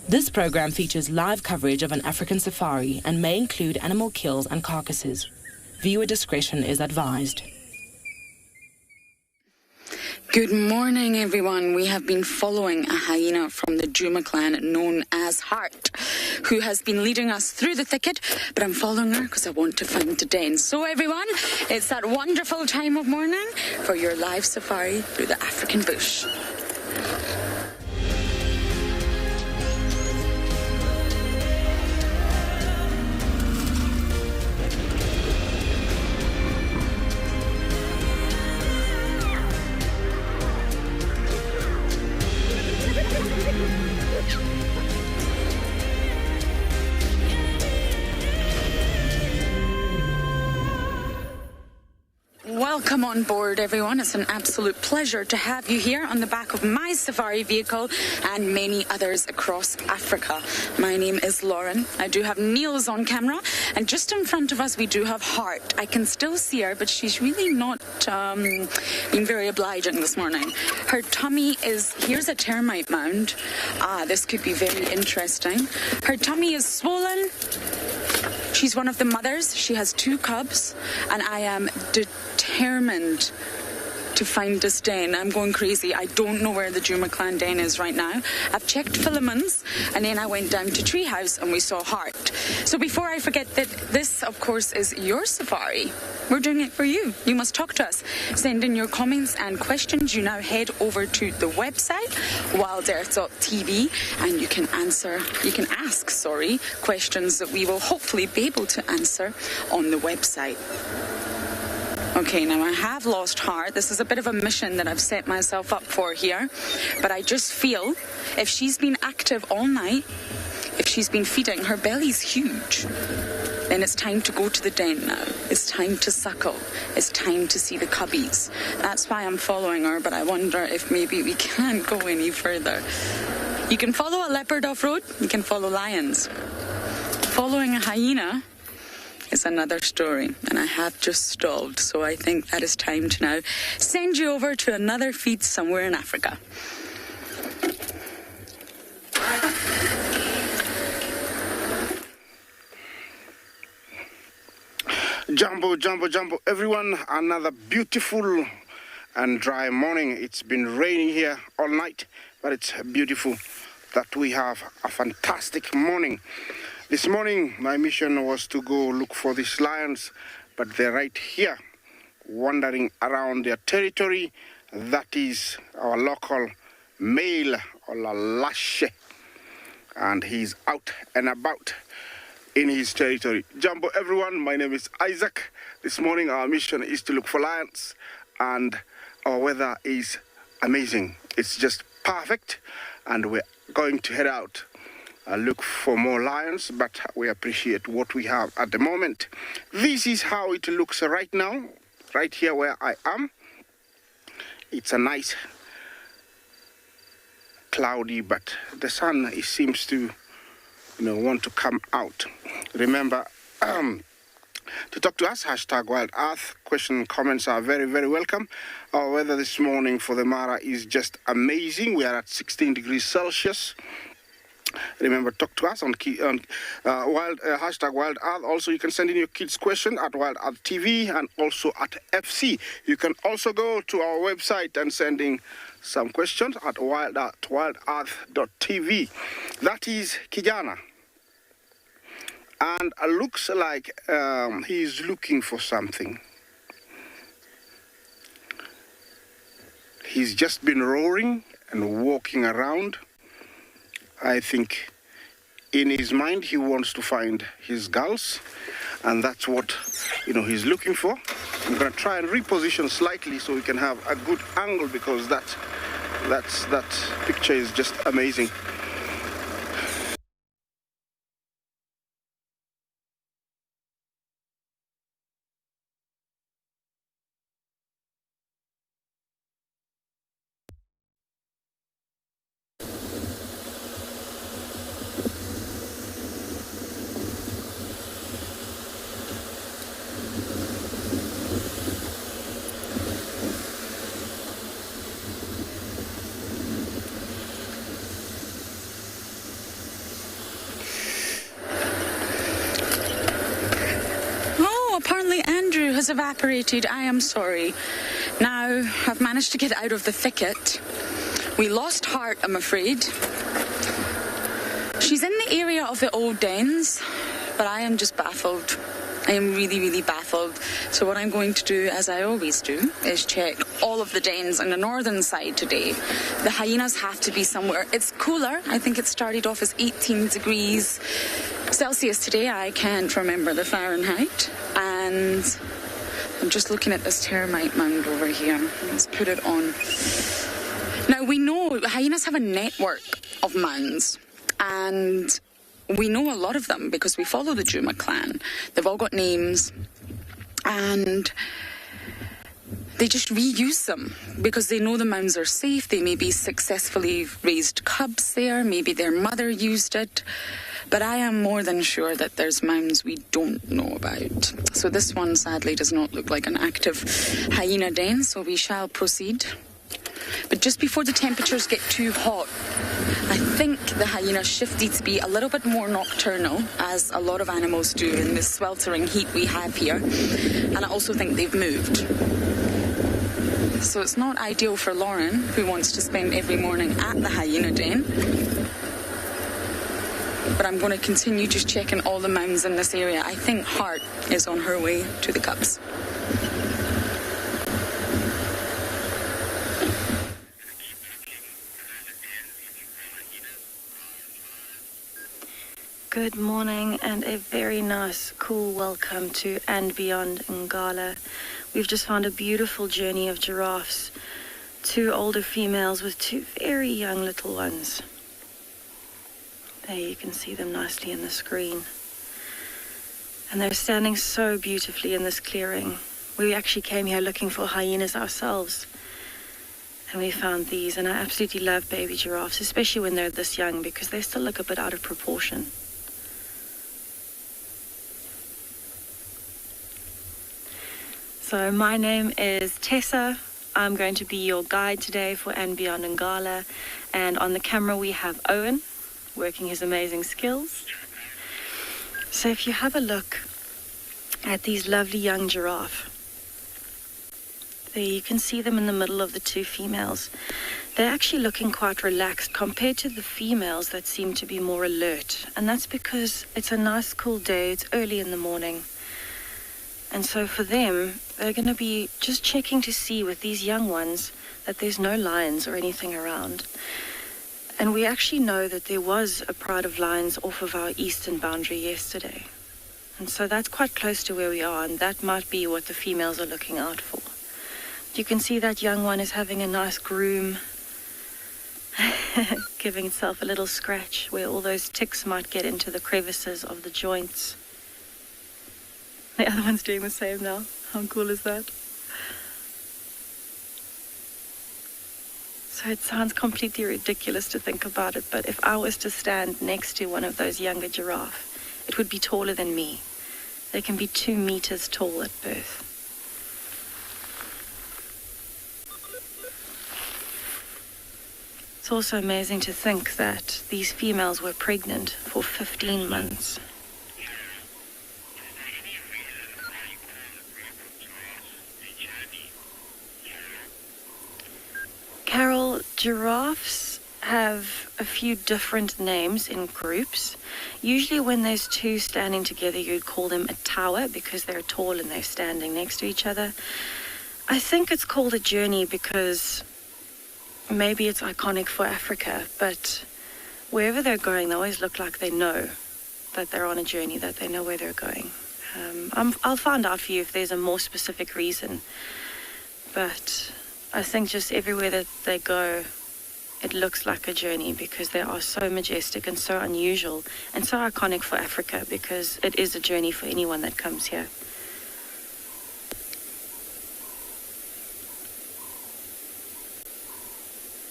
This program features live coverage of an African safari and may include animal kills and carcasses. Viewer discretion is advised. Good morning, everyone. We have been following a hyena from the Djuma clan known as Heart, who has been leading us through the thicket, but I'm following her because I want to find the den. So, everyone, it's that wonderful time of morning for your live safari through the African bush. Welcome on board, everyone. It's an absolute pleasure to have you here on the back of my safari vehicle and many others across Africa. My name is Lauren. I do have Niels on camera, and just in front of us we do have Heart. I can still see her, but she's really not being very obliging this morning. Her tummy is, here's a termite mound. This could be very interesting. Her tummy is swollen. She's one of the mothers. She has 2 cubs, and I am determined to find this den. I'm going crazy. I don't know where the Juma Clan den is right now. I've checked Philemon's, and then I went down to Treehouse and we saw Hart. So before I forget that this, of course, is your safari. We're doing it for you. You must talk to us. Send in your comments and questions. You now head over to the website, wildearth.tv, and you can ask questions that we will hopefully be able to answer on the website. Okay, now I have lost Hart. This is a bit of a mission that I've set myself up for here, but I just feel if she's been active all night, if she's been feeding, her belly's huge, then it's time to go to the den now. It's time to suckle. It's time to see the cubbies. That's why I'm following her, but I wonder if maybe we can't go any further. You can follow a leopard off-road, you can follow lions. Following a hyena is another story, and I have just stalled, so I think that is time to now send you over to another feed somewhere in Africa. Jumbo, everyone, another beautiful and dry morning. It's been raining here all night, but it's beautiful that we have a fantastic morning. This morning, my mission was to go look for these lions, but they're right here, wandering around their territory. That is our local male, or Lalashe, and he's out and about in his territory. Jumbo everyone, my name is Isaac. This morning our mission is to look for lions, and our weather is amazing. It's just perfect, and we're going to head out look for more lions, but we appreciate what we have at the moment. This is how it looks right now, right here where I am. It's a nice cloudy, but the sun seems to want to come out. Remember to talk to us, #WildEarth. Question, comments are very, very welcome. Our weather this morning for the Mara is just amazing. We are at 16 degrees Celsius. Remember, talk to us on #WildEarth. Also, you can send in your kids' question at WildEarth TV and also at FC. You can also go to our website and send in some questions at wildearth.tv. That is Kijana. And it looks like he's looking for something. He's just been roaring and walking around. I think in his mind he wants to find his girls, and that's what he's looking for. I'm going to try and reposition slightly so we can have a good angle, because that picture is just amazing. Has evaporated. I am sorry. Now I've managed to get out of the thicket. We lost Hart, I'm afraid. She's in the area of the old dens, but I am just baffled. I am really, really baffled. So what I'm going to do, as I always do, is check all of the dens on the northern side today. The hyenas have to be somewhere. It's cooler. I think it started off as 18 degrees Celsius today. I can't remember the Fahrenheit. And I'm just looking at this termite mound over here. Let's put it on. Now, we know hyenas have a network of mounds, and we know a lot of them because we follow the Juma clan. They've all got names, and they just reuse them because they know the mounds are safe. They may be successfully raised cubs there. Maybe their mother used it. But I am more than sure that there's mounds we don't know about. So this one, sadly, does not look like an active hyena den, so we shall proceed. But just before the temperatures get too hot, I think the hyenas shifted to be a little bit more nocturnal, as a lot of animals do in this sweltering heat we have here. And I also think they've moved. So it's not ideal for Lauren, who wants to spend every morning at the hyena den. But I'm going to continue just checking all the mounds in this area. I think Hart is on her way to the cubs. Good morning and a very nice, cool welcome to and beyond Ngala. We've just found a beautiful journey of giraffes. 2 older females with 2 very young little ones. There you can see them nicely in the screen. And they're standing so beautifully in this clearing. We actually came here looking for hyenas ourselves. And we found these, and I absolutely love baby giraffes, especially when they're this young, because they still look a bit out of proportion. So my name is Tessa. I'm going to be your guide today for And Beyond Ngala. And on the camera we have Owen, working his amazing skills. So if you have a look at these lovely young giraffe, there you can see them in the middle of the 2 females. They're actually looking quite relaxed compared to the females that seem to be more alert. And that's because it's a nice cool day, it's early in the morning. And so for them, they're going to be just checking to see with these young ones that there's no lions or anything around. And we actually know that there was a pride of lions off of our eastern boundary yesterday. And so that's quite close to where we are, and that might be what the females are looking out for. You can see that young one is having a nice groom, giving itself a little scratch where all those ticks might get into the crevices of the joints. The other one's doing the same now. How cool is that? So it sounds completely ridiculous to think about it, but if I was to stand next to one of those younger giraffe, it would be taller than me. They can be 2 meters tall at birth. It's also amazing to think that these females were pregnant for 15 months. Carol, giraffes have a few different names in groups. Usually when there's 2 standing together, you'd call them a tower because they're tall and they're standing next to each other. I think it's called a journey because maybe it's iconic for Africa, but wherever they're going, they always look like they know that they're on a journey, that they know where they're going. I'll find out for you if there's a more specific reason, but I think just everywhere that they go, it looks like a journey because they are so majestic and so unusual and so iconic for Africa because it is a journey for anyone that comes here.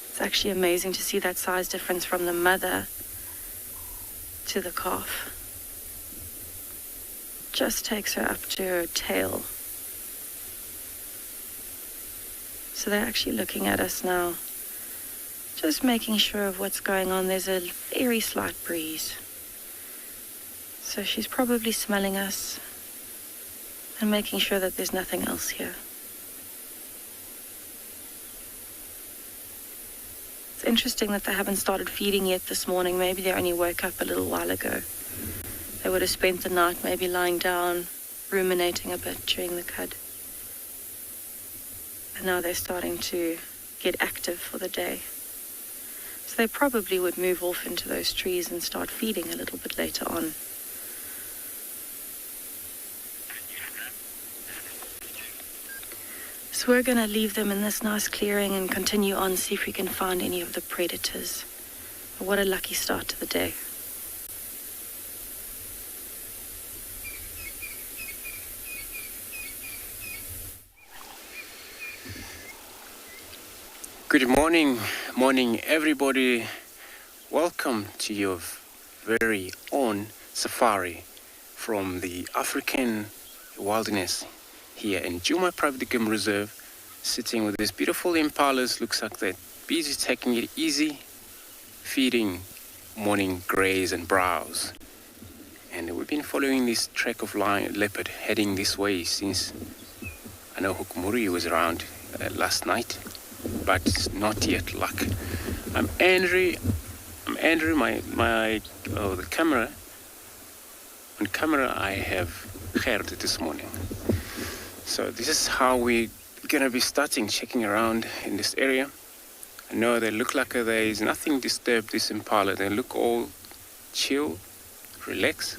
It's actually amazing to see that size difference from the mother to the calf. Just takes her up to her tail. So they're actually looking at us now, just making sure of what's going on. There's a very slight breeze. So she's probably smelling us and making sure that there's nothing else here. It's interesting that they haven't started feeding yet this morning. Maybe they only woke up a little while ago. They would have spent the night maybe lying down, ruminating a bit during the cud. And now they're starting to get active for the day. So they probably would move off into those trees and start feeding a little bit later on. So we're going to leave them in this nice clearing and continue on, see if we can find any of the predators. What a lucky start to the day. Good morning everybody. Welcome to your very own safari from the African wilderness here in Djuma Private Game Reserve, sitting with these beautiful impalas. Looks like they're busy taking it easy, feeding morning greys and browse. And we've been following this trek of leopard heading this way since I know Hukumuri was around last night, but it's not yet luck. I'm Andrew. The camera. On camera, I have Gert this morning. So this is how we're gonna be starting checking around in this area. I know they look like there is nothing disturbed this impala. They look all chill, relax.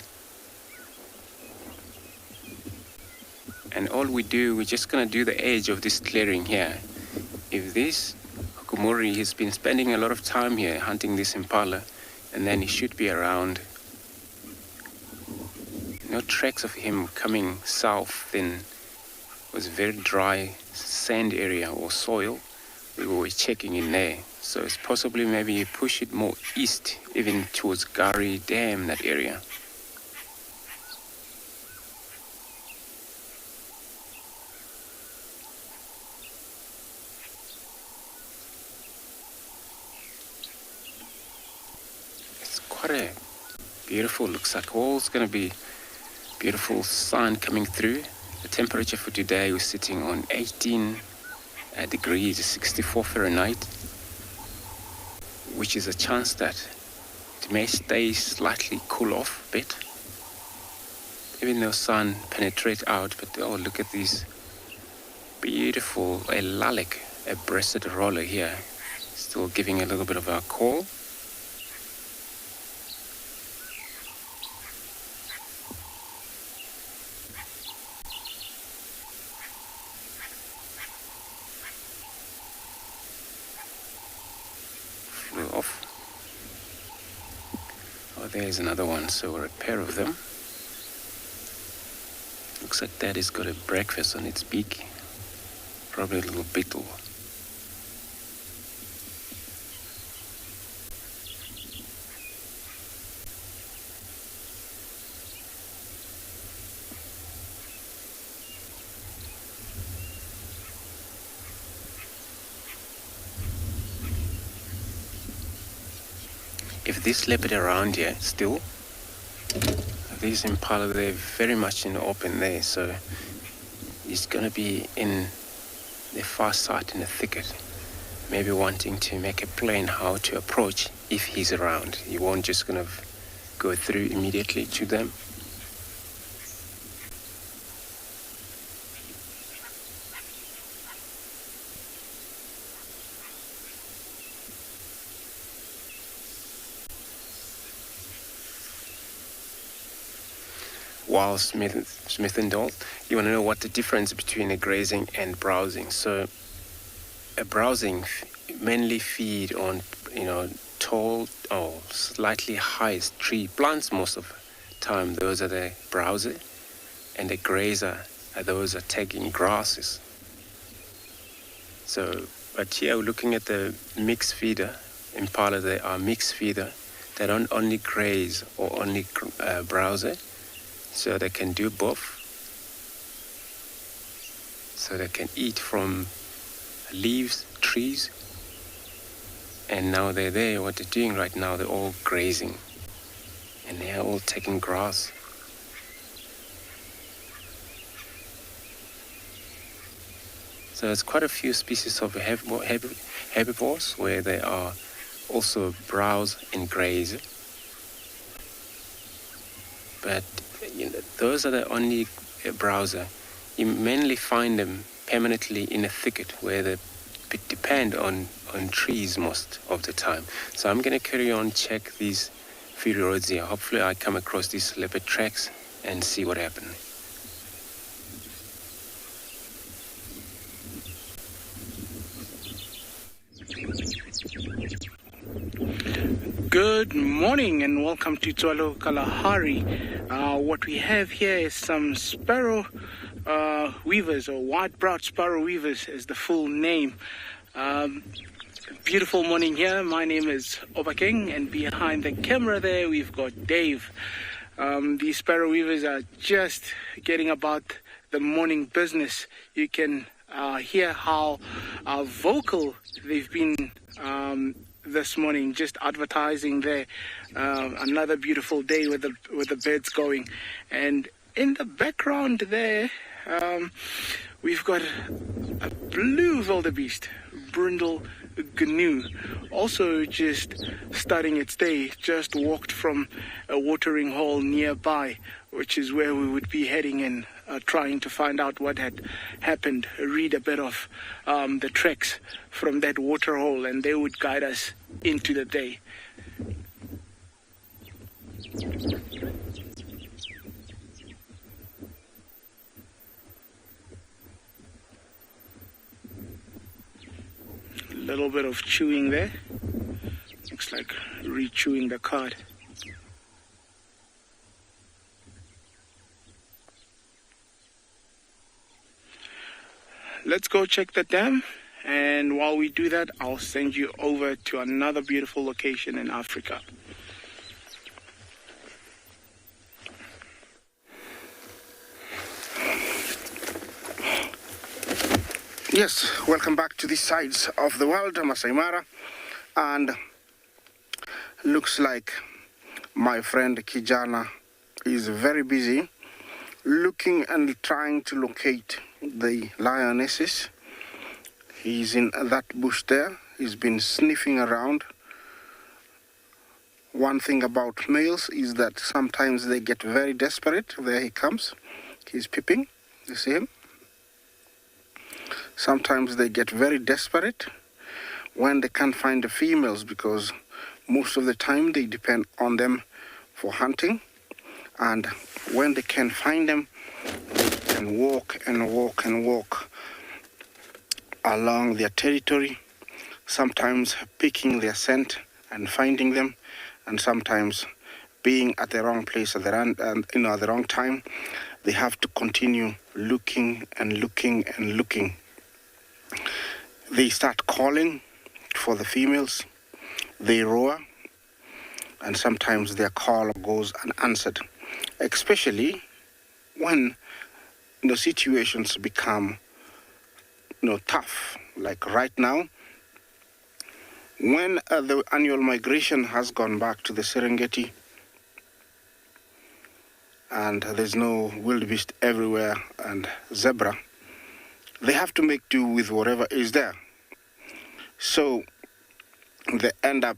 And all we're just gonna do the edge of this clearing here. If this Hukumuri has been spending a lot of time here hunting this impala, and then he should be around. No tracks of him coming south, then it was very dry sand area or soil. We were checking in there. So it's possibly maybe you push it more east, even towards Gari Dam, that area. It's quite a beautiful, looks like all's going to be beautiful sun coming through. The temperature for today was sitting on 18 degrees, 64 Fahrenheit, which is a chance that it may stay slightly cool off a bit. Even though sun penetrate out, but oh, look at these beautiful, a lilac, a breasted roller here, still giving a little bit of a call. Off. Oh, there's another one, so we're a pair of them. Looks like Daddy's got a breakfast on its beak. Probably a little beetle. If this leopard around here still, these impala, they're very much in the open there, so he's going to be in the far side in the thicket, maybe wanting to make a plan how to approach if he's around. He won't just going to go through immediately to them. While Smith and Dole, you want to know what the difference between a grazing and browsing. So a browsing mainly feed on, tall or slightly high tree plants most of the time. Those are the browser, and the grazer are those are taking grasses. So, but here we're looking at the mixed feeder. Impala, they are mixed feeder. They don't only graze or only browser. So they can do both. So they can eat from leaves, trees. And now they're there. What they're doing right now, they're all grazing. And they're all taking grass. So there's quite a few species of herbivores where they are also browse and graze. But those are the only browser. You mainly find them permanently in a thicket where they depend on trees most of the time. So I'm going to carry on, check these few roads here. Hopefully I come across these leopard tracks and see what happens. Good morning and welcome to Tswalu Kalahari. What we have here is some sparrow weavers, or white-browed sparrow weavers is the full name. Beautiful morning here. My name is OBAKENG, and behind the camera there we've got Dave. These sparrow weavers are just getting about the morning business. You can hear how vocal they've been this morning, just advertising there. Another beautiful day with the birds going, and in the background there we've got a blue wildebeest, brindle gnu, also just starting its day, just walked from a watering hole nearby, which is where we would be heading in, trying to find out what had happened, read a bit of the treks from that water hole, and they would guide us into the day. A little bit of chewing there. Looks like re-chewing the card. Let's go check the dam, and while we do that, I'll send you over to another beautiful location in Africa. Yes, welcome back to these sides of the world, Masai Mara, and looks like my friend Kijana is very busy looking and trying to locate the lionesses. He's in that bush there. He's been sniffing around. One thing about males is that sometimes they get very desperate. There he comes. He's peeping. You see him? Sometimes they get very desperate when they can't find the females, because most of the time they depend on them for hunting. And when they can find them, they can walk and walk and walk along their territory, sometimes picking their scent and finding them, and sometimes being at the wrong place at the at the wrong time. They have to continue looking and looking and looking. They start calling for the females. They roar, and sometimes their call goes unanswered, especially when the situations become tough, like right now, when the annual migration has gone back to the Serengeti and there's no wildebeest everywhere and zebra. They have to make do with whatever is there. So they end up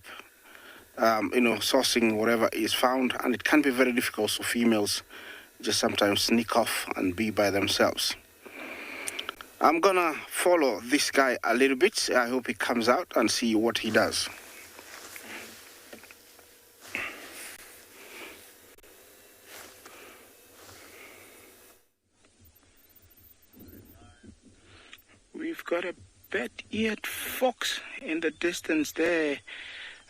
sourcing whatever is found, and it can be very difficult for females just sometimes sneak off and be by themselves. I'm gonna follow this guy a little bit. I hope he comes out and see what he does. We've got a bat-eared fox in the distance there.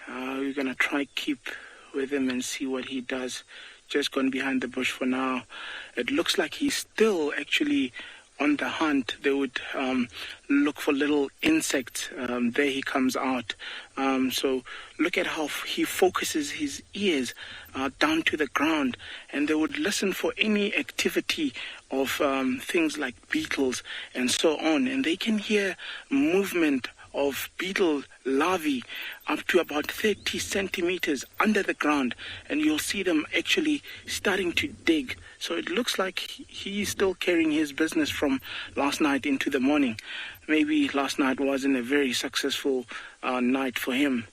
We're gonna try keep with him and see what he does. Just gone behind the bush for now. It looks like he's still actually on the hunt. They would look for little insects. There he comes out. So look at how he focuses his ears down to the ground, and they would listen for any activity of things like beetles and so on. And they can hear movement of beetle larvae up to about 30 centimeters under the ground, and you'll see them actually starting to dig. So it looks like he's still carrying his business from last night into the morning. Maybe last night wasn't a very successful night for him.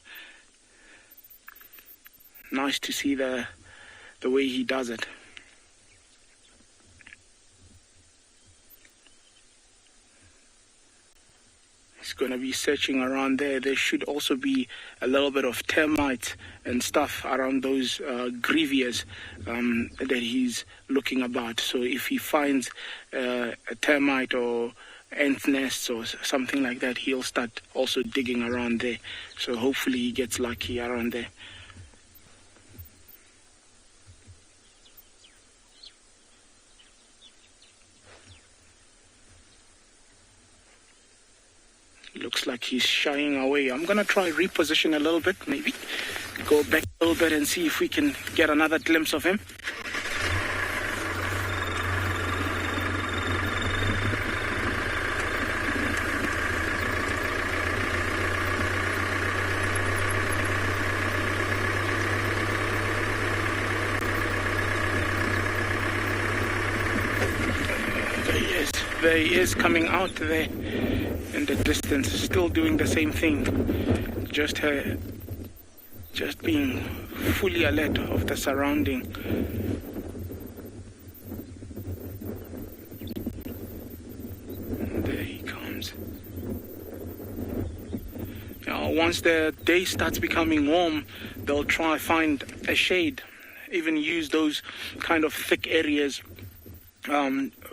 Nice to see the way he does it. He's going to be searching around there. There should also be a little bit of termites and stuff around those grievous that he's looking about. So if he finds a termite or ant nests or something like that, he'll start also digging around there. So hopefully he gets lucky around there. Looks like he's shying away. I'm going to try reposition a little bit, maybe. Go back a little bit and see if we can get another glimpse of him. There he is coming out there. in the distance, still doing the same thing. Just being fully alert of the surrounding. There he comes. Now, once the day starts becoming warm, they'll try find a shade, even use those kind of thick areas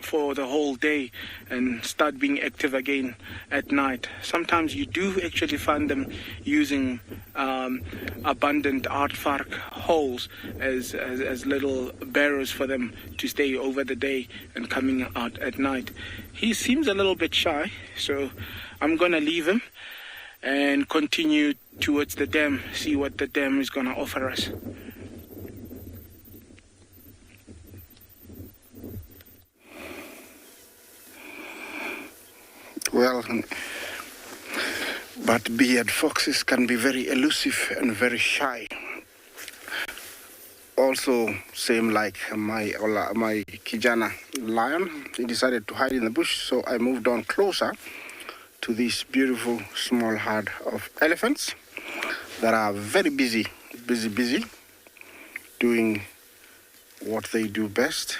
for the whole day and start being active again at night. Sometimes you do actually find them using abundant aardvark holes as little barrows for them to stay over the day and coming out at night. He seems a little bit shy, so I'm gonna leave him and continue towards the dam, see what the dam is gonna offer us. Well, but beard foxes can be very elusive and very shy. Also, same like my Kijana lion, he decided to hide in the bush, so I moved on closer to this beautiful small herd of elephants that are very busy, doing what they do best,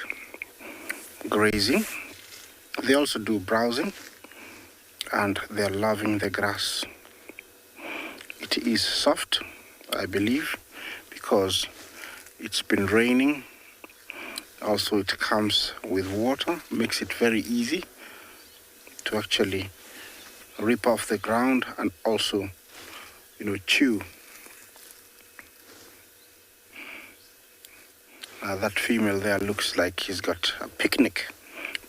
grazing. They also do browsing, and they're loving the grass. It is soft, I believe, because it's been raining. Also, it comes with water, makes it very easy to actually rip off the ground and also, chew. That female there looks like he's got a picnic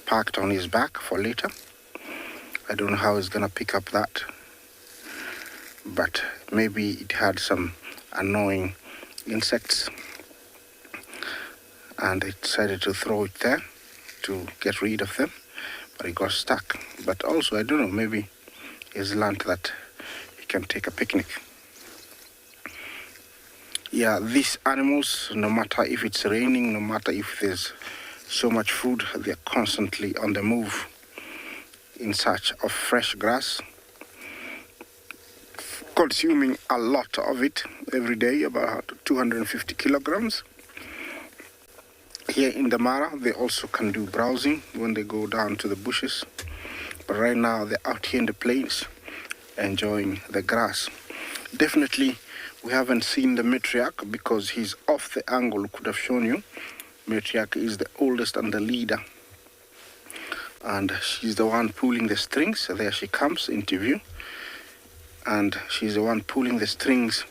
packed on his back for later. I don't know how he's gonna pick up that, but maybe it had some annoying insects and it decided to throw it there to get rid of them, but it got stuck. But also, I don't know, maybe he's learned that he can take a picnic. Yeah, these animals, no matter if it's raining, no matter if there's so much food, they're constantly on the move in search of fresh grass, consuming a lot of it every day, about 250 kilograms. Here in the Mara, they also can do browsing when they go down to the bushes. But right now, they're out here in the plains enjoying the grass. Definitely, we haven't seen the matriarch because he's off the angle we could have shown you. Matriarch is the oldest and the leader. And she's the one pulling the strings. So there she comes into view. And she's the one pulling the strings,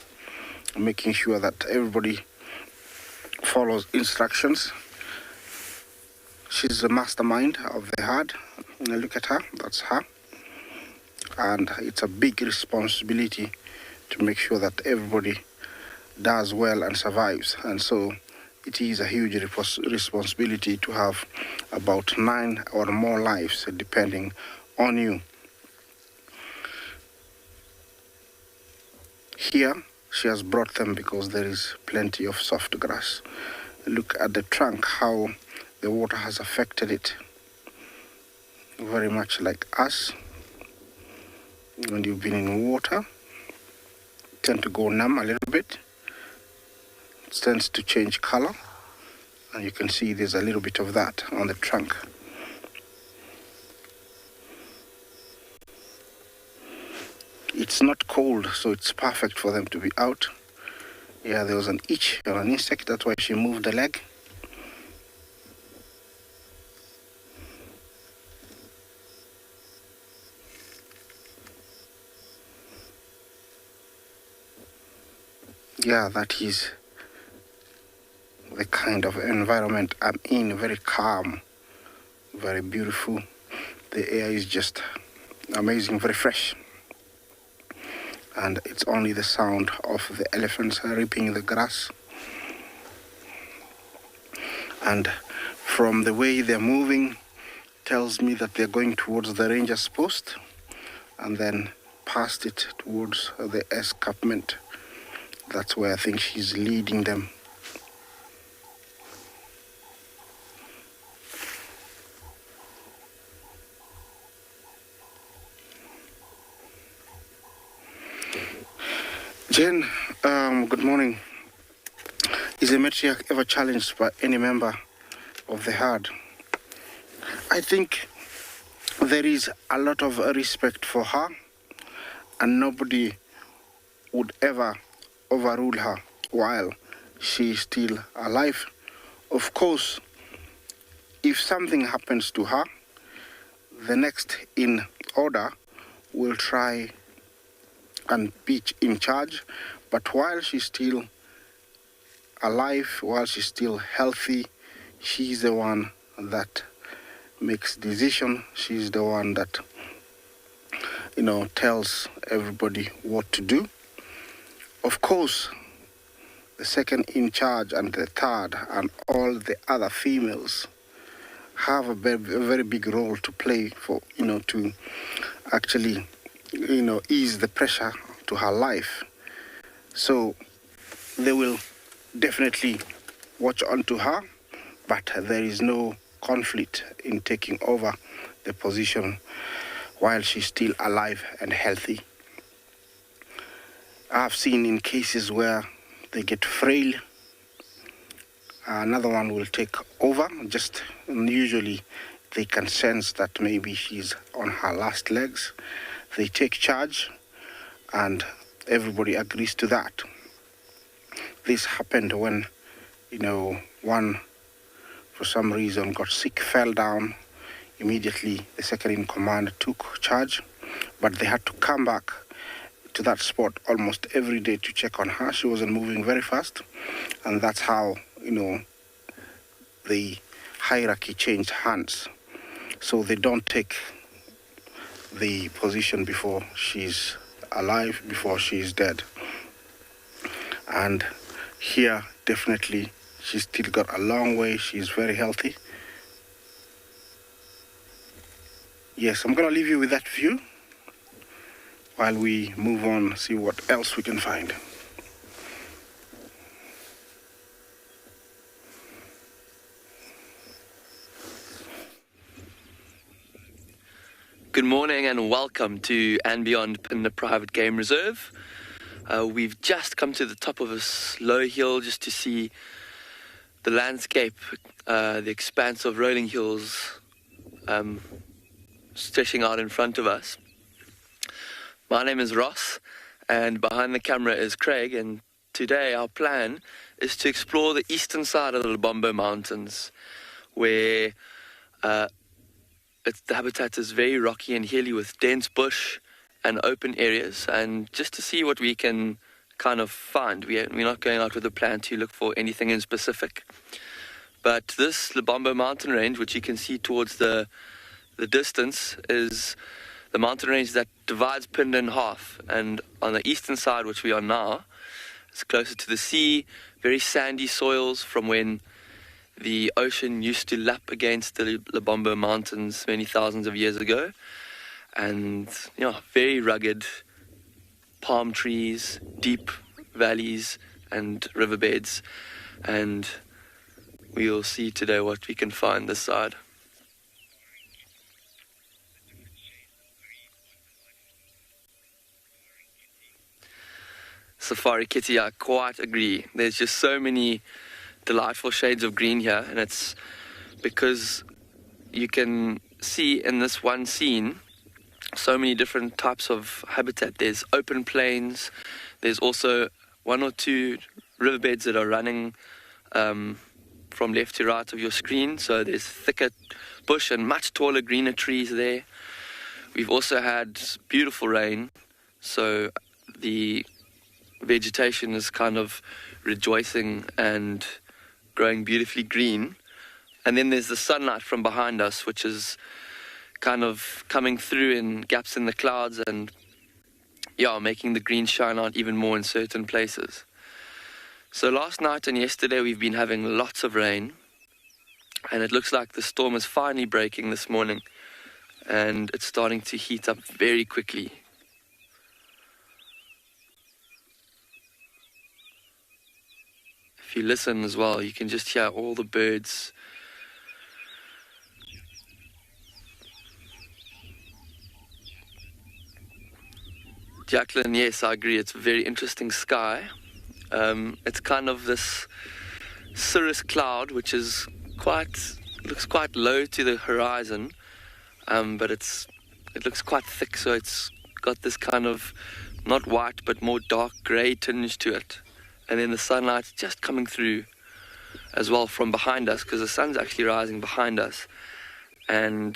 making sure that everybody follows instructions. She's the mastermind of the herd. Look at her, that's her. And it's a big responsibility to make sure that everybody does well and survives. And so it is a huge responsibility to have about 9 or more lives depending on you. Here, she has brought them because there is plenty of soft grass. Look at the trunk, how the water has affected it. Very much like us. When you've been in water, you tend to go numb a little bit. It tends to change color. And you can see there's a little bit of that on the trunk. It's not cold, so it's perfect for them to be out. Yeah, there was an itch or an insect, that's why she moved the leg. Yeah, that is the kind of environment I'm in. Very calm, very beautiful. The air is just amazing, very fresh. And it's only the sound of the elephants ripping the grass. And from the way they're moving, tells me that they're going towards the ranger's post and then past it towards the escarpment. That's where I think she's leading them. Jen, good morning. Is a matriarch ever challenged by any member of the herd? I think there is a lot of respect for her, and nobody would ever overrule her while she is still alive. Of course, if something happens to her, the next in order will try and be in charge, but while she's still alive, while she's still healthy, she's the one that makes decision. She's the one that, tells everybody what to do. Of course, the second in charge and the third and all the other females have a very big role to play for, to actually, ease the pressure to her life. So they will definitely watch onto her, but there is no conflict in taking over the position while she's still alive and healthy. I've seen in cases where they get frail, another one will take over. Just usually they can sense that maybe she's on her last legs. They take charge and everybody agrees to that. This happened when, one for some reason got sick, fell down. Immediately the second in command took charge, but they had to come back to that spot almost every day to check on her. She wasn't moving very fast, and that's how, the hierarchy changed hands. So they don't take the position before she's alive, before she's dead. And here, definitely, she's still got a long way. She's very healthy. Yes, I'm going to leave you with that view while we move on, see what else we can find. Good morning and welcome to And Beyond in the Private Game Reserve. We've just come to the top of a slow hill just to see the landscape, the expanse of rolling hills stretching out in front of us. My name is Ross, and behind the camera is Craig, and today our plan is to explore the eastern side of the Lubombo Mountains, where the habitat is very rocky and hilly with dense bush and open areas, and just to see what we can kind of find. We're not going out with a plan to look for anything in specific. But this Lubombo mountain range, which you can see towards the distance, is the mountain range that divides Phinda in half. And on the eastern side, which we are now, it's closer to the sea, very sandy soils from when the ocean used to lap against the Lubombo Mountains many thousands of years ago. And, very rugged palm trees, deep valleys and riverbeds. And we'll see today what we can find this side. Safari Kitty, I quite agree. There's just so many delightful shades of green here, and it's because you can see in this one scene so many different types of habitat. There's open plains, there's also one or two riverbeds that are running from left to right of your screen, so there's thicker bush and much taller, greener trees there. We've also had beautiful rain, so the vegetation is kind of rejoicing and growing beautifully green. And then there's the sunlight from behind us, which is kind of coming through in gaps in the clouds and making the green shine out even more in certain places. So last night and yesterday we've been having lots of rain, and it looks like the storm is finally breaking this morning, and it's starting to heat up very quickly. If you listen as well, you can just hear all the birds. Jacqueline, yes, I agree. It's a very interesting sky. It's kind of this cirrus cloud, which is looks quite low to the horizon, but it looks quite thick, so it's got this kind of not white but more dark grey tinge to it. And then the sunlight's just coming through as well from behind us, because the sun's actually rising behind us. And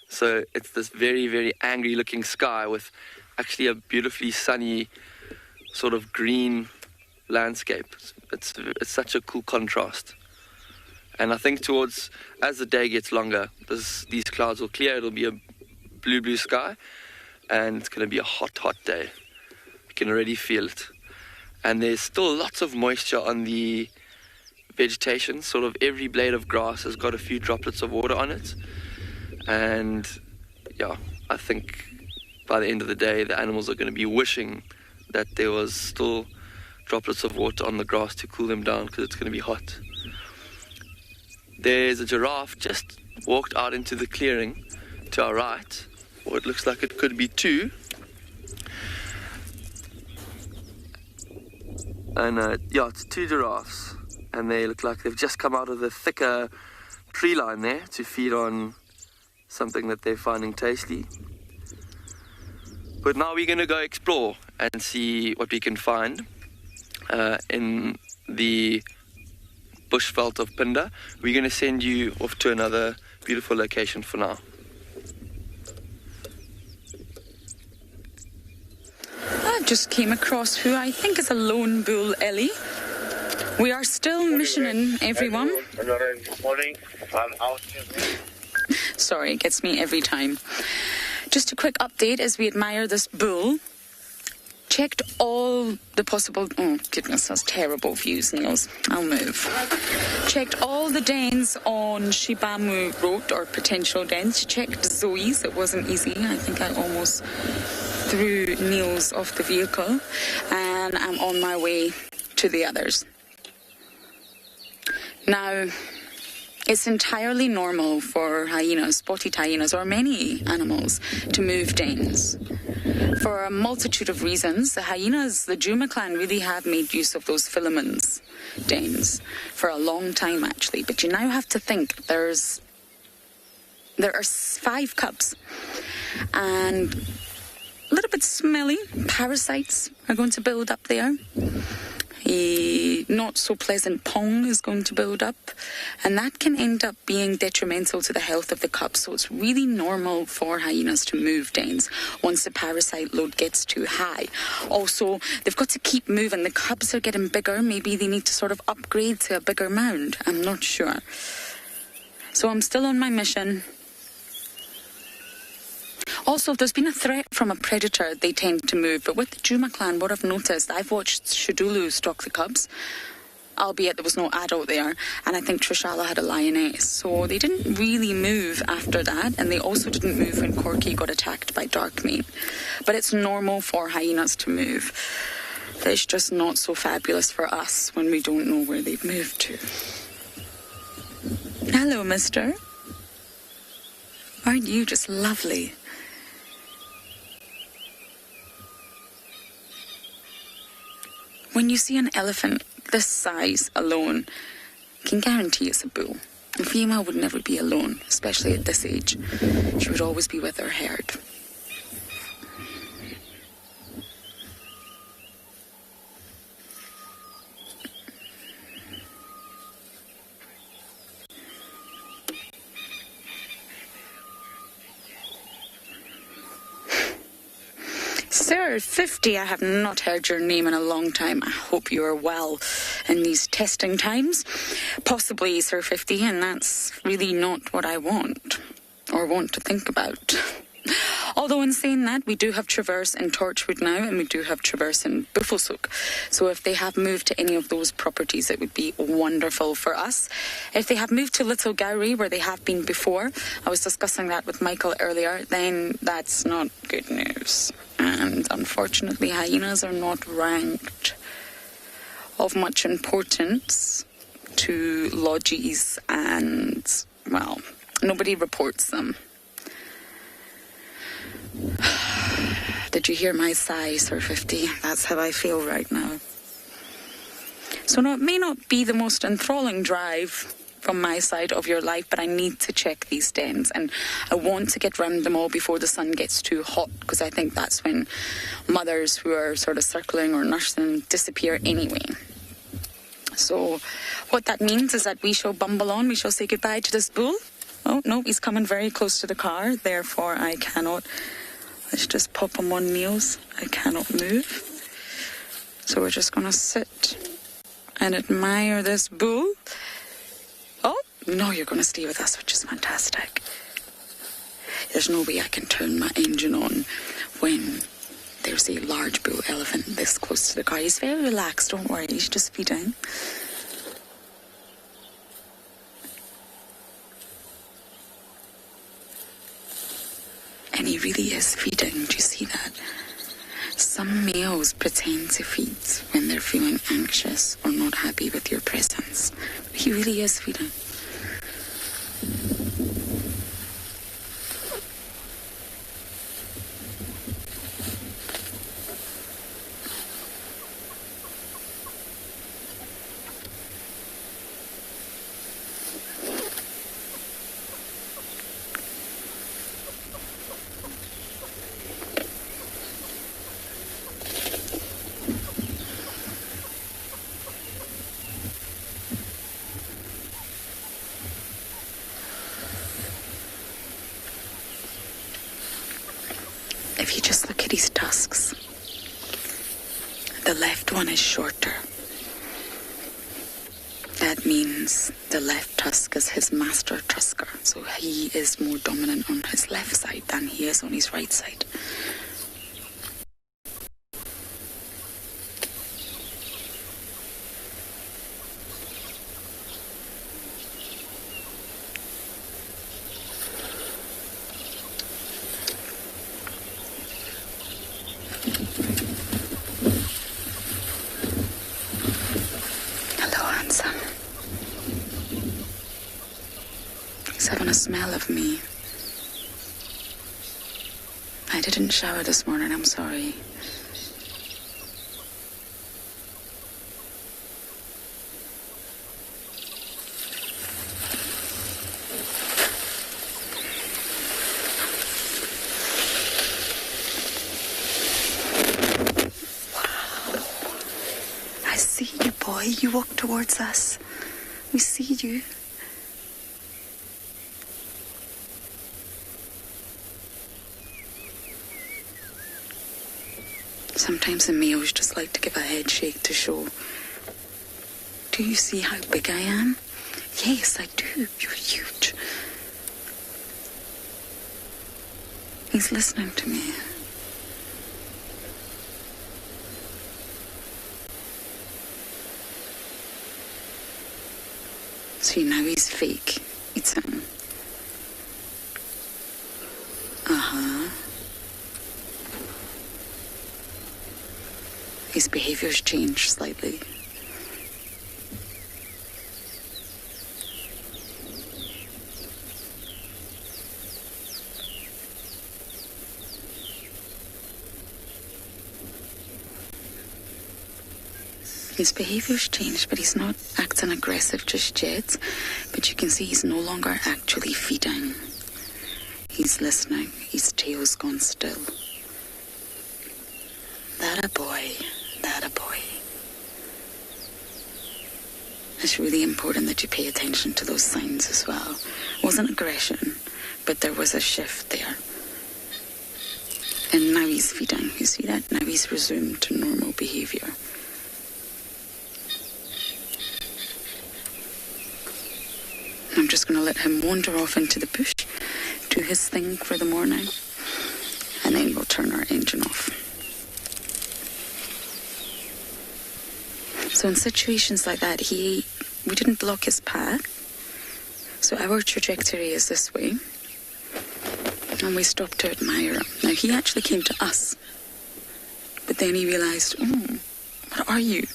so it's this very, very angry looking sky with actually a beautifully sunny sort of green landscape. It's such a cool contrast. And I think as the day gets longer, these clouds will clear. It'll be a blue sky, and it's going to be a hot day. You can already feel it. And there's still lots of moisture on the vegetation. Sort of every blade of grass has got a few droplets of water on it. And yeah, I think by the end of the day, the animals are going to be wishing that there was still droplets of water on the grass to cool them down, because it's going to be hot. There's a giraffe just walked out into the clearing to our right, or it looks like it could be two. And yeah, it's two giraffes, and they look like they've just come out of the thicker tree line there to feed on something that they're finding tasty. But now we're going to go explore and see what we can find in the bushveld of Pinda. We're going to send you off to another beautiful location for now. I've just came across who I think is a lone bull, Ellie. We are still missioning, everyone. Good morning. I'm out. Sorry, it gets me every time. Just a quick update as we admire this bull. Checked all the possible... Oh, goodness, that's terrible views, Niels. I'll move. Checked all the dens on Shibamu Road, or potential dens. Checked Zoe's. It wasn't easy. I think I almost threw Niels off the vehicle. And I'm on my way to the others. Now, it's entirely normal for hyenas, spotted hyenas, or many animals to move dens. For a multitude of reasons, the hyenas, the Juma clan, really have made use of those filaments dens for a long time, actually. But you now have to think there are 5 cubs, and a little bit smelly parasites are going to build up there. A not so pleasant pong is going to build up, and that can end up being detrimental to the health of the cubs. So it's really normal for hyenas to move dens once the parasite load gets too high. Also, they've got to keep moving. The cubs are getting bigger. Maybe they need to sort of upgrade to a bigger mound. I'm not sure. So I'm still on my mission. Also, if there's been a threat from a predator, they tend to move. But with the Juma clan, what I've noticed, I've watched Shadulu stalk the cubs, albeit there was no adult there, and I think Trishala had a lioness. So they didn't really move after that, and they also didn't move when Corky got attacked by Darkmane. But it's normal for hyenas to move. It's just not so fabulous for us when we don't know where they've moved to. Hello, mister. Aren't you just lovely? When you see an elephant this size alone, you can guarantee it's a bull. A female would never be alone, especially at this age. She would always be with her herd. Sir 50, I have not heard your name in a long time. I hope you are well in these testing times. Possibly Sir 50, and that's really not what I want or want to think about. Although in saying that, we do have Traverse in Torchwood now, and we do have Traverse in Buffelshoek. So if they have moved to any of those properties, it would be wonderful for us. If they have moved to Little Gowrie, where they have been before, I was discussing that with Michael earlier, then that's not good news. And unfortunately, hyenas are not ranked of much importance to lodges, and, well, nobody reports them. Did you hear my sigh, Sir 50? That's how I feel right now. So no, it may not be the most enthralling drive from my side of your life, but I need to check these dens, and I want to get round them all before the sun gets too hot, because I think that's when mothers who are sort of circling or nursing disappear anyway. So what that means is that we shall bumble on, we shall say goodbye to this bull. Oh, no, he's coming very close to the car, therefore I cannot. Let's just pop him on Niels. I cannot move. So we're just going to sit and admire this bull. Oh, no, you're going to stay with us, which is fantastic. There's no way I can turn my engine on when there's a large bull elephant this close to the car. He's very relaxed, don't worry, he's just feeding. And he really is feeding, do you see that? Some males pretend to feed when they're feeling anxious or not happy with your presence. But he really is feeding. If you just look at his tusks, the left one is shorter. That means the left tusk is his master tusker, so he is more dominant on his left side than he is on his right side. He's having a smell of me. I didn't shower this morning, I'm sorry. Wow. I see you, boy. You walk towards us. We see you. Sometimes the males just like to give a head shake to show. Do you see how big I am? Yes, I do. You're huge. He's listening to me. See, now he's fake. It's him. Uh-huh. His behavior's changed slightly. His behavior's changed, but he's not acting aggressive just yet. But you can see he's no longer actually feeding. He's listening. His tail's gone still. That a boy. That a boy. It's really important that you pay attention to those signs as well. It wasn't aggression, but there was a shift there. And now he's feeding. You see that? Now he's resumed to normal behavior. I'm just going to let him wander off into the bush, do his thing for the morning, and then we'll turn our engine off. So in situations like that, we didn't block his path. So our trajectory is this way. And we stopped to admire him. Now, he actually came to us. But then he realized, oh, what are you?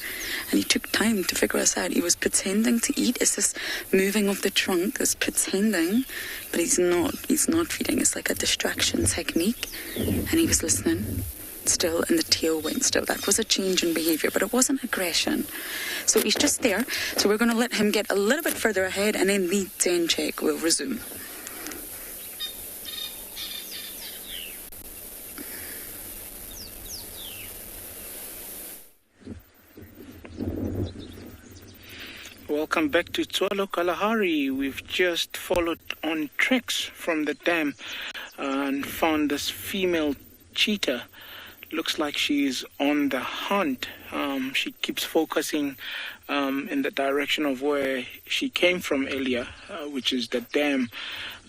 And he took time to figure us out. He was pretending to eat. It's this moving of the trunk, this pretending. But he's not feeding. It's like a distraction technique. And he was listening. still and the tail went still. That was a change in behaviour, but it wasn't aggression. So he's just there. So we're going to let him get a little bit further ahead, and then the den check will resume. Welcome back to Tswalu Kalahari. We've just followed on tracks from the dam and found this female cheetah. Looks like she's on the hunt. She keeps focusing in the direction of where she came from earlier, which is the dam.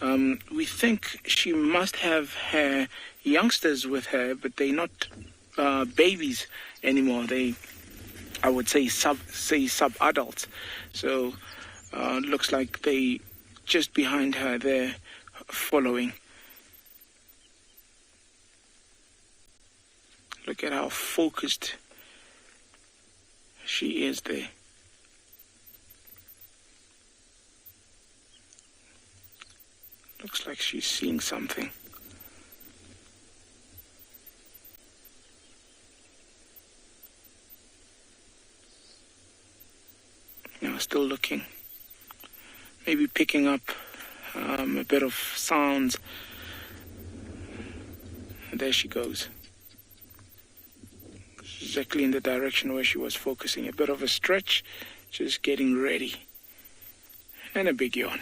We think she must have her youngsters with her, but they're not babies anymore. I would say sub-adults. So looks like they just behind her there following. Look at how focused she is there. Looks like she's seeing something. Now still looking. Maybe picking up a bit of sounds. There she goes. Exactly in the direction where she was focusing. A bit of a stretch, just getting ready. And a big yawn.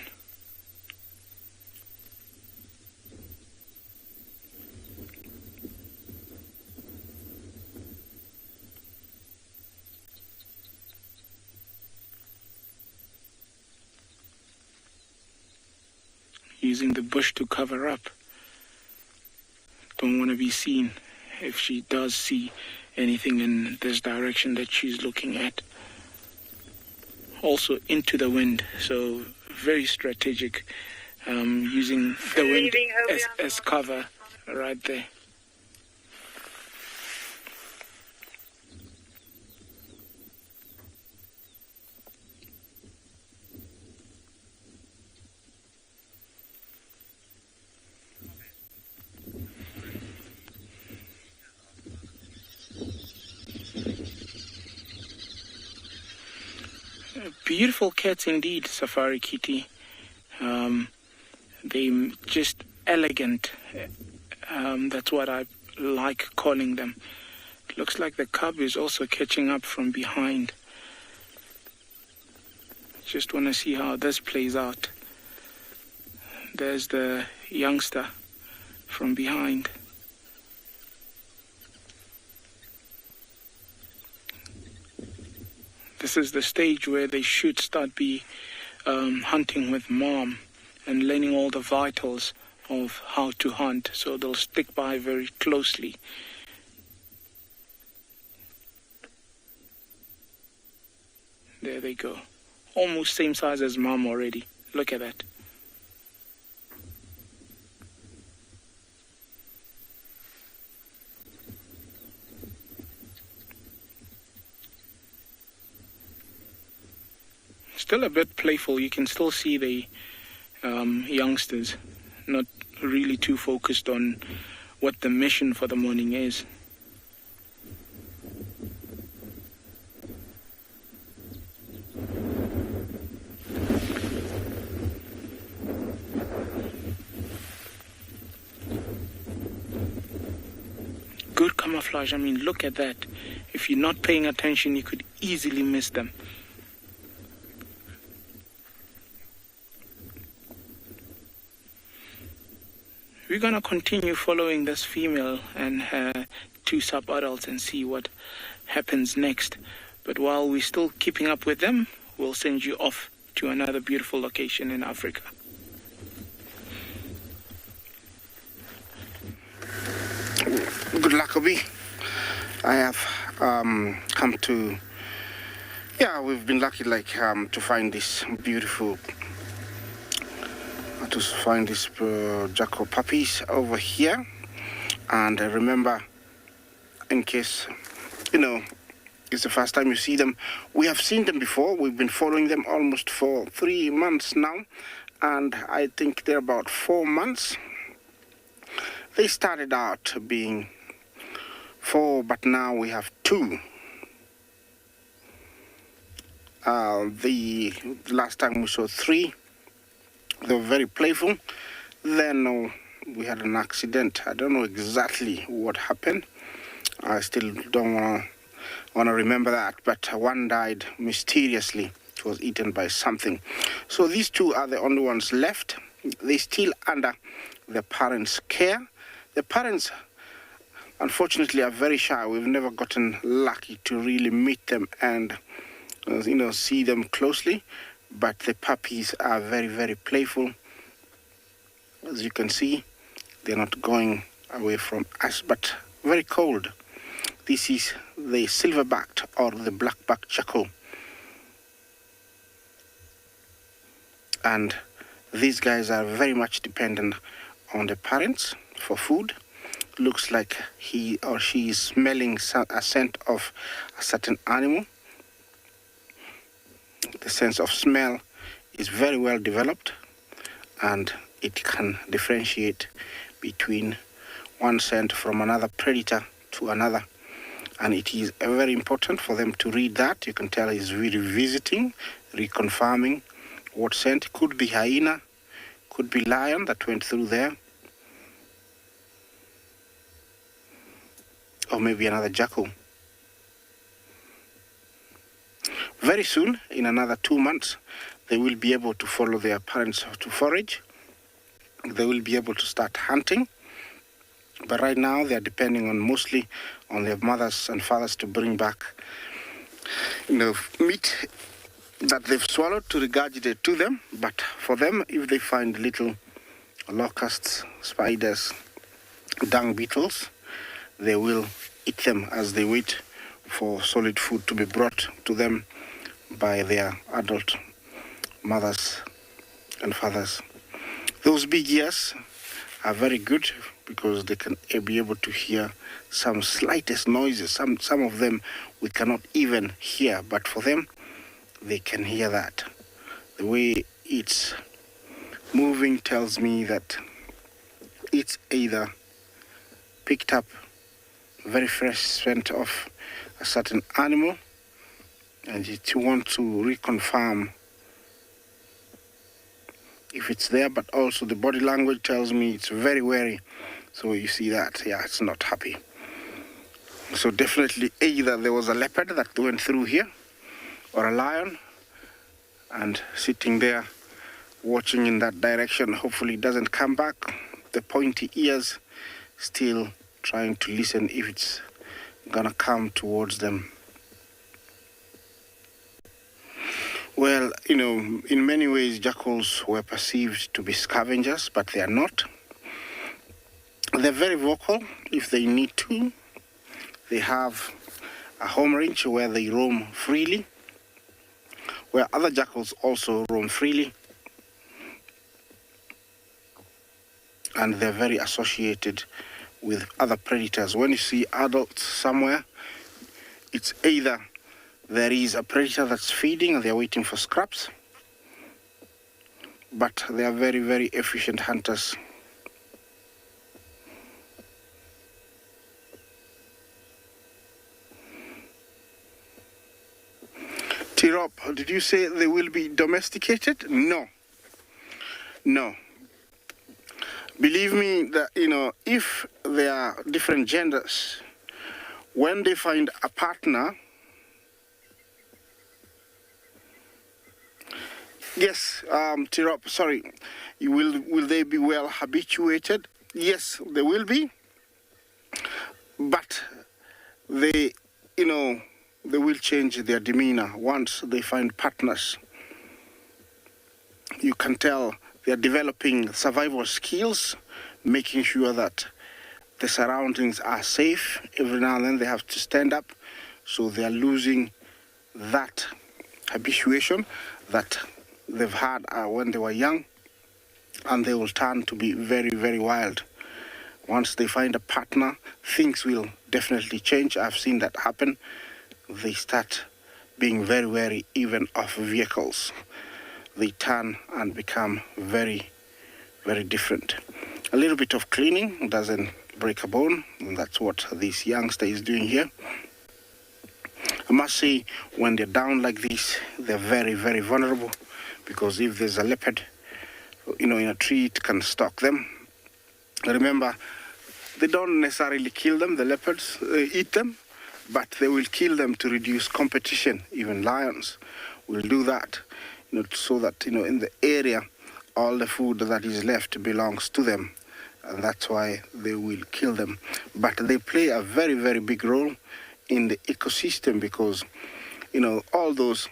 Using the bush to cover up. Don't want to be seen if she does see anything in this direction that she's looking at. Also into the wind, so very strategic, using the wind as cover right there. Beautiful cats indeed, Safari Kitty. They're just elegant. That's what I like calling them. It looks like the cub is also catching up from behind. Just want to see how this plays out. There's the youngster from behind. This is the stage where they should start hunting with mom and learning all the vitals of how to hunt. So they'll stick by very closely. There they go. Almost same size as mom already. Look at that. Still a bit playful. You can still see the youngsters not really too focused on what the mission for the morning is. Good camouflage. I mean, look at that. If you're not paying attention, you could easily miss them. We're going to continue following this female and her two sub-adults and see what happens next. But while we're still keeping up with them, we'll send you off to another beautiful location in Africa. Good luck, Obi. I have come to... Yeah, we've been lucky to find this beautiful... to find these jackal puppies over here. And remember, in case it's the first time you see them, we have seen them before. We've been following them almost for 3 months now, and I think they're about 4 months. They started out being 4, but now we have 2. The last time we saw 3. They were very playful. Then we had an accident. I don't know exactly what happened. I still don't want to remember that, but one died mysteriously. It was eaten by something. So these 2 are the only ones left. They're still under the parents' care. The parents, unfortunately, are very shy. We've never gotten lucky to really meet them and see them closely. But the puppies are very, very playful. As you can see, they're not going away from us, but very cold. This is the silver-backed or the black-backed jackal. And these guys are very much dependent on the parents for food. Looks like he or she is smelling a scent of a certain animal. The sense of smell is very well developed, and it can differentiate between one scent from another predator to another. And it is very important for them to read that. You can tell he's revisiting, reconfirming what scent. Could be hyena, could be lion that went through there, or maybe another jackal. Very soon, in another 2 months, they will be able to follow their parents to forage. They will be able to start hunting. But right now, they are depending mostly on their mothers and fathers to bring back, meat that they've swallowed to regurgitate to them. But for them, if they find little locusts, spiders, dung beetles, they will eat them as they wait for solid food to be brought to them by their adult mothers and fathers. Those big ears are very good because they can be able to hear some slightest noises. Some of them we cannot even hear, but for them, they can hear that. The way it's moving tells me that it's either picked up very fresh scent of a certain animal, and it wants to reconfirm if it's there, but also the body language tells me it's very wary. So you see that, yeah, it's not happy. So definitely either there was a leopard that went through here, or a lion, and sitting there watching in that direction. Hopefully it doesn't come back. The pointy ears still trying to listen if it's gonna come towards them. Well, in many ways, jackals were perceived to be scavengers, but they are not. They're very vocal if they need to. They have a home range where they roam freely, where other jackals also roam freely. And they're very associated with other predators. When you see adults somewhere, it's either there is a predator that's feeding and they're waiting for scraps, but they are very, very efficient hunters. Tirop, did you say they will be domesticated? No. No. Believe me that, if they are different genders, when they find a partner, yes, Tirop, sorry, will they be well habituated? Yes, they will be, but they will change their demeanor once they find partners. You can tell they are developing survival skills, making sure that the surroundings are safe. Every now and then they have to stand up, so they are losing that habituation that they've had when they were young, and they will turn to be very, very wild. Once they find a partner, things will definitely change. I've seen that happen. They start being very wary even of vehicles. They turn and become very, very different. A little bit of cleaning doesn't break a bone, and that's what this youngster is doing here. I must say, when they're down like this, they're very, very vulnerable, because if there's a leopard, in a tree, it can stalk them. Remember, they don't necessarily kill them, the leopards eat them, but they will kill them to reduce competition. Even lions will do that, so that, in the area, all the food that is left belongs to them, and that's why they will kill them. But they play a very, very big role in the ecosystem, because, all those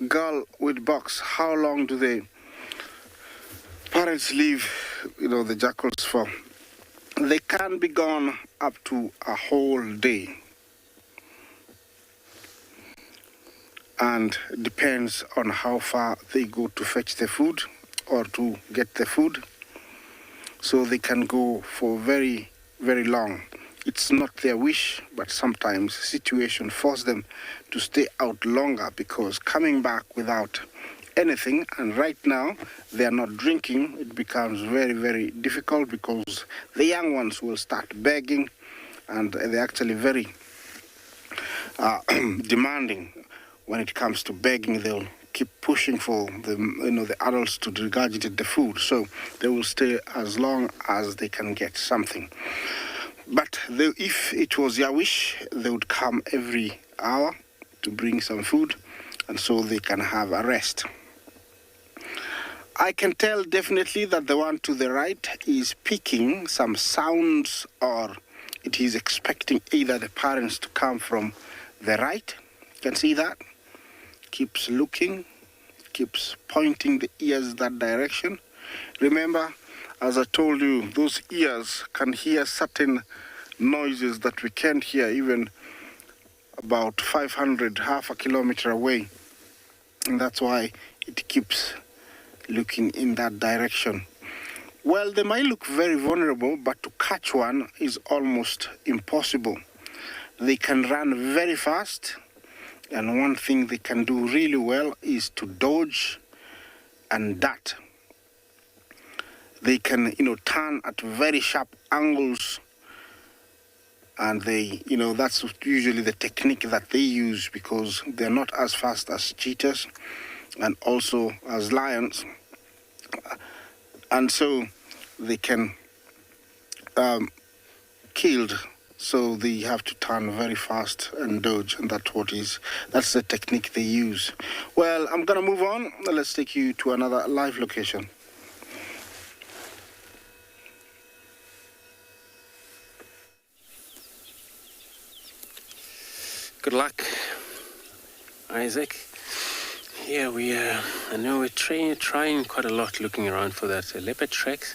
girl with box, how long do they parents leave, the jackals for? They can be gone up to a whole day, and depends on how far they go to fetch the food or to get the food. So they can go for very, very long. It's not their wish, but sometimes situation force them to stay out longer, because coming back without anything, and right now they are not drinking, it becomes very, very difficult, because the young ones will start begging, and they're actually very demanding when it comes to begging. They'll keep pushing for the adults to regurgitate the food, so they will stay as long as they can get something. But if it was their wish, they would come every hour to bring some food, and so they can have a rest. I can tell definitely that the one to the right is picking some sounds, or it is expecting either the parents to come from the right. You can see that. Keeps looking, keeps pointing the ears that direction. Remember, as I told you, those ears can hear certain noises that we can't hear even about 500, half a kilometer away. And that's why it keeps looking in that direction. Well, they might look very vulnerable, but to catch one is almost impossible. They can run very fast, and one thing they can do really well is to dodge and dart. They can, turn at very sharp angles, and they, that's usually the technique that they use, because they're not as fast as cheetahs and also as lions, and so they can killed. So they have to turn very fast and dodge, and that's the technique they use. Well, I'm gonna move on. Let's take you to another live location. Good luck, Isaac. Yeah, I know we're trying quite a lot, looking around for that leopard tracks,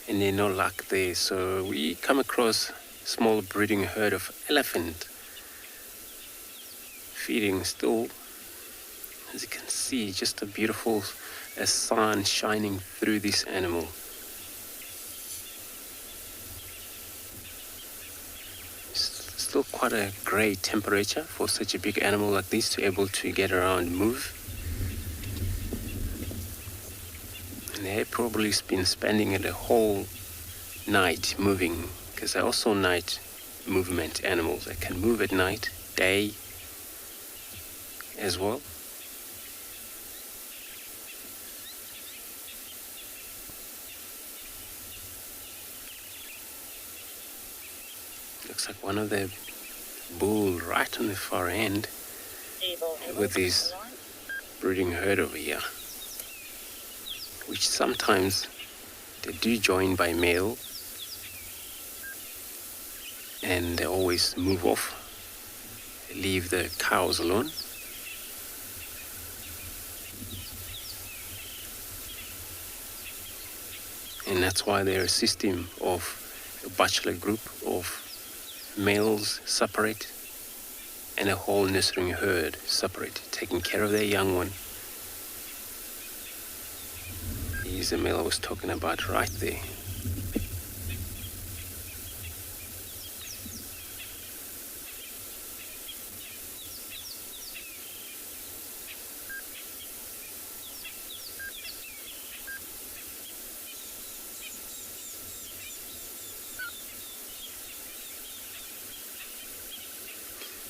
and there's no luck there. So we come across a small breeding herd of elephant feeding still. As you can see, just a beautiful sun shining through this animal. Still quite a great temperature for such a big animal like this to be able to get around and move. And they've probably been spending it a whole night moving, because they're also night movement animals. They can move at night, day as well. Looks like one of the bull right on the far end with this breeding herd over here, which sometimes they do join by male, and they always move off, they leave the cows alone. And that's why they're a system of a bachelor group of males separate and a whole nurturing herd separate, taking care of their young one. He's the male I was talking about right there.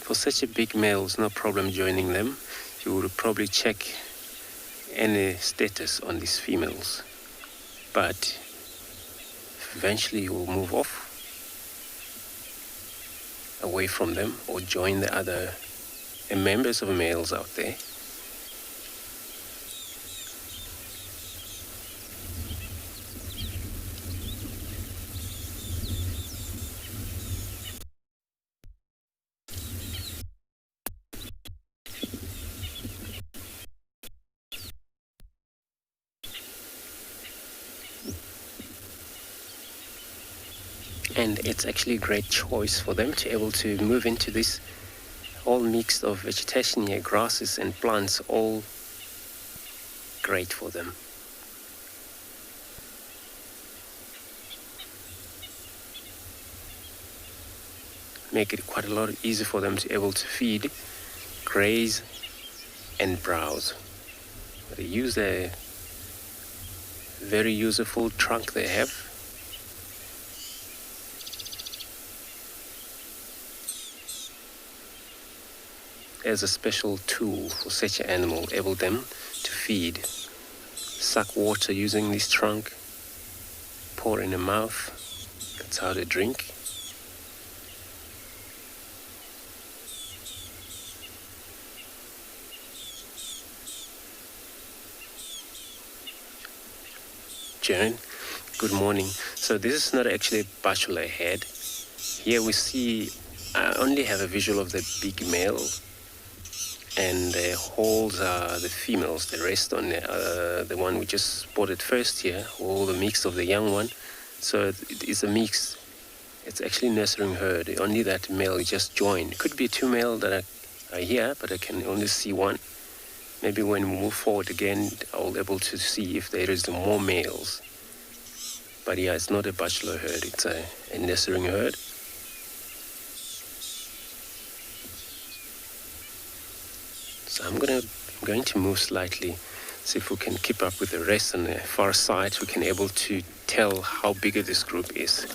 For such a big male, it's no problem joining them. You would probably check any status on these females. But eventually he will move off away from them or join the other members of males out there. And it's actually a great choice for them to be able to move into this all mixed of vegetation here, grasses and plants, all great for them. Make it quite a lot easier for them to be able to feed, graze and browse. They use a very useful trunk they have. As a special tool for such an animal, able them to feed, suck water using this trunk, pour in the mouth. That's how they drink. Jern, good morning. So this is not actually a butler head. Here we see, I only have a visual of the big male, and the holes are the females. The rest on the one we just spotted first here, all the mix of the young one. So it is a mix. It's actually nurturing herd. Only that male just joined. Could be two male that are here, but I can only see one. Maybe when we move forward again, I'll be able to see if there is more males. But yeah, it's not a bachelor herd. It's a nurturing herd. So I'm going to move slightly, see if we can keep up with the rest on the far side. We can able to tell how big this group is.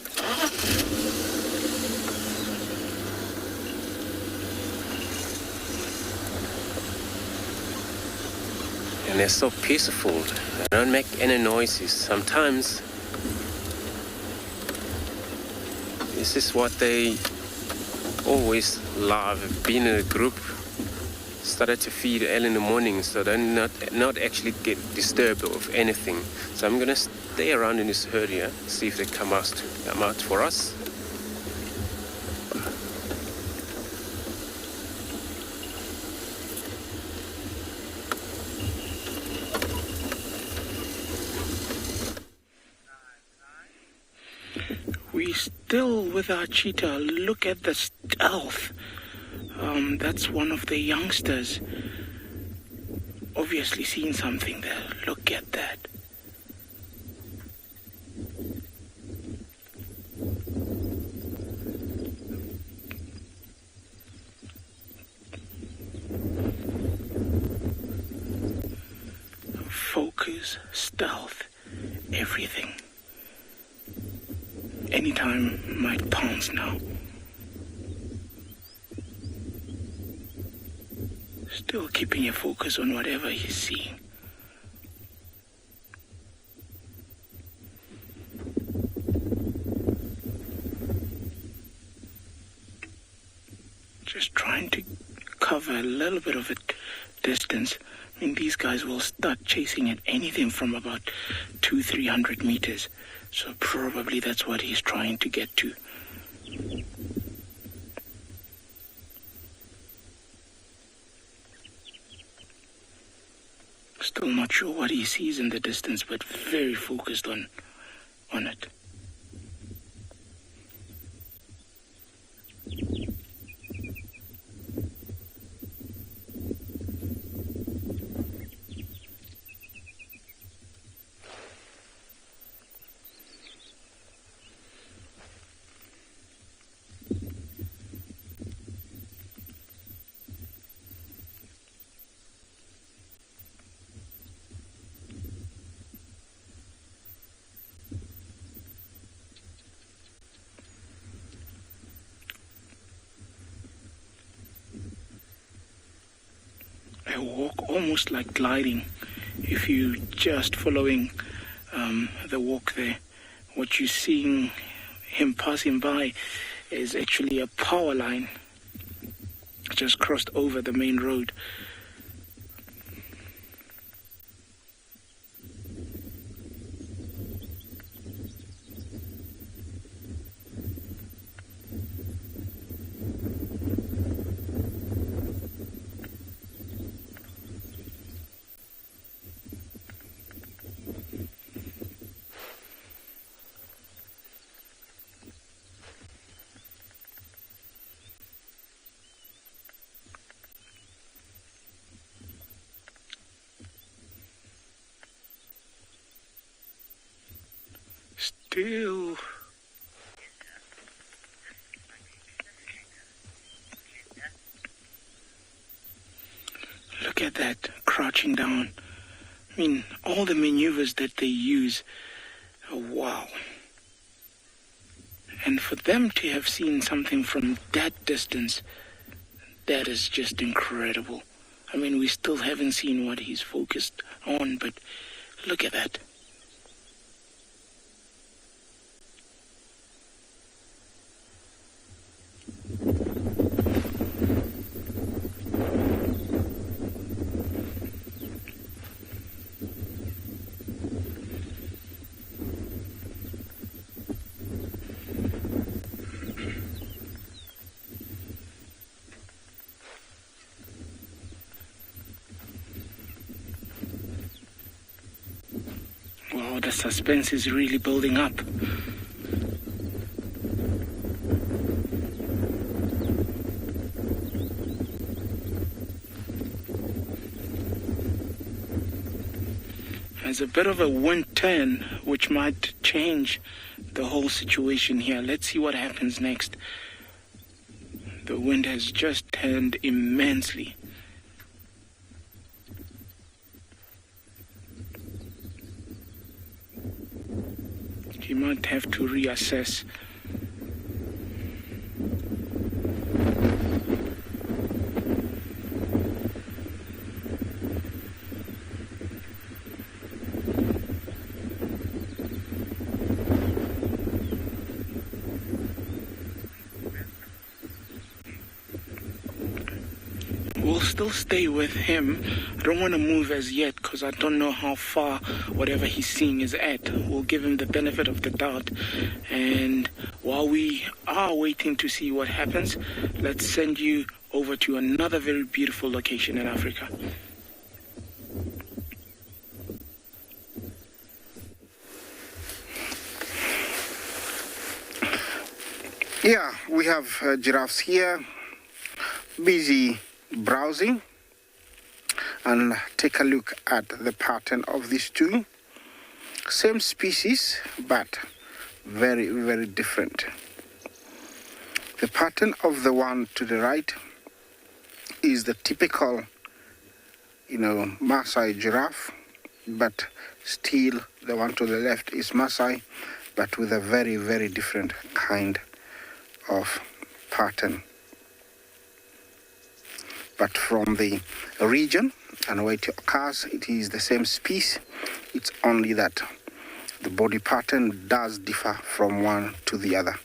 And they're so peaceful. They don't make any noises. Sometimes this is what they always love, being in a group. Started to feed early in the morning, so they're not actually get disturbed of anything. So I'm gonna stay around in this herd here, see if they come out for us. We still with our cheetah. Look at the stealth. That's one of the youngsters. Obviously seen something there. Look at that. Focus, stealth, everything. Anytime might pounce now. Still keeping your focus on whatever he's seeing. Just trying to cover a little bit of a distance. I mean, these guys will start chasing at anything from about 200-300 meters. So probably that's what he's trying to get to. Still not sure what he sees in the distance, but very focused on it. walk almost like gliding. If you just following the walk there, what you're seeing him passing by is actually a power line just crossed over the main road. Still. Look at that, crouching down. I mean, all the maneuvers that they use, oh, wow. And for them to have seen something from that distance, that is just incredible. I mean, we still haven't seen what he's focused on, but look at that. Wow, the suspense is really building up. There's a bit of a wind turn which might change the whole situation here. Let's see what happens next. The wind has just turned immensely. You might have to reassess. We'll still stay with him. I don't want to move as yet because I don't know how far whatever he's seeing is at. We'll give him the benefit of the doubt. And while we are waiting to see what happens, let's send you over to another very beautiful location in Africa. Yeah, we have giraffes here, busy browsing, and take a look at the pattern of these two. Same species, but very, very different. The pattern of the one to the right is the typical, Maasai giraffe, but still the one to the left is Maasai, but with a very, very different kind of pattern. But from the region and where it occurs, it is the same species. It's only that the body pattern does differ from one to the other.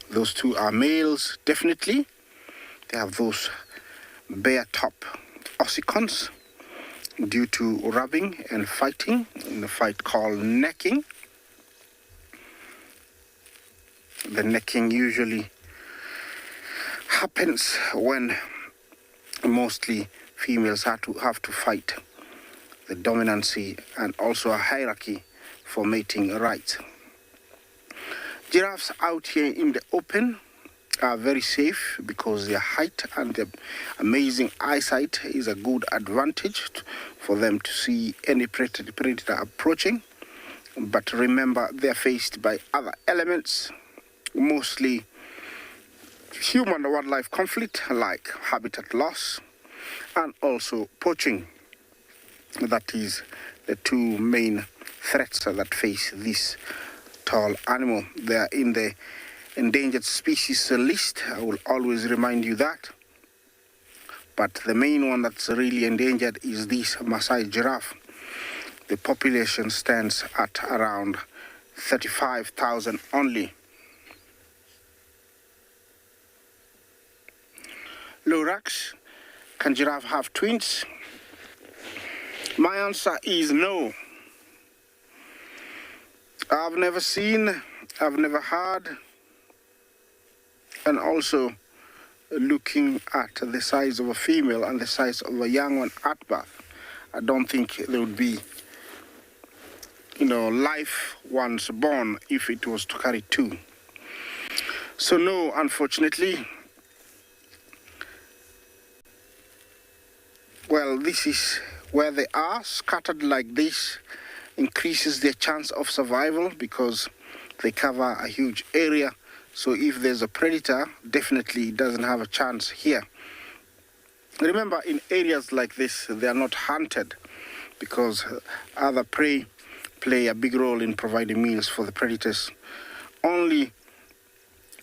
Those two are males, definitely. They have those bare top ossicons due to rubbing and fighting in the fight called necking. The necking usually happens when mostly females have to fight the dominancy and also a hierarchy for mating rights. Giraffes out here in the open are very safe because their height and their amazing eyesight is a good advantage for them to see any predator approaching. But remember, they're faced by other elements, mostly human and wildlife conflict like habitat loss and also poaching. That is the two main threats that face this tall animal. They are in the endangered species list. I will always remind you that, But the main one that's really endangered is this Maasai giraffe. The population stands at around 35,000 only. Lorax, can giraffe have twins? My answer is no. I've never seen, I've never heard, and also looking at the size of a female and the size of a young one at birth, I don't think there would be, life ones born if it was to carry two. So no, unfortunately. Well, this is where they are, scattered like this, increases their chance of survival because they cover a huge area. So if there's a predator, definitely it doesn't have a chance here. Remember, in areas like this, they are not hunted because other prey play a big role in providing meals for the predators. Only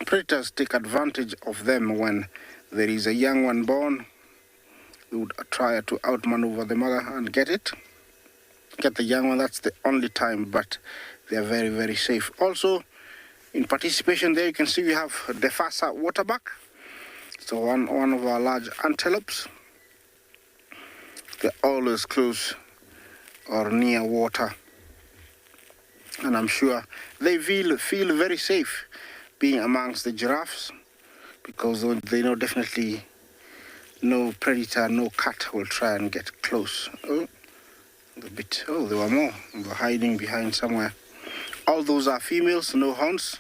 predators take advantage of them when there is a young one born. They would try to outmaneuver the mother and get the young one. That's the only time, but they are very, very safe. Also, in participation there, you can see we have the TESSA waterbuck. So one of our large antelopes. They're always close or near water. And I'm sure they feel very safe being amongst the giraffes because they know definitely no predator, no cat will try and get close. Oh, there were more. They were hiding behind somewhere. All those are females, no horns.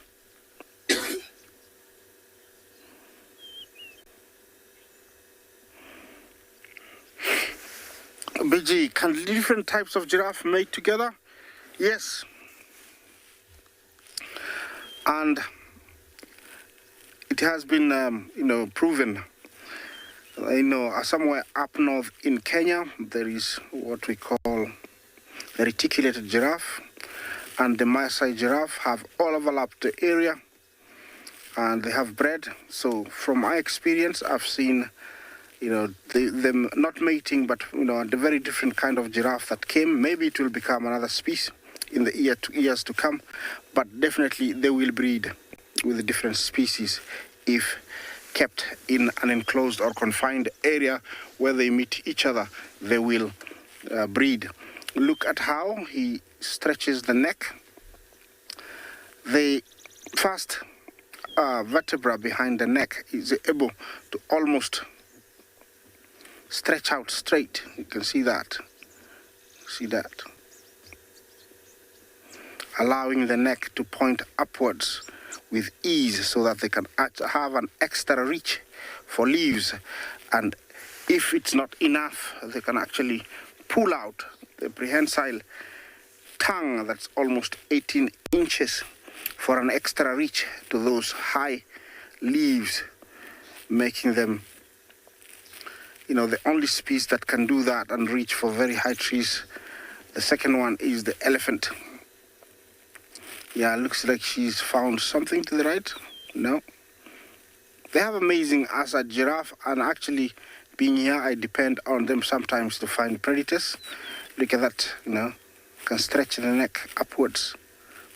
BG, can different types of giraffe mate together? Yes. And it has been, proven. Somewhere up north in Kenya, there is what we call the reticulated giraffe, and the Maasai giraffe have all overlapped the area, and they have bred. So from my experience, I've seen, them not mating, but the very different kind of giraffe that came. Maybe it will become another species in the years to come, but definitely they will breed with the different species if kept in an enclosed or confined area where they meet each other. They will breed. Look at how he stretches the neck. The first vertebra behind the neck is able to almost stretch out straight. You can see that. See that? Allowing the neck to point upwards with ease so that they can have an extra reach for leaves. And if it's not enough, they can actually pull out the prehensile tongue that's almost 18 inches for an extra reach to those high leaves, making them, the only species that can do that and reach for very high trees. The second one is the elephant. Yeah, looks like she's found something to the right. No. They have amazing as a giraffe, and actually being here, I depend on them sometimes to find predators. Look at that, can stretch the neck upwards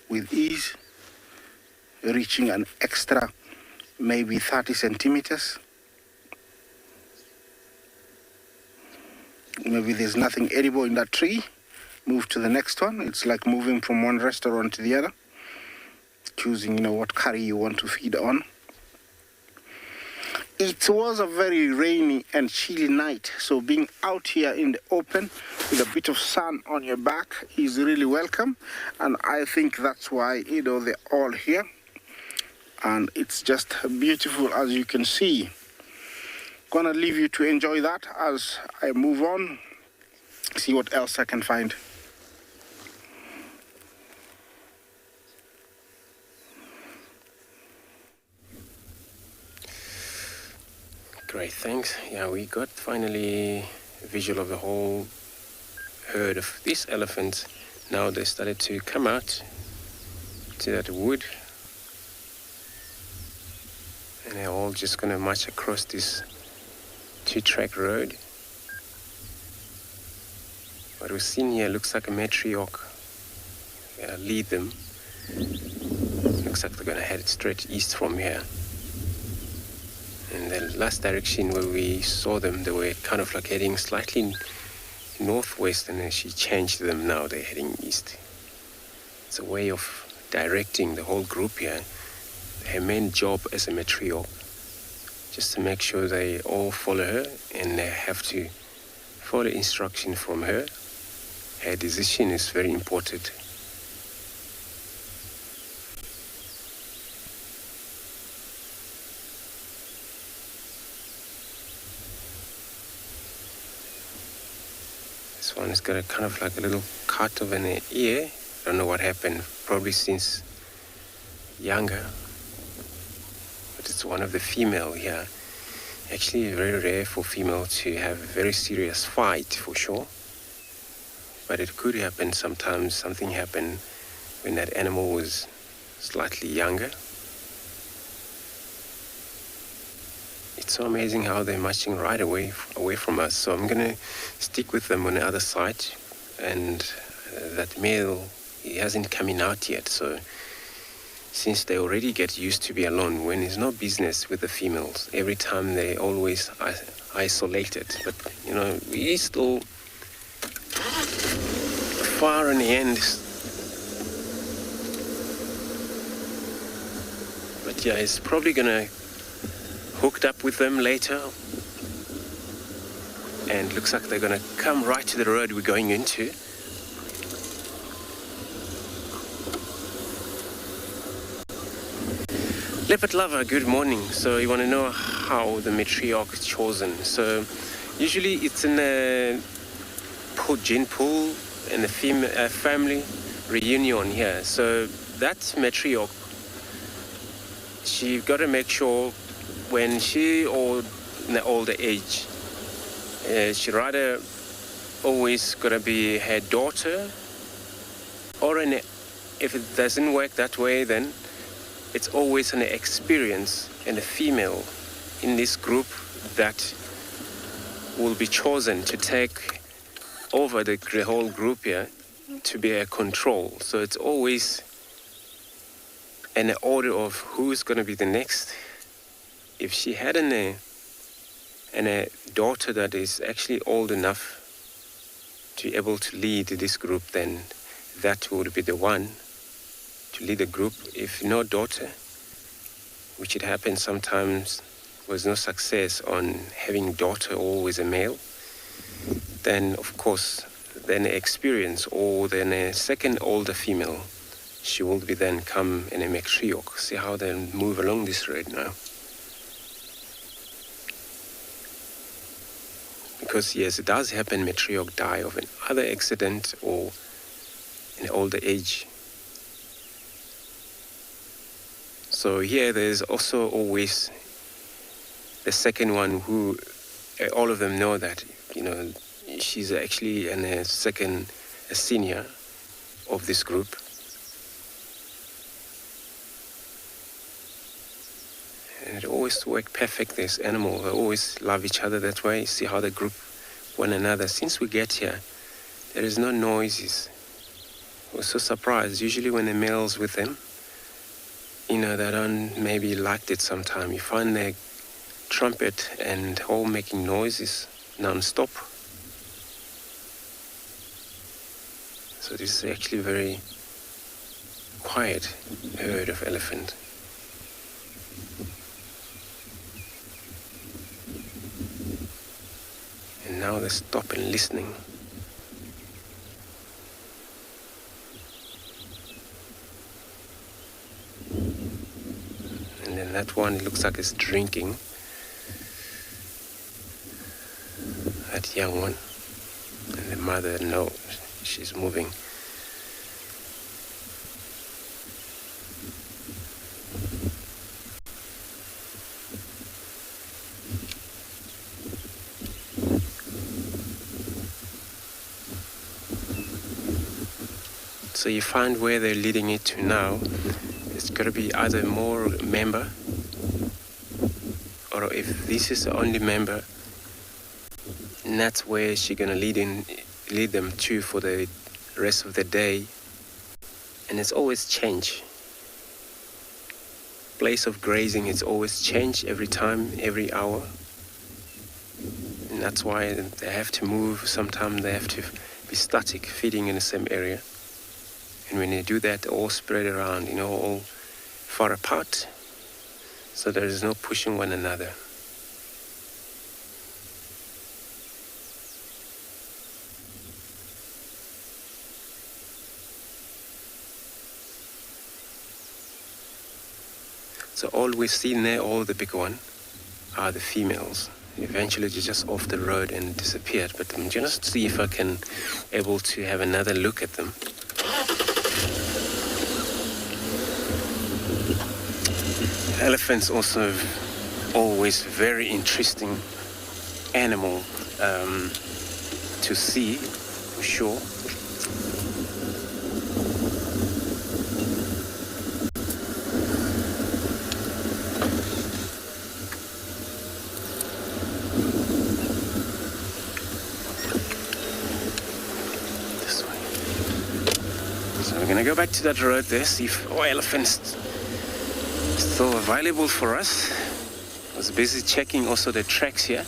with ease, reaching an extra maybe 30 centimeters. Maybe there's nothing edible in that tree. Move to the next one. It's like moving from one restaurant to the other, choosing, what curry you want to feed on. It was a very rainy and chilly night, so being out here in the open with a bit of sun on your back is really welcome, and I think that's why, they're all here, and it's just beautiful as you can see. Gonna leave you to enjoy that as I move on, see what else I can find. Great, thanks. Yeah, we got finally a visual of the whole herd of these elephants. Now they started to come out to that wood, and they're all just gonna march across this two-track road. What we've seen here looks like a matriarch lead them. Looks like they're going to head straight east from here. In the last direction where we saw them, they were kind of like heading slightly northwest, and then she changed them. Now they're heading east. It's a way of directing the whole group here. Her main job as a matriarch, just to make sure they all follow her, and they have to follow instruction from her. Her decision is very important. This one has got a kind of like a little cut of an ear. Don't know what happened, probably since younger. But it's one of the female here. Actually very rare for female to have a very serious fight, for sure. But it could happen sometimes. Something happened when that animal was slightly younger. It's so amazing how they're marching right away from us. So I'm going to stick with them on the other side. And that male, he hasn't coming out yet. So since they already get used to be alone, when it's no business with the females, every time they always isolated. But, you know, we still far in the end. But yeah, it's probably going to hooked up with them later, and looks like they're going to come right to the road we're going into. Leopard lover, good morning. So you want to know how the matriarch is chosen. So usually it's in a gene pool and a family reunion here. So that matriarch, she got to make sure when she or in the older age, she rather always gonna be her daughter, or if it doesn't work that way, then it's always an experience and a female in this group that will be chosen to take over the whole group here to be a control. So it's always an order of who's gonna be the next. If she had a daughter that is actually old enough to be able to lead this group, then that would be the one to lead the group. If no daughter, which it happens sometimes, was no success on having daughter always a male, then of course, then experience, or then a second older female, she will be then come in a matriarch. See how they move along this road now. Because yes, it does happen, matriarch die of another accident or in older age. So here there's also always the second one who all of them know that, you know, she's actually a senior of this group. And it always worked perfect, this animal. They always love each other that way. See how they group one another. Since we get here, there is no noises. I was so surprised. Usually when the male's with them, you know, they don't maybe like it sometimes. You find their trumpet and all making noises non-stop. So this is actually very quiet herd of elephant. And now they stop and listening. And then that one, it looks like it's drinking. That young one. And the mother, no, she's moving. So you find where they're leading it to now. It's got to be either more member, or if this is the only member, And that's where she's gonna lead them to for the rest of the day. And it's always change. Place of grazing, it's always change every time, every hour. And that's why they have to move. Sometimes they have to be static, feeding in the same area. And when they do that, they all spread around, all far apart. So there is no pushing one another. So all we've seen there, all the big one, are the females. Eventually they're just off the road and disappeared. But I'm just see if I can able to have another look at them. Elephants also always very interesting animal to see, for sure. We're gonna go back to that road there, see if our elephants are still available for us. I was busy checking also the tracks here.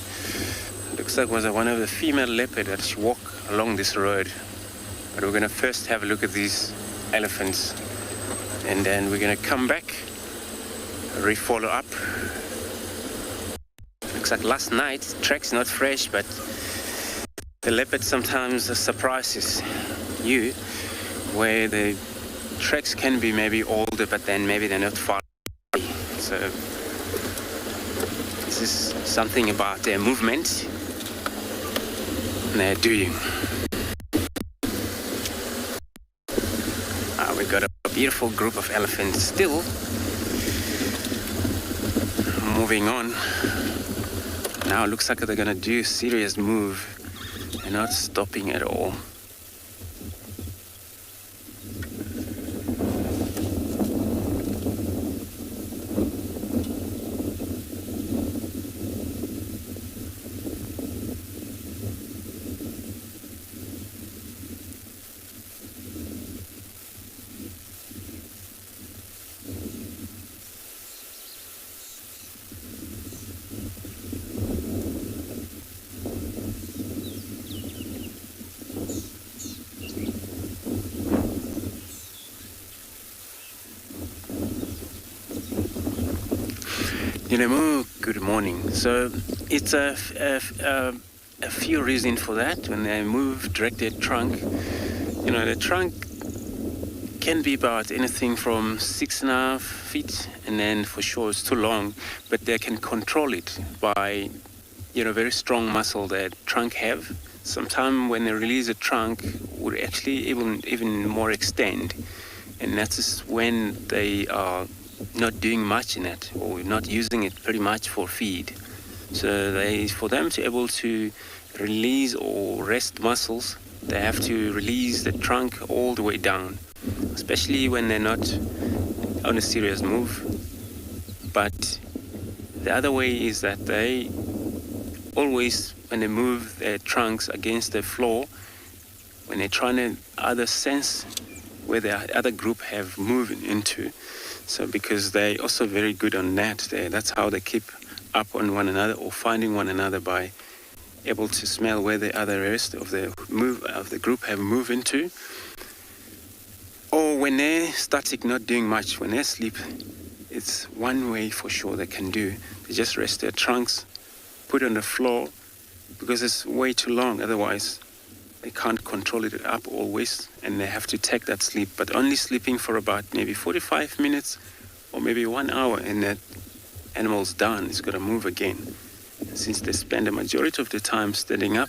Looks like it was one of the female leopard that she walked along this road. But we're gonna first have a look at these elephants, and then we're gonna come back, re-follow up. Looks like last night, track's not fresh, but the leopard sometimes surprises you, where the tracks can be maybe older, but then maybe they're not far. So this is something about their movement and their doing. We've got a beautiful group of elephants still moving on. Now it looks like they're gonna do a serious move. They're not stopping at all. Good morning. So it's a few reasons for that. When they move, direct their trunk, the trunk can be about anything from 6.5 feet, and then for sure it's too long, but they can control it by, very strong muscle that trunk have. Sometimes when they release the trunk, would actually even more extend, and that's when they are not doing much in it, or not using it pretty much for feed. So for them to able to release or rest muscles, they have to release the trunk all the way down, especially when they're not on a serious move. But the other way is that they always, when they move their trunks against the floor, when they're trying to other sense where the other group have moved into. So because they also very good on that, that's how they keep up on one another, or finding one another by able to smell where the other rest of the group have moved into. Or when they're static, not doing much, when they sleep, it's one way for sure they can do. They just rest their trunks, put on the floor, because it's way too long. Otherwise, they can't control it up always, and they have to take that sleep, but only sleeping for about maybe 45 minutes or maybe 1 hour, and that animal's done. It's got to move again, since they spend the majority of the time standing up,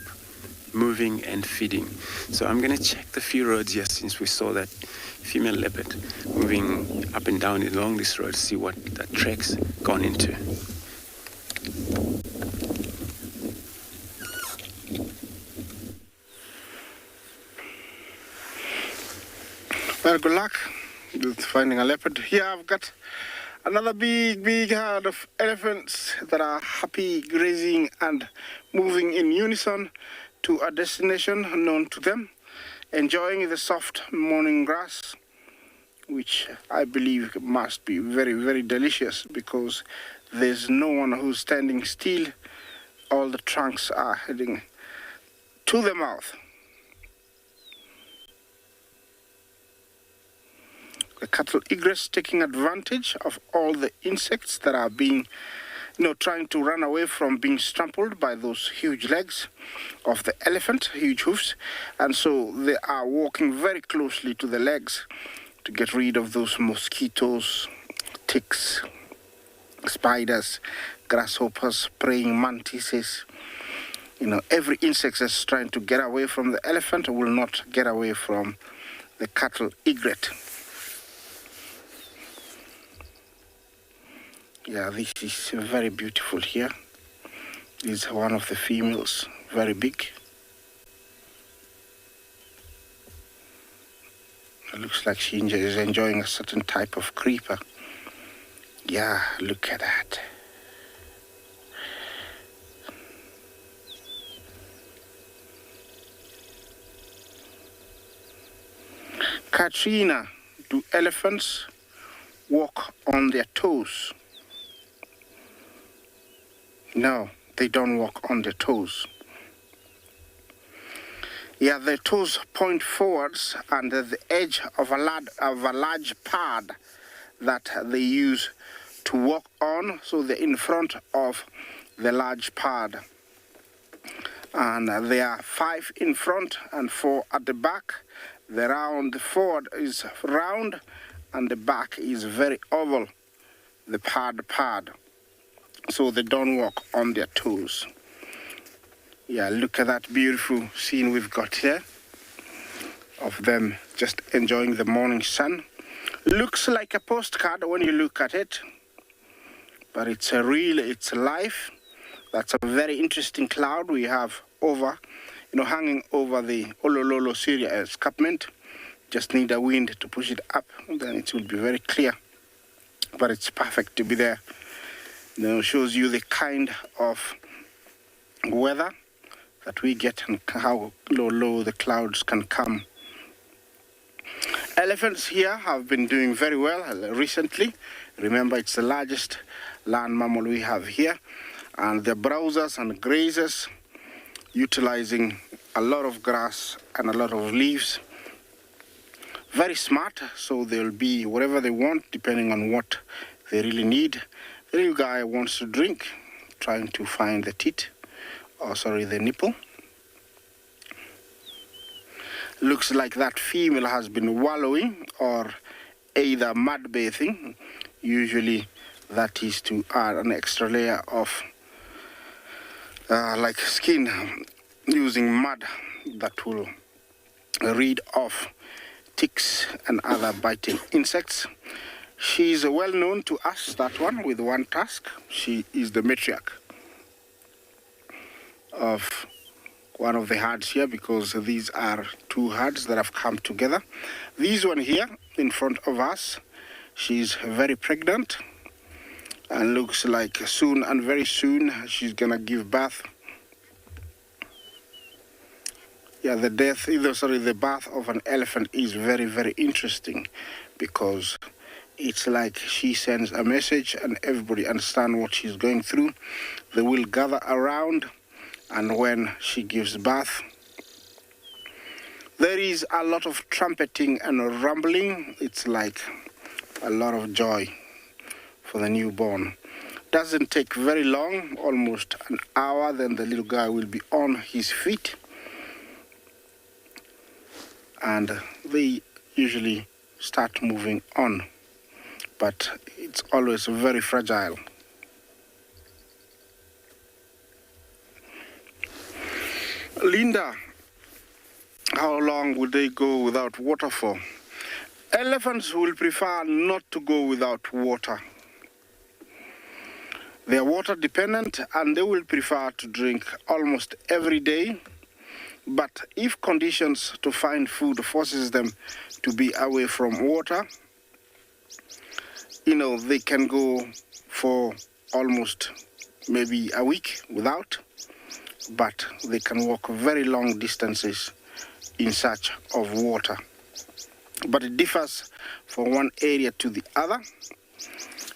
moving and feeding. So I'm going to check the few roads here, since we saw that female leopard moving up and down along this road, see what that track's gone into. Well, good luck with finding a leopard. Here I've got Another big herd of elephants that are happy grazing and moving in unison to a destination known to them, enjoying the soft morning grass, which I believe must be very delicious because there's no one who's standing still. All the trunks are heading to the mouth. The cattle egress taking advantage of all the insects that are being, trying to run away from being trampled by those huge legs of the elephant, huge hoofs. And so they are walking very closely to the legs to get rid of those mosquitoes, ticks, spiders, grasshoppers, praying mantises. Every insect that's trying to get away from the elephant will not get away from the cattle egret. Yeah, this is very beautiful here. This is one of the females, very big. It looks like she is enjoying a certain type of creeper. Yeah, look at that. Katrina, do elephants walk on their toes? No, they don't walk on their toes. Yeah, their toes point forwards under the edge of a large pad that they use to walk on, so they're in front of the large pad. And there are 5 in front and 4 at the back. The forward is round and the back is very oval, the pad. So they don't walk on their toes. Yeah, look at that beautiful scene we've got here of them just enjoying the morning sun. Looks like a postcard when you look at it, but it's life. That's a very interesting cloud we have hanging over the Olololo Syria escarpment. Just need a wind to push it up, and then it will be very clear. But it's perfect to be there. Shows you the kind of weather that we get and how low the clouds can come. Elephants here have been doing very well recently. Remember, it's the largest land mammal we have here, and they're browsers and grazers, utilizing a lot of grass and a lot of leaves. Very smart, so they'll be whatever they want depending on what they really need. The little guy wants to drink, trying to find the nipple. Looks like that female has been wallowing or either mud bathing. Usually that is to add an extra layer of like skin, using mud that will rid off ticks and other biting insects. She's well known to us, that one with one tusk. She is the matriarch of one of the herds here, because these are 2 herds that have come together. This one here in front of us, she's very pregnant and looks like very soon she's gonna give birth. Yeah, the birth of an elephant is very interesting, because it's like she sends a message and everybody understands what she's going through. They will gather around, and when she gives birth, there is a lot of trumpeting and rumbling. It's like a lot of joy for the newborn. Doesn't take very long, almost an hour, then the little guy will be on his feet. And they usually start moving on, but it's always very fragile. Linda, how long would they go without water for? Elephants will prefer not to go without water. They are water dependent and they will prefer to drink almost every day. But if conditions to find food forces them to be away from water, they can go for almost maybe a week without, but they can walk very long distances in search of water. But it differs from one area to the other.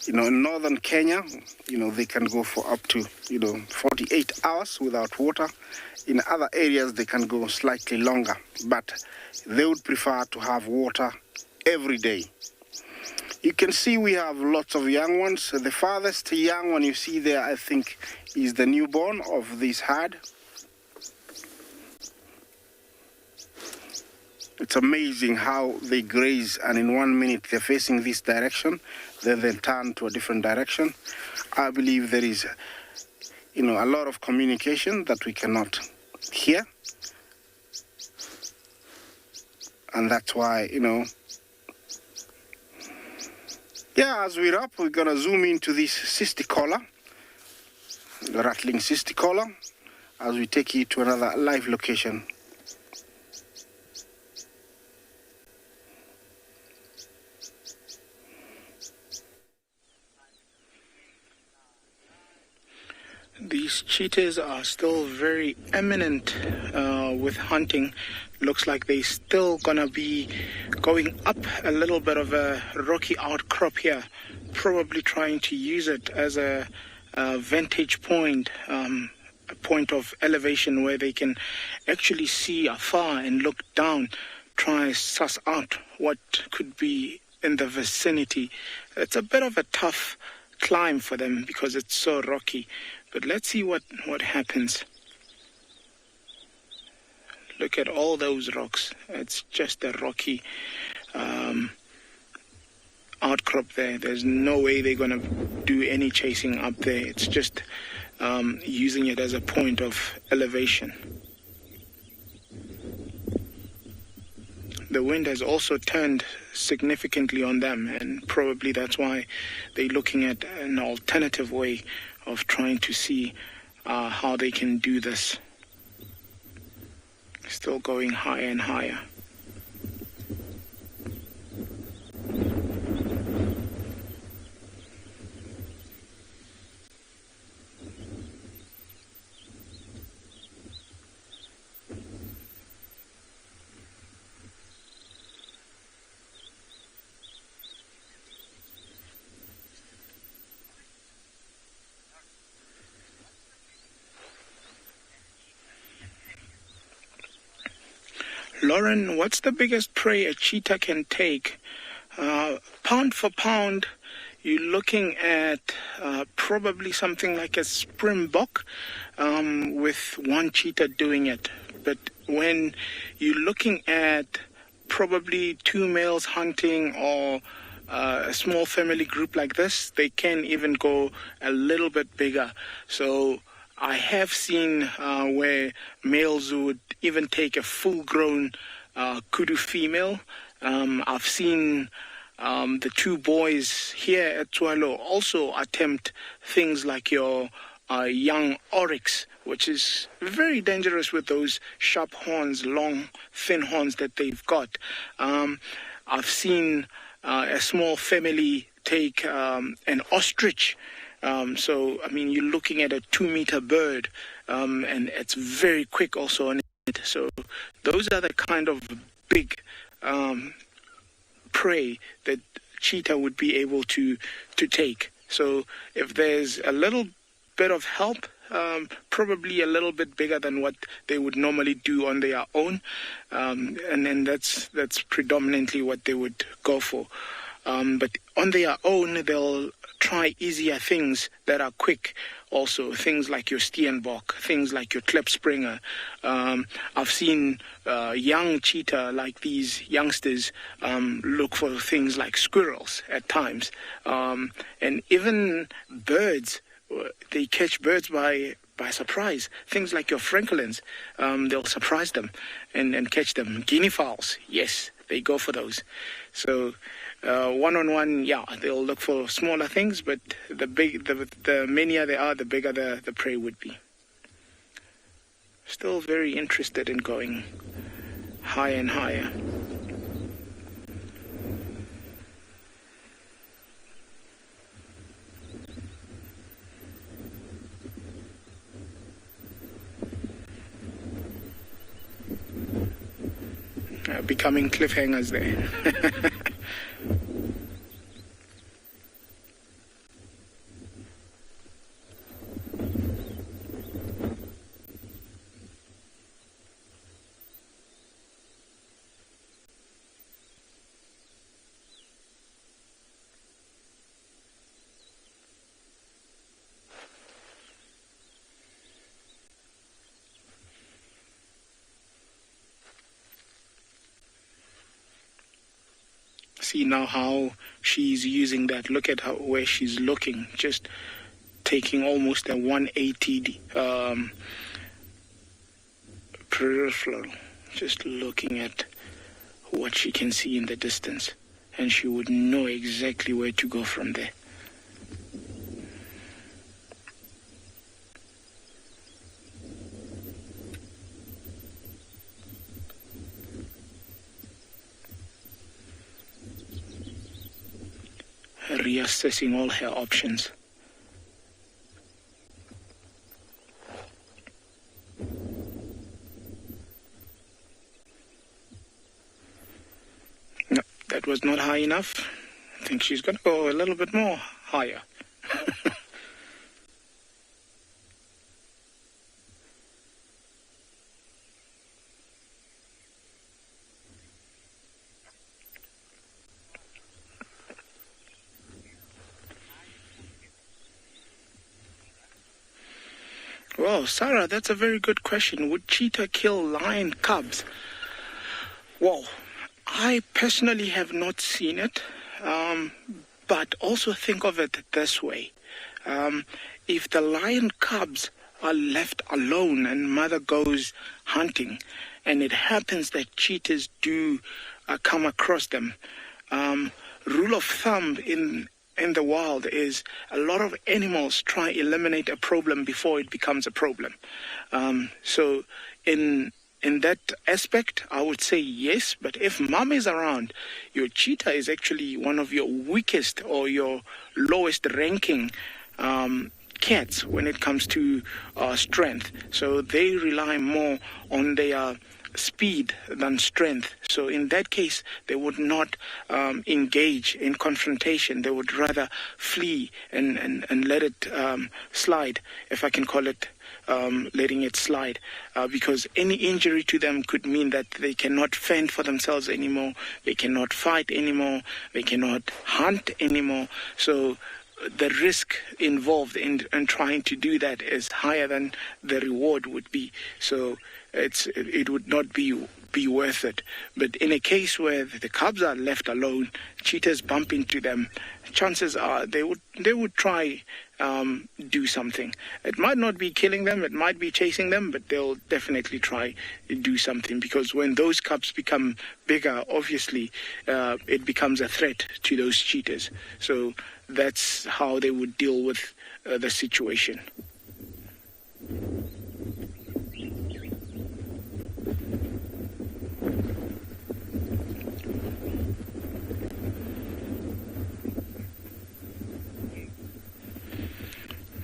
In northern Kenya, they can go for up to, 48 hours without water. In other areas, they can go slightly longer, but they would prefer to have water every day. You can see we have lots of young ones. The farthest young one you see there, I think, is the newborn of this herd. It's amazing how they graze, and in 1 minute they're facing this direction, then they turn to a different direction. I believe there is, a lot of communication that we cannot hear. And that's why, as we wrap, we're going to zoom into this sisticola, the rattling sisticola, as we take you to another live location. These cheetahs are still very eminent with hunting. Looks like they're still gonna be going up a little bit of a rocky outcrop here, probably trying to use it as a vantage point, a point of elevation where they can actually see afar and look down, try and suss out what could be in the vicinity. It's a bit of a tough climb for them because it's so rocky. But let's see what happens. Look at all those rocks. It's just a rocky outcrop there. There's no way they're going to do any chasing up there. It's just using it as a point of elevation. The wind has also turned significantly on them, and probably that's why they're looking at an alternative way of trying to see how they can do this. Still going higher and higher. Lauren, what's the biggest prey a cheetah can take? Pound for pound, you're looking at probably something like a springbok with one cheetah doing it. But when you're looking at probably two males hunting or a small family group like this, they can even go a little bit bigger. So I have seen where males would even take a full-grown kudu female. I've seen the two boys here at Tswalu also attempt things like your young oryx, which is very dangerous with those sharp horns, long, thin horns that they've got. I've seen a small family take an ostrich. So, I mean, you're looking at a 2-meter bird, and it's very quick also on it. So those are the kind of big prey that cheetah would be able to take. So if there's a little bit of help, probably a little bit bigger than what they would normally do on their own, and then that's predominantly what they would go for. But on their own, they'll try easier things that are quick also, things like your steenbok, things like your klipspringer. I've seen young cheetah like these youngsters look for things like squirrels at times. And even birds, they catch birds by surprise. Things like your francolins, they'll surprise them and catch them. Guinea fowls, yes, they go for those. So one-on-one, yeah, they'll look for smaller things, but the manier they are, the bigger the prey would be. Still very interested in going higher and higher. becoming cliffhangers there. See now how she's using that. Look at where she's looking, just taking almost a 180 peripheral, just looking at what she can see in the distance, and she would know exactly where to go from there. Reassessing all her options. No, that was not high enough. I think she's going to go a little bit more higher. Well, Sarah, that's a very good question. Would cheetah kill lion cubs? Well, I personally have not seen it, but also think of it this way. If the lion cubs are left alone and mother goes hunting, and it happens that cheetahs do come across them, rule of thumb in the wild is a lot of animals try eliminate a problem before it becomes a problem. So in that aspect, I would say yes. But if mom is around, your cheetah is actually one of your weakest or your lowest ranking cats when it comes to strength. So they rely more on their speed than strength. So in that case, they would not engage in confrontation. They would rather flee and let it slide, if I can call it letting it slide, because any injury to them could mean that they cannot fend for themselves anymore, they cannot fight anymore, they cannot hunt anymore. So the risk involved in trying to do that is higher than the reward would be. So it would not be worth it. But in a case where the cubs are left alone, cheetahs bump into them, chances are they would try do something. It might not be killing them, it might be chasing them, but they'll definitely try to do something, because when those cubs become bigger, obviously it becomes a threat to those cheetahs. So that's how they would deal with the situation.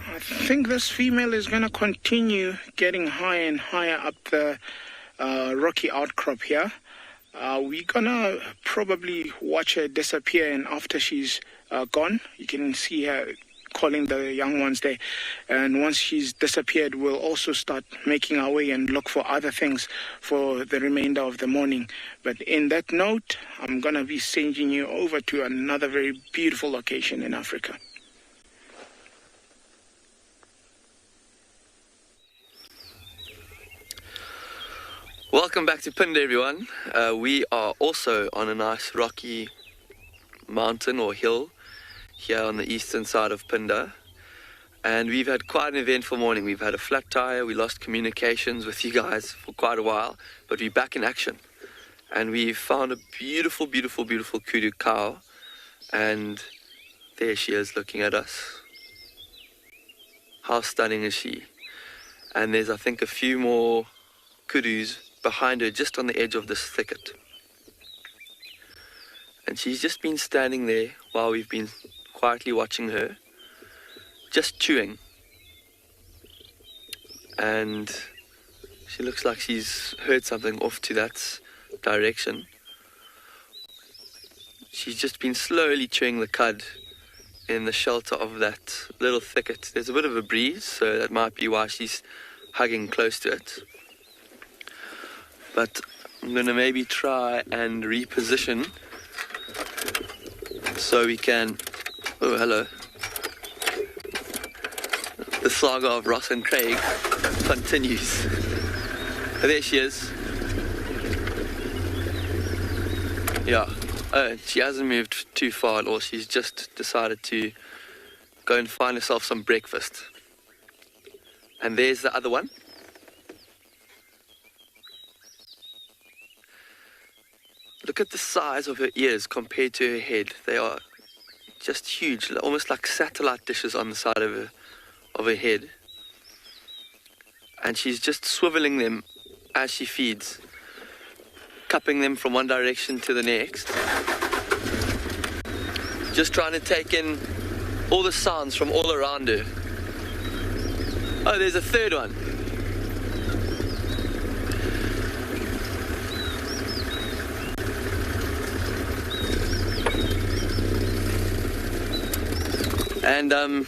I think this female is going to continue getting higher and higher up the rocky outcrop here. We're going to probably watch her disappear, and after she's gone, you can see her calling the young ones there. And once she's disappeared, we'll also start making our way and look for other things for the remainder of the morning. But in that note, I'm going to be sending you over to another very beautiful location in Africa. Welcome back to Punda, everyone. We are also on a nice rocky mountain or hill here on the eastern side of Punda, and we've had quite an eventful morning. We've had a flat tire, we lost communications with you guys for quite a while, but we're back in action, and we found a beautiful, beautiful, beautiful kudu cow, and there she is looking at us. How stunning is she? And there's, I think, a few more kudus behind her, just on the edge of this thicket. And she's just been standing there while we've been quietly watching her, just chewing. And she looks like she's heard something off to that direction. She's just been slowly chewing the cud in the shelter of that little thicket. There's a bit of a breeze, so that might be why she's hugging close to it. But I'm going to maybe try and reposition so we can... Oh, hello. The saga of Ross and Craig continues. There she is. Yeah. Oh, she hasn't moved too far at all. She's just decided to go and find herself some breakfast. And there's the other one. Look at the size of her ears compared to her head. They are just huge, almost like satellite dishes on the side of her head. And she's just swiveling them as she feeds, cupping them from one direction to the next. Just trying to take in all the sounds from all around her. Oh, there's a third one. And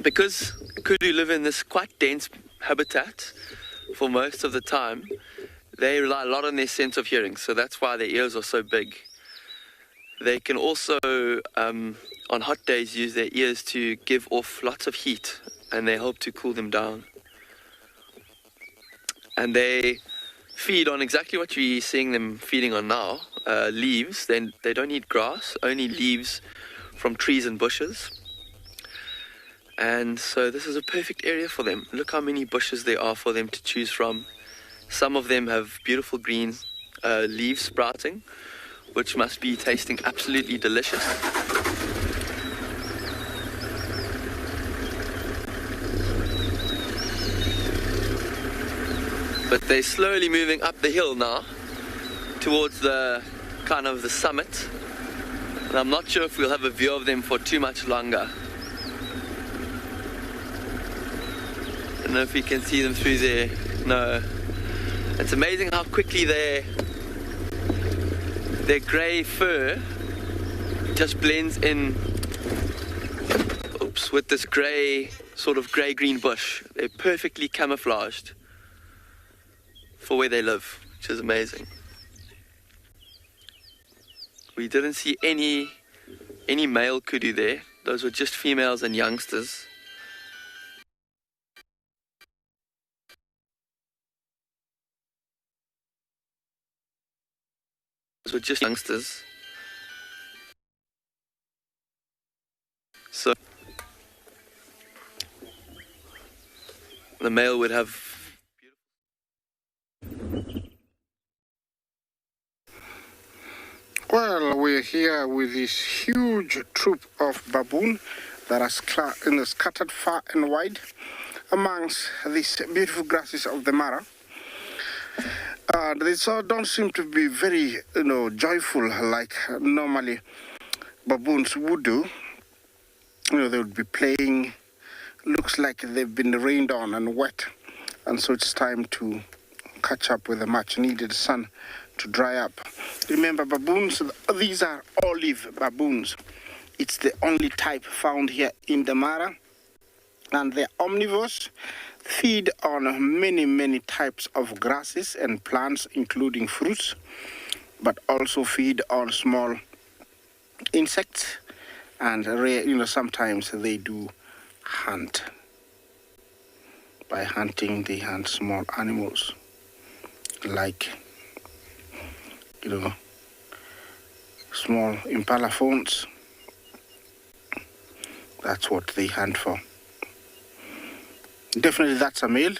because kudu live in this quite dense habitat for most of the time, they rely a lot on their sense of hearing, so that's why their ears are so big. They can also, on hot days, use their ears to give off lots of heat, and they help to cool them down. And they feed on exactly what we're seeing them feeding on now, leaves. They don't eat grass, only leaves from trees and bushes. And so this is a perfect area for them. Look how many bushes there are for them to choose from. Some of them have beautiful green leaves sprouting, which must be tasting absolutely delicious. But they're slowly moving up the hill now towards the kind of the summit. And I'm not sure if we'll have a view of them for too much longer. I don't know if you can see them through there. No. It's amazing how quickly their grey fur just blends in, with this grey, sort of grey-green bush. They're perfectly camouflaged for where they live, which is amazing. We didn't see any male kudu there. Those were just females and youngsters. Those were just youngsters. So the male would have Well, we're here with this huge troop of baboon that are scattered far and wide amongst these beautiful grasses of the Mara. They don't seem to be very, joyful like normally baboons would do. They would be playing. Looks like they've been rained on and wet, and so it's time to catch up with the much needed sun to dry up. Remember, baboons, these are olive baboons. It's the only type found here in the Mara, and they're omnivores, feed on many types of grasses and plants, including fruits, but also feed on small insects, and sometimes they do hunt. By hunting, they hunt small animals like small impala fawns. That's what they hunt for. Definitely that's a male,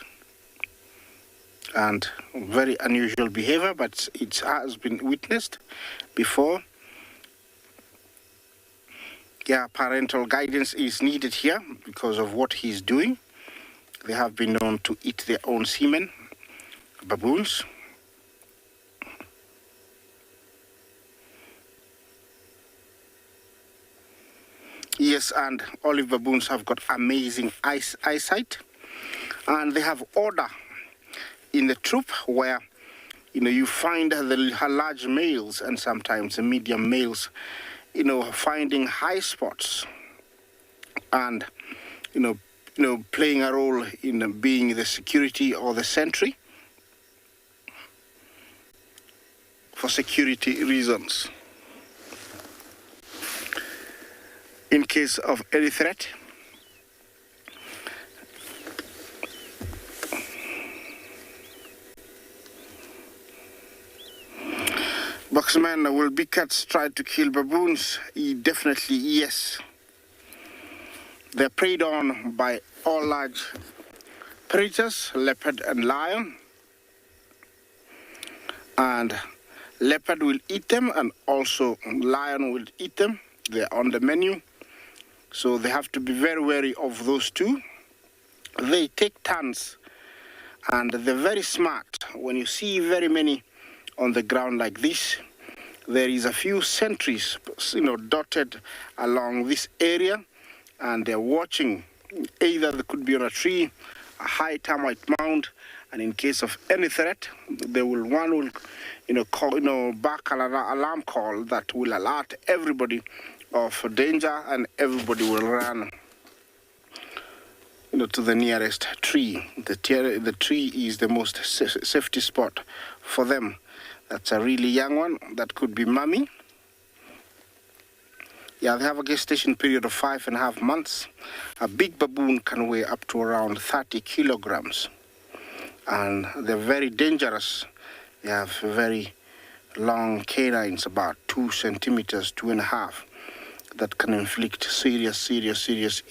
and very unusual behavior, but it has been witnessed before. Yeah, parental guidance is needed here because of what he's doing. They have been known to eat their own semen, baboons. Yes, and olive baboons have got amazing eyesight, and they have order in the troop where You find the large males and sometimes the medium males, finding high spots and, playing a role in being the security or the sentry for security reasons. In case of any threat, Boxman, will big cats try to kill baboons? Definitely yes. They're preyed on by all large predators, leopard and lion. And leopard will eat them and also lion will eat them. They're on the menu. So they have to be very wary of those two. They take turns and they're very smart. When you see very many on the ground like this, there is a few sentries, dotted along this area, and they're watching. Either they could be on a tree, a high termite mound, and in case of any threat, one will, call, bark an alarm call that will alert everybody of danger, and everybody will run, to the nearest tree. The tree is the most safety spot for them. That's a really young one. That could be mommy. Yeah, they have a gestation period of 5.5 months. A big baboon can weigh up to around 30 kilograms. And they're very dangerous. They have very long canines, about 2 centimeters, 2.5, that can inflict serious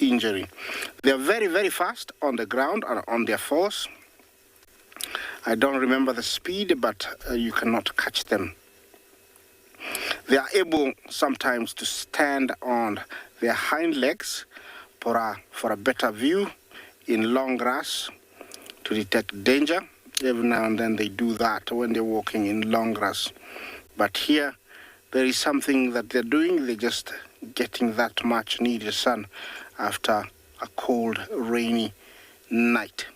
injury. They're very, very fast on the ground and on their force. I don't remember the speed, but you cannot catch them. They are able sometimes to stand on their hind legs for a better view in long grass to detect danger. Every now and then they do that when they're walking in long grass. But here, there is something that they're doing. They're just getting that much needed sun after a cold, rainy night.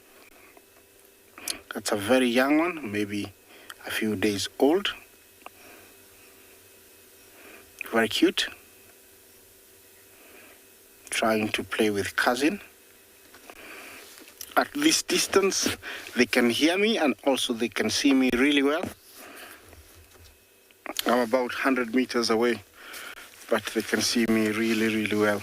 That's a very young one, maybe a few days old. Very cute. Trying to play with cousin. At this distance, they can hear me and also they can see me really well. I'm about 100 meters away, but they can see me really, really well.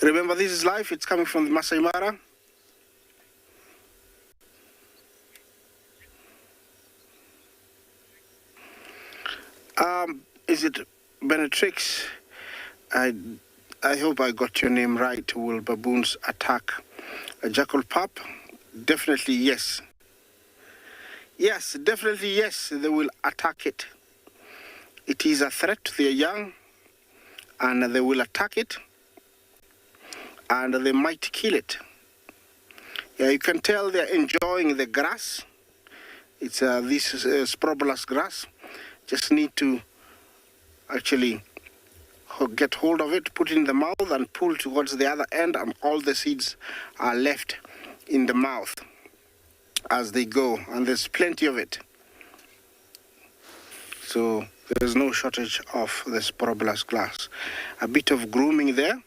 Remember, this is live. It's coming from the Masai Mara. Is it Benetrix? I hope I got your name right. Will baboons attack a jackal pup? Definitely yes. Yes, definitely yes, they will attack it. It is a threat to their young, and they will attack it, and they might kill it. Yeah, you can tell they're enjoying the grass. It's this sprobolus grass. Just need to actually get hold of it, put it in the mouth and pull towards the other end, and all the seeds are left in the mouth as they go, and there's plenty of it. So there's no shortage of the sprobolus grass. A bit of grooming there.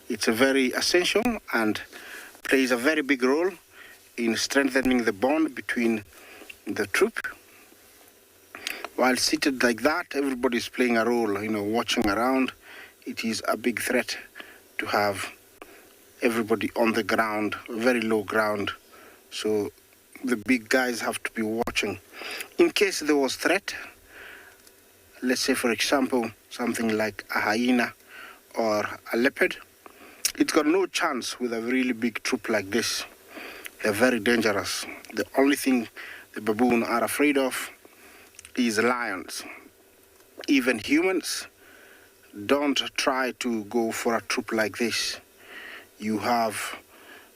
It's a very essential and plays a very big role in strengthening the bond between the troop. While seated like that, everybody's playing a role, watching around. It is a big threat to have everybody on the ground, very low ground. So the big guys have to be watching. In case there was threat, let's say, for example, something like a hyena or a leopard, it's got no chance with a really big troop like this. They're very dangerous. The only thing the baboon are afraid of is lions. Even humans, don't try to go for a troop like this. You have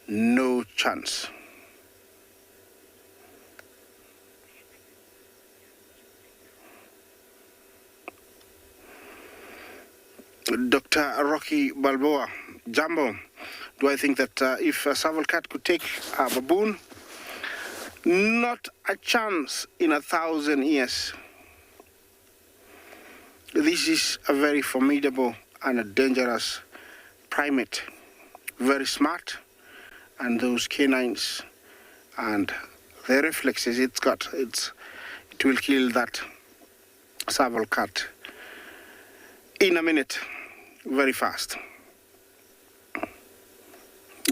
no chance. Dr. Rocky Balboa, Jambo, Do I think that if a Tswalu cat could take a baboon? Not a chance in 1,000 years. This is a very formidable and a dangerous primate. Very smart, and those canines and the reflexes it will kill that Tswalu cat in a minute, very fast.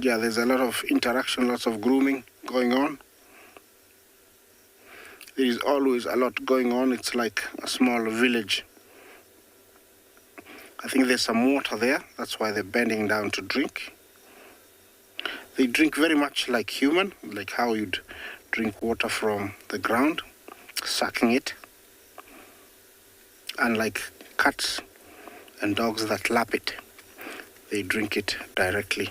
Yeah, there's a lot of interaction, lots of grooming going on. There is always a lot going on. It's like a small village. I think there's some water there. That's why they're bending down to drink. They drink very much like human, like how you'd drink water from the ground, sucking it. Unlike cats and dogs that lap it, they drink it directly.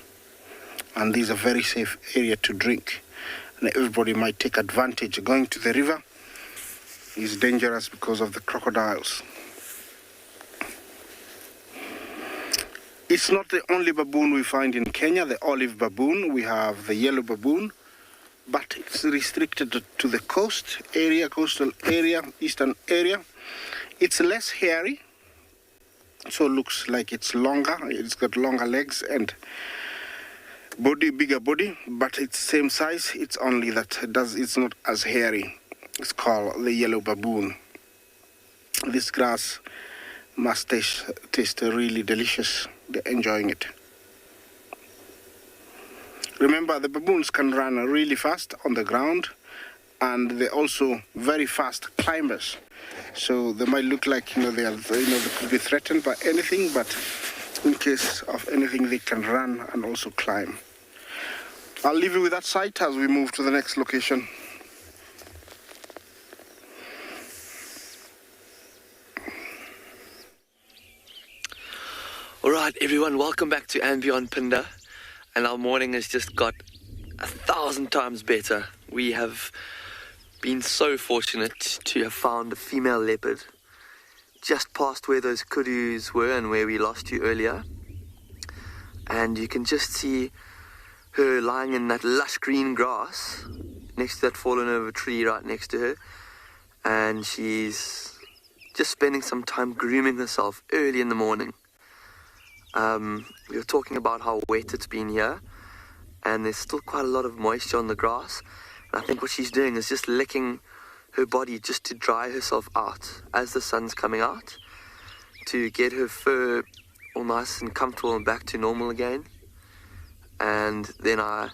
And this is a very safe area to drink. And everybody might take advantage. Going to the river is dangerous because of the crocodiles. It's not the only baboon we find in Kenya, the olive baboon. We have the yellow baboon, but it's restricted to the coastal area, eastern area. It's less hairy, so it looks like it's longer. It's got longer legs and bigger body, but it's same size. It's only that it's not as hairy. It's called the yellow baboon. This grass must taste really delicious. They're enjoying it. Remember, the baboons can run really fast on the ground, and they're also very fast climbers. So they might look like they could be threatened by anything, but in case of anything, they can run and also climb. I'll leave you with that sight as we move to the next location. Alright everyone, welcome back to And Beyond Pinda, and our morning has just got 1,000 times better. We have been so fortunate to have found a female leopard just past where those kudus were and where we lost you earlier, and you can just see her lying in that lush green grass next to that fallen over tree right next to her, and she's just spending some time grooming herself early in the morning. We were talking about how wet it's been here, and there's still quite a lot of moisture on the grass, and I think what she's doing is just licking her body just to dry herself out as the sun's coming out, to get her fur all nice and comfortable and back to normal again. And then I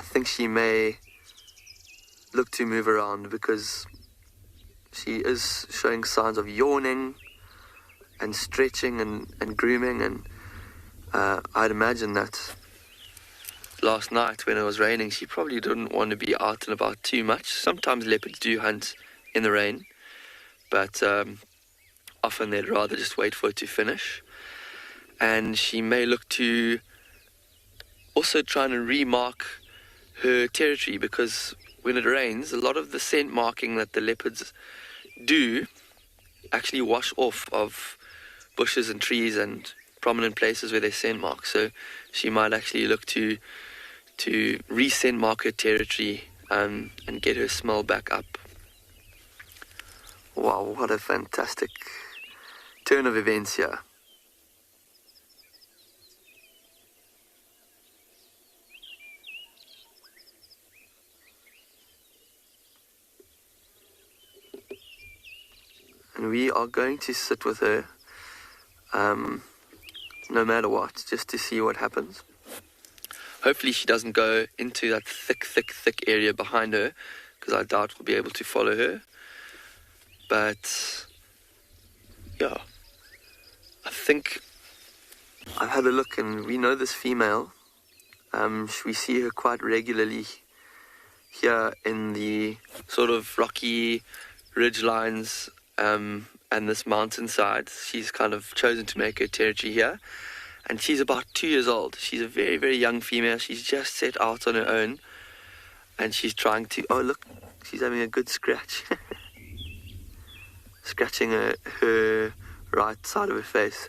think she may look to move around, because she is showing signs of yawning and stretching and grooming, and I'd imagine that last night when it was raining she probably didn't want to be out and about too much. Sometimes leopards do hunt in the rain, but often they'd rather just wait for it to finish. And she may look to also trying to remark her territory, because when it rains, a lot of the scent marking that the leopards do actually wash off of bushes and trees and prominent places where they scent mark. So she might actually look to re-scent mark her territory and get her smell back up. Wow, what a fantastic turn of events here. And we are going to sit with her no matter what, just to see what happens. Hopefully she doesn't go into that thick area behind her, because I doubt we'll be able to follow her. But yeah, I think I've had a look, and we know this female. We see her quite regularly here in the sort of rocky ridge lines and this mountainside. She's kind of chosen to make her territory here, and she's about 2 years old. She's a very, very young female. She's just set out on her own, and she's trying to, oh look, she's having a good scratch. Scratching her right side of her face,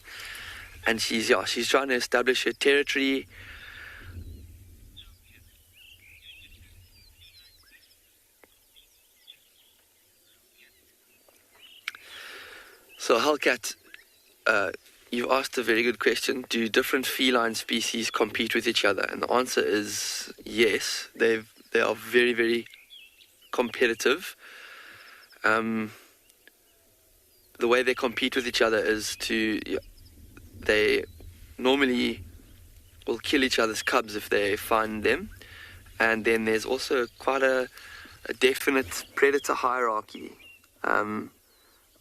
and she's trying to establish her territory. So Hellcat, you've asked a very good question. Do different feline species compete with each other? And the answer is yes. They are very, very competitive. The way they compete with each other is they normally will kill each other's cubs if they find them. And then there's also quite a definite predator hierarchy. On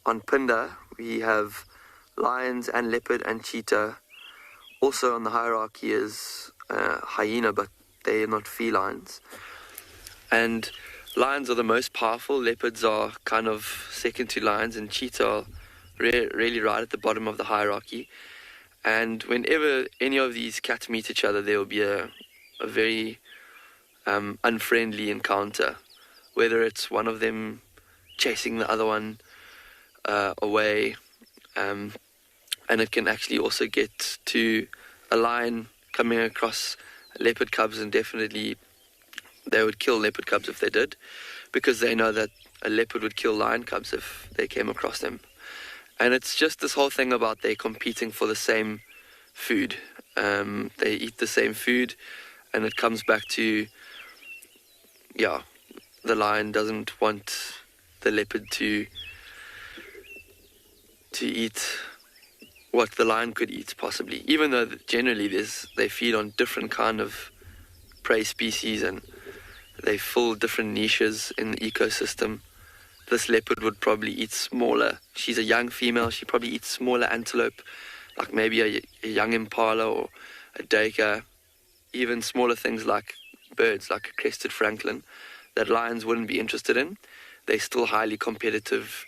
Phinda, we have lions and leopard and cheetah. Also on the hierarchy is hyena, but they are not felines. And lions are the most powerful. Leopards are kind of second to lions, and cheetah are really right at the bottom of the hierarchy. And whenever any of these cats meet each other, there will be a very unfriendly encounter, whether it's one of them chasing the other one away, and it can actually also get to a lion coming across leopard cubs, and definitely they would kill leopard cubs if they did, because they know that a leopard would kill lion cubs if they came across them. And it's just this whole thing about they competing for the same food. They eat the same food, and it comes back to, the lion doesn't want the leopard to eat what the lion could eat, possibly. Even though generally they feed on different kind of prey species, and they fill different niches in the ecosystem. This leopard would probably eat smaller. She's a young female. She probably eats smaller antelope, like maybe a young impala or a duiker. Even smaller things like birds, like a crested francolin, that lions wouldn't be interested in. They're still highly competitive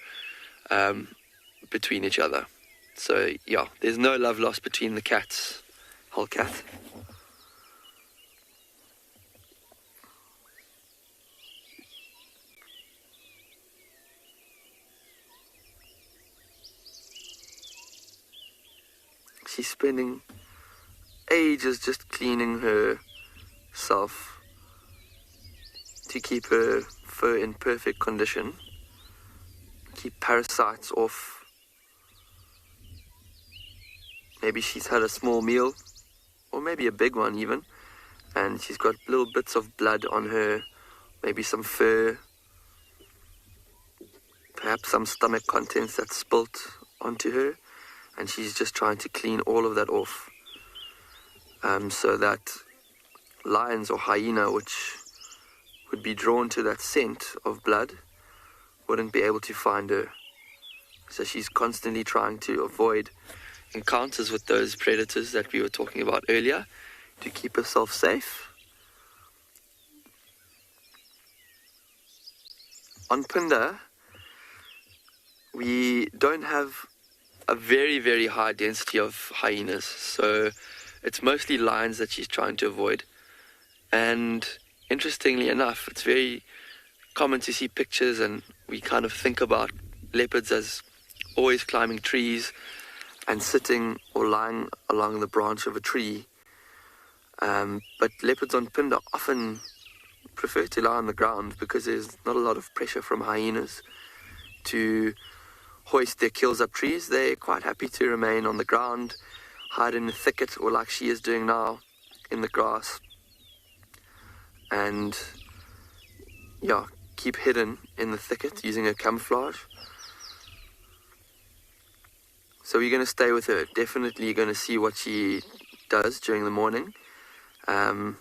between each other. So, there's no love lost between the cats. Hellcat. She's spending ages just cleaning herself to keep her fur in perfect condition, keep parasites off. Maybe she's had a small meal, or maybe a big one even, and she's got little bits of blood on her, maybe some fur, perhaps some stomach contents that's spilt onto her, and she's just trying to clean all of that off, so that lions or hyena, which would be drawn to that scent of blood, wouldn't be able to find her. So she's constantly trying to avoid encounters with those predators that we were talking about earlier to keep herself safe. On Phinda, we don't have a very, very high density of hyenas, so it's mostly lions that she's trying to avoid. And interestingly enough, it's very common to see pictures, and we kind of think about leopards as always climbing trees and sitting or lying along the branch of a tree. But leopards on Phinda often prefer to lie on the ground because there's not a lot of pressure from hyenas to hoist their kills up trees. They're quite happy to remain on the ground, hide in the thicket, or like she is doing now, in the grass. And keep hidden in the thicket using her camouflage. So we're going to stay with her. Definitely you're going to see what she does during the morning. And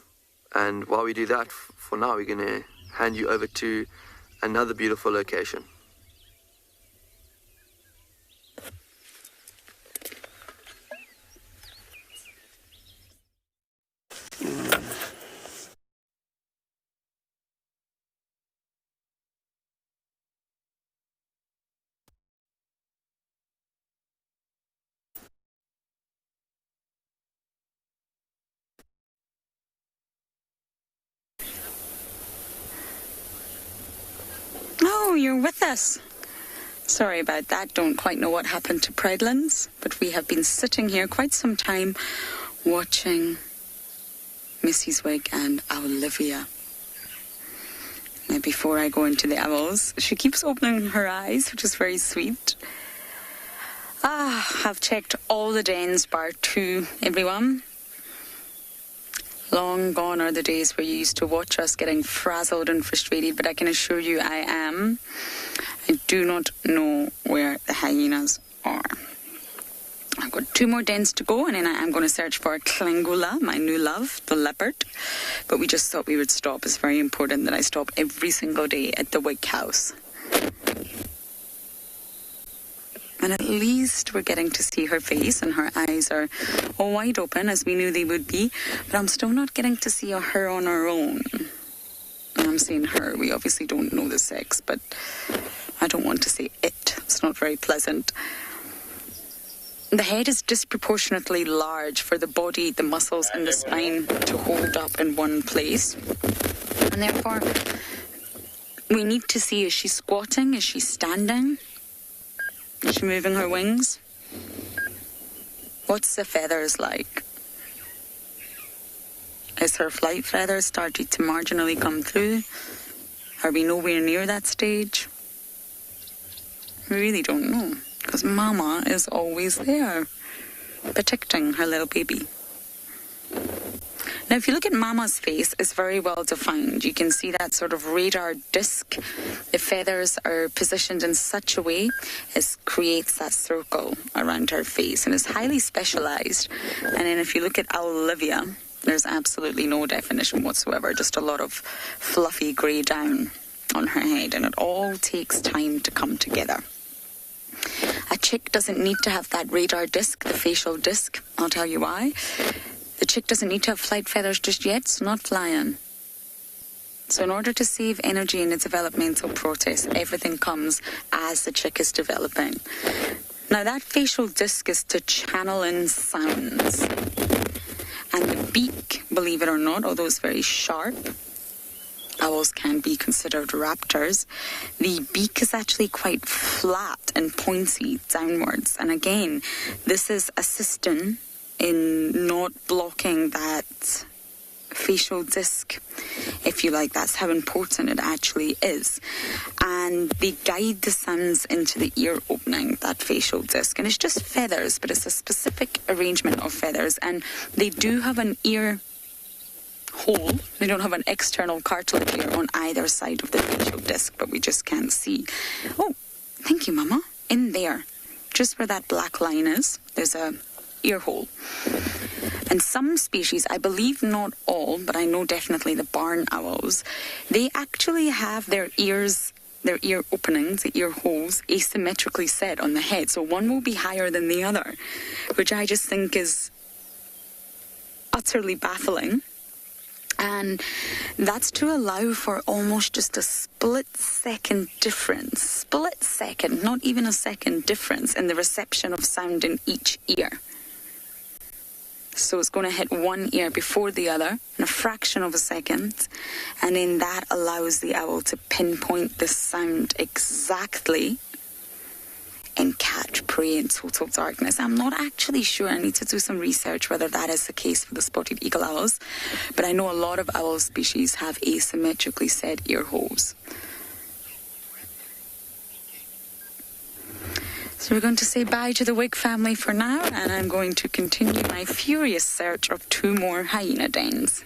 while we do that, for now, we're going to hand you over to another beautiful location. Oh, you're with us. Sorry about that. Don't quite know what happened to Predlands, but we have been sitting here quite some time watching Mrs. Wig and Olivia. Now, before I go into the owls, she keeps opening her eyes, which is very sweet. I've checked all the dens bar 2, everyone. Long gone are the days where you used to watch us getting frazzled and frustrated, but I can assure you I am. I do not know where the hyenas are. I've got 2 more dens to go, and then I am going to search for Klangula, my new love, the leopard. But we just thought we would stop. It's very important that I stop every single day at the Wig House. And at least we're getting to see her face, and her eyes are all wide open, as we knew they would be. But I'm still not getting to see her on her own. And I'm saying her. We obviously don't know the sex, but I don't want to say it. It's not very pleasant. The head is disproportionately large for the body, the muscles, and the spine to hold up in one place. And therefore, we need to see, is she squatting? Is she standing? Is she moving her wings? What's the feathers like? Is her flight feathers starting to marginally come through? Are we nowhere near that stage? We really don't know, because Mama is always there, protecting her little baby. Now, if you look at Mama's face, it's very well defined. You can see that sort of radar disc. The feathers are positioned in such a way as creates that circle around her face, and is highly specialized. And then if you look at Olivia, there's absolutely no definition whatsoever, just a lot of fluffy grey down on her head, and it all takes time to come together. A chick doesn't need to have that radar disc, the facial disc. I'll tell you why. The chick doesn't need to have flight feathers just yet. It's not flying. So in order to save energy in the developmental process, everything comes as the chick is developing. Now, that facial disc is to channel in sounds. And the beak, believe it or not, although it's very sharp, owls can be considered raptors, the beak is actually quite flat and pointy downwards. And again, this is assisting in not blocking that facial disc, if you like. That's how important it actually is. And they guide the sounds into the ear opening, that facial disc. And it's just feathers, but it's a specific arrangement of feathers. And they do have an ear hole. They don't have an external cartilage here on either side of the facial disc, but we just can't see. Oh, thank you, Mama. In there, just where that black line is, there's a ear hole. And some species, I believe not all, but I know definitely the barn owls, they actually have their ears, their ear openings, the ear holes, asymmetrically set on the head. So one will be higher than the other, which I just think is utterly baffling. And that's to allow for almost just a split-second difference. Split-second, not even a second difference in the reception of sound in each ear. So it's going to hit one ear before the other in a fraction of a second, and then that allows the owl to pinpoint the sound exactly and catch prey in total darkness. I'm not actually sure. I need to do some research whether that is the case for the spotted eagle owls, but I know a lot of owl species have asymmetrically set ear holes. So we're going to say bye to the Wig family for now, and I'm going to continue my furious search of 2 more hyena dens.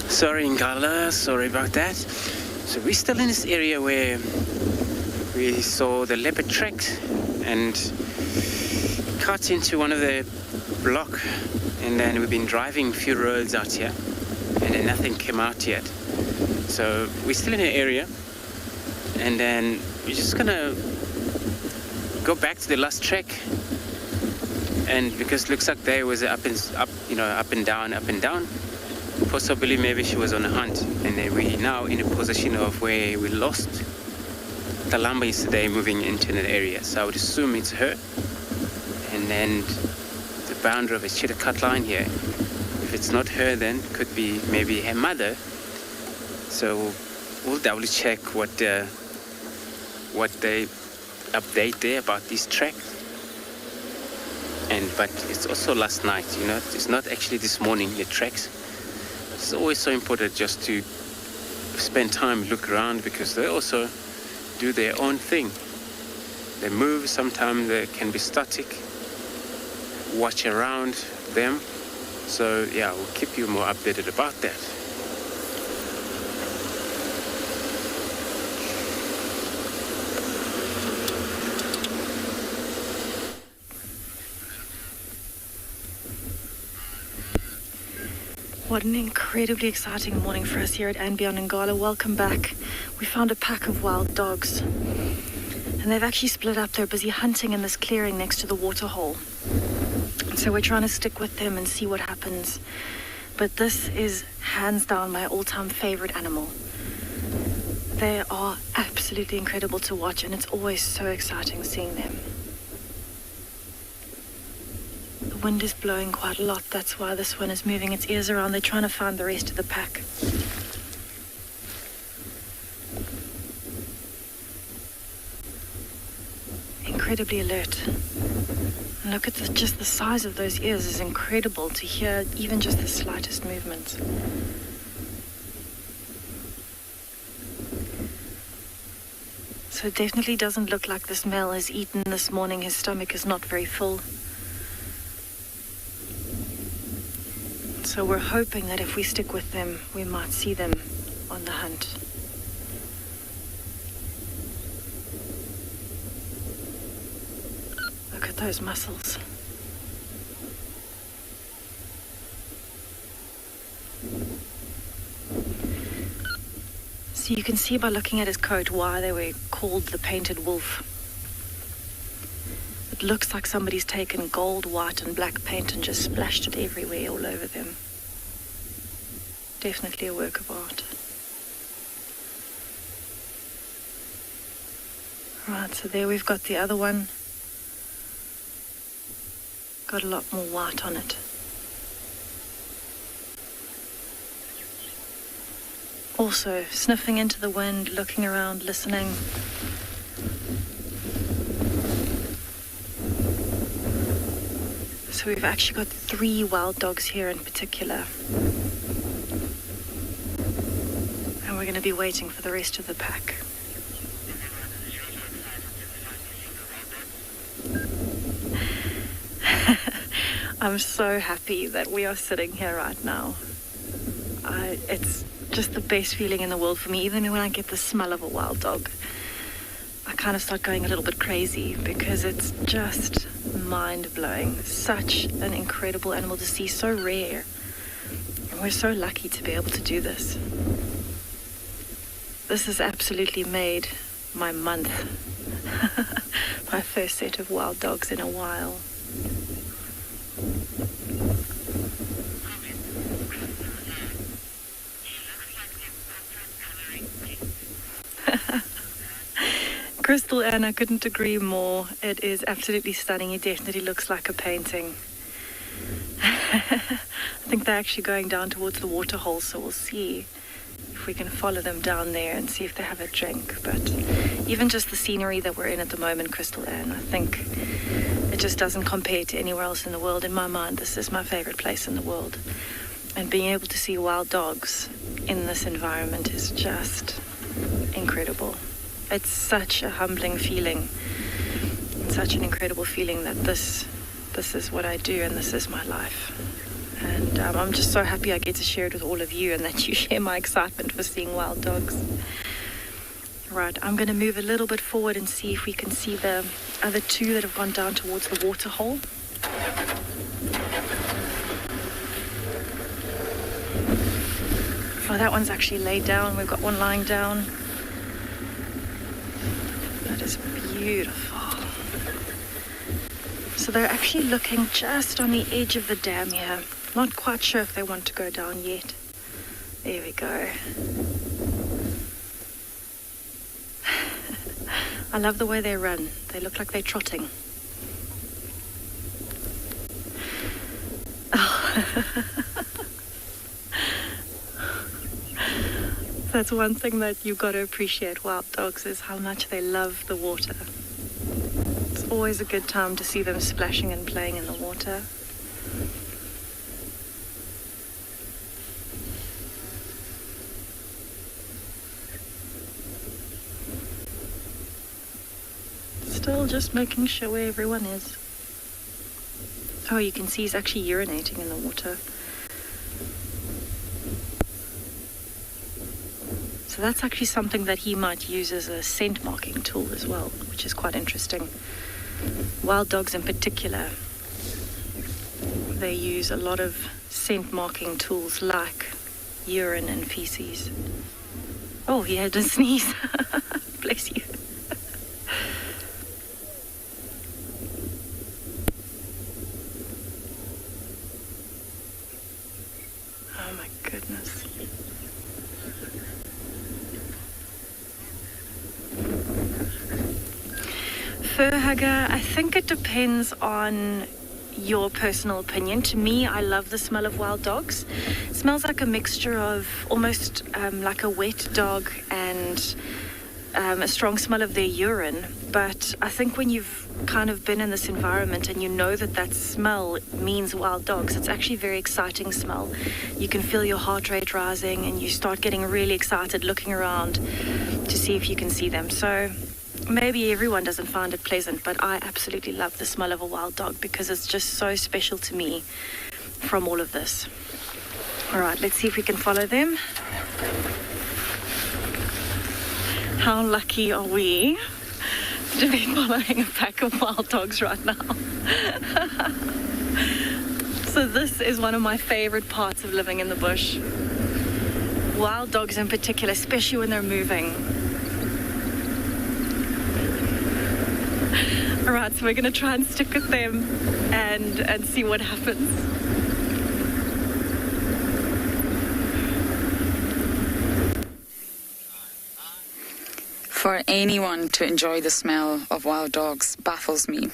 Sorry, Ngala, sorry about that. So we're still in this area where we saw the leopard tracks and cut into one of the block, and then we've been driving a few roads out here, and then nothing came out yet. So we're still in the area, and then we're just gonna go back to the last trek. And because it looks like there was up and down. Possibly maybe she was on a hunt, and then we're now in a position of where we lost the llama yesterday moving into an area. So I would assume it's her. And then the boundary of a cheetah cut line here. If it's not her, then it could be maybe her mother. So we'll double check what they update there about this trek. But it's also last night, it's not actually this morning, the treks. It's always so important just to spend time, look around, because they also do their own thing. They move, sometimes they can be static, watch around them. So yeah, we'll keep you more updated about that. What an incredibly exciting morning for us here at and Beyond Ngala. Welcome back. We found a pack of wild dogs, and they've actually split up. They're busy hunting in this clearing next to the waterhole. So we're trying to stick with them and see what happens. But this is hands down my all-time favorite animal. They are absolutely incredible to watch, and it's always so exciting seeing them. The wind is blowing quite a lot. That's why this one is moving its ears around. They're trying to find the rest of the pack. Incredibly alert. And look at just the size of those ears is incredible to hear even just the slightest movement. So it definitely doesn't look like this male has eaten this morning. His stomach is not very full. So we're hoping that if we stick with them, we might see them on the hunt. Look at those muscles. So you can see by looking at his coat why they were called the painted wolf. It looks like somebody's taken gold, white and black paint and just splashed it everywhere all over them. Definitely a work of art. Right, so there we've got the other one. Got a lot more white on it. Also, sniffing into the wind, looking around, listening. So we've actually got 3 wild dogs here in particular. And we're going to be waiting for the rest of the pack. I'm so happy that we are sitting here right now. It's just the best feeling in the world for me. Even when I get the smell of a wild dog, I kind of start going a little bit crazy because it's just mind-blowing. Such an incredible animal to see, so rare. And we're so lucky to be able to do this. This has absolutely made my month. My first set of wild dogs in a while. Crystal Ann, I couldn't agree more. It is absolutely stunning. It definitely looks like a painting. I think they're actually going down towards the waterhole, so we'll see if we can follow them down there and see if they have a drink. But even just the scenery that we're in at the moment, Crystal Ann, I think it just doesn't compare to anywhere else in the world. In my mind, this is my favorite place in the world. And being able to see wild dogs in this environment is just incredible. It's such a humbling feeling. It's such an incredible feeling that this is what I do and this is my life. And I'm just so happy I get to share it with all of you and that you share my excitement for seeing wild dogs. Right, I'm going to move a little bit forward and see if we can see the other 2 that have gone down towards the waterhole. Oh, that one's actually laid down. We've got one lying down. That is beautiful. So they're actually looking just on the edge of the dam here. Not quite sure if they want to go down yet. There we go. I love the way they run. They look like they're trotting. That's one thing that you've got to appreciate wild dogs is how much they love the water. It's always a good time to see them splashing and playing in the water. Still just making sure where everyone is. Oh, you can see he's actually urinating in the water. So that's actually something that he might use as a scent marking tool as well, which is quite interesting. Wild dogs in particular, they use a lot of scent marking tools like urine and feces. Oh, he had a sneeze. Bless you. Oh my goodness. Fur hugger, I think it depends on your personal opinion. To me, I love the smell of wild dogs. It smells like a mixture of almost like a wet dog and a strong smell of their urine. But I think when you've kind of been in this environment and you know that that smell means wild dogs, it's actually a very exciting smell. You can feel your heart rate rising and you start getting really excited looking around to see if you can see them. So maybe everyone doesn't find it pleasant, but I absolutely love the smell of a wild dog because it's just so special to me from all of this. All right, let's see if we can follow them. How lucky are we to be following a pack of wild dogs right now? So this is one of my favorite parts of living in the bush. Wild dogs in particular, especially when they're moving. All right, so we're going to try and stick with them and see what happens. For anyone to enjoy the smell of wild dogs baffles me.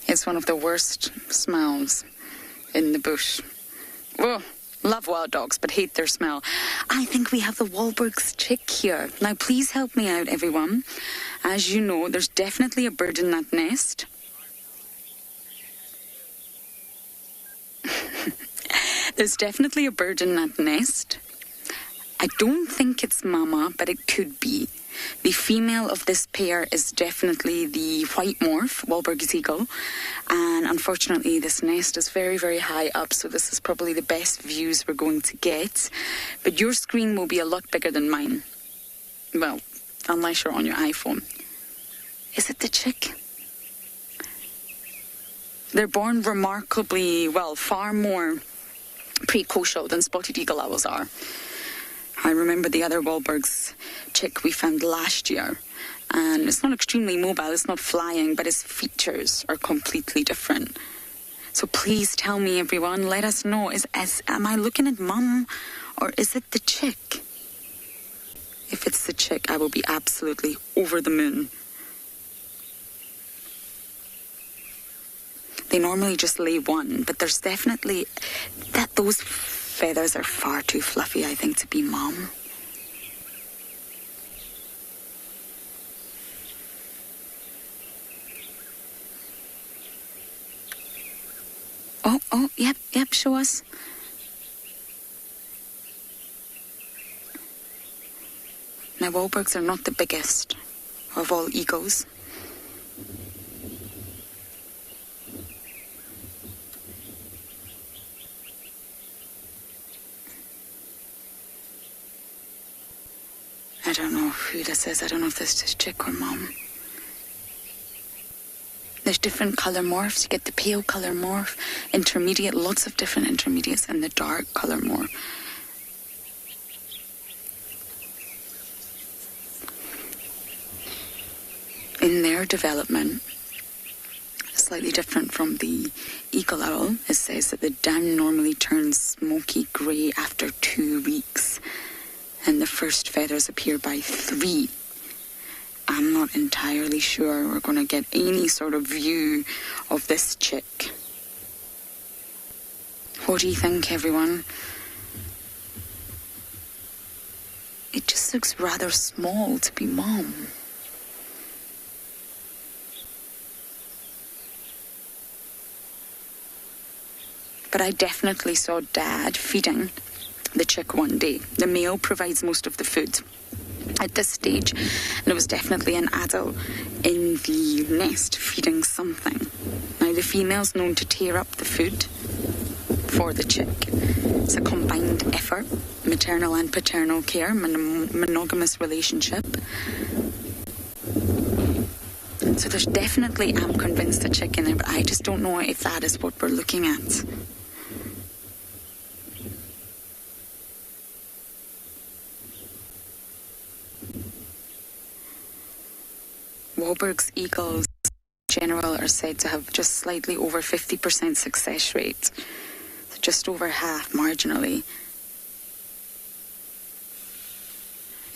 It's one of the worst smells in the bush. Oh, love wild dogs, but hate their smell. I think we have the Wahlberg's chick here. Now, please help me out, everyone. As you know, there's definitely a bird in that nest. There's definitely a bird in that nest. I don't think it's mama, but it could be. The female of this pair is definitely the white morph, Wahlberg's eagle. And unfortunately, this nest is very, very high up, so this is probably the best views we're going to get. But your screen will be a lot bigger than mine. Well, unless you're on your iPhone. Is it the chick? They're born remarkably, well, far more precocial than spotted eagle owls are. I remember the other Wahlberg's chick we found last year. And it's not extremely mobile, it's not flying, but its features are completely different. So please tell me, everyone, let us know. Am I looking at mum or is it the chick? If it's the chick, I will be absolutely over the moon. They normally just lay one, but there's definitely those feathers are far too fluffy, I think, to be mom. Oh, yep, show us. Now, Wahlbergs are not the biggest of all eagles. I don't know who this is. I don't know if this is chick or mom. There's different colour morphs. You get the pale colour morph, intermediate, lots of different intermediates, and the dark colour morph. In their development, slightly different from the eagle owl, it says that the down normally turns smoky grey after 2 weeks, and the first feathers appear by 3. I'm not entirely sure we're going to get any sort of view of this chick. What do you think, everyone? It just looks rather small to be mom. But I definitely saw Dad feeding the chick one day. The male provides most of the food at this stage, and it was definitely an adult in the nest feeding something. Now, the female's known to tear up the food for the chick. It's a combined effort, maternal and paternal care, monogamous relationship. So there's definitely, I'm convinced, a chick in there, but I just don't know if that is what we're looking at. Wahlberg's eagles in general are said to have just slightly over 50% success rate. So just over half, marginally.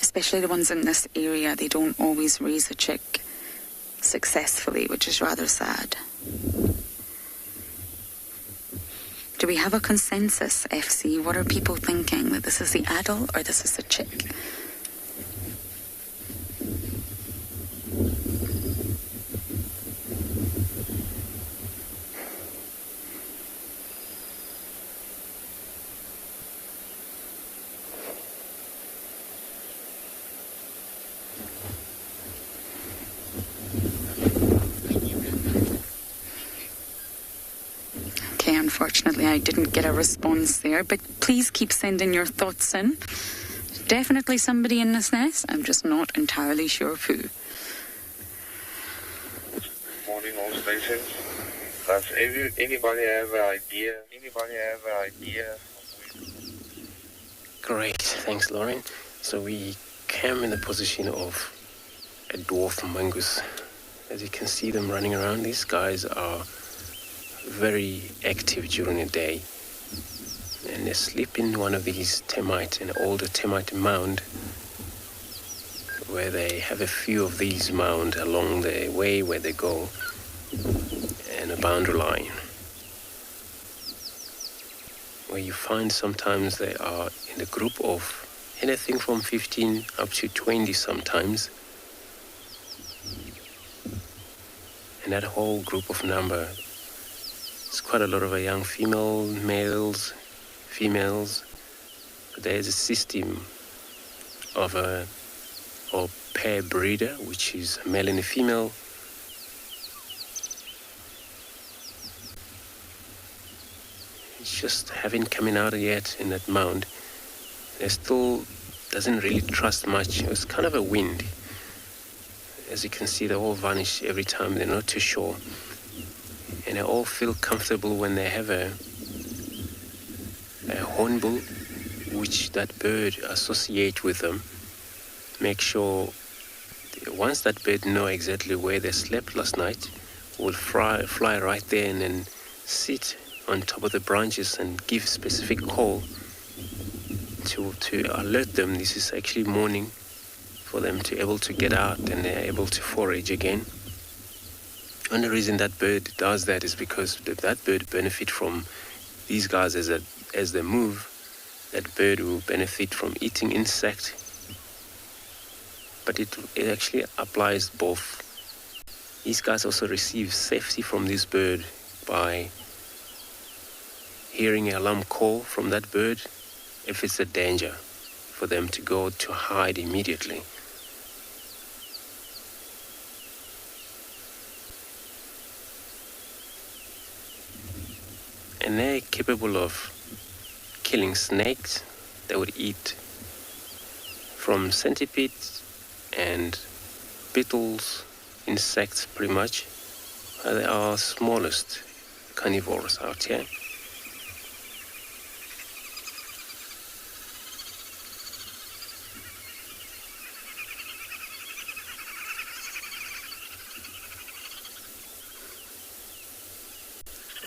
Especially the ones in this area, they don't always raise a chick successfully, which is rather sad. Do we have a consensus, FC? What are people thinking? That this is the adult or this is the chick? Unfortunately, I didn't get a response there, but please keep sending your thoughts in. Definitely somebody in this nest. I'm just not entirely sure who. Morning, all stations. Does anybody have an idea? Great, thanks, Lauren. So we came in the position of a dwarf mongoose. As you can see them running around, these guys are very active during the day, and they sleep in one of these termite, an older termite mound, where they have a few of these mounds along the way where they go, and a boundary line where you find sometimes they are in a group of anything from 15 up to 20 sometimes, and that whole group of number, it's quite a lot of young males, females. But there is a system of a pair breeder, which is a male and a female. It's just haven't coming out yet in that mound. They still doesn't really trust much. It's kind of a wind. As you can see, they all vanish every time. They're not too sure. And they all feel comfortable when they have a hornbill, which that bird associate with them. Make sure once that bird know exactly where they slept last night, will fly right there and then sit on top of the branches and give specific call to alert them. This is actually morning for them to able to get out, and they're able to forage again. And the reason that bird does that is because that bird benefit from these guys as they move. That bird will benefit from eating insect, but it actually applies both. These guys also receive safety from this bird by hearing an alarm call from that bird if it's a danger for them to go to hide immediately. And they're capable of killing snakes. They would eat from centipedes and beetles, insects pretty much, They are smallest carnivores out here.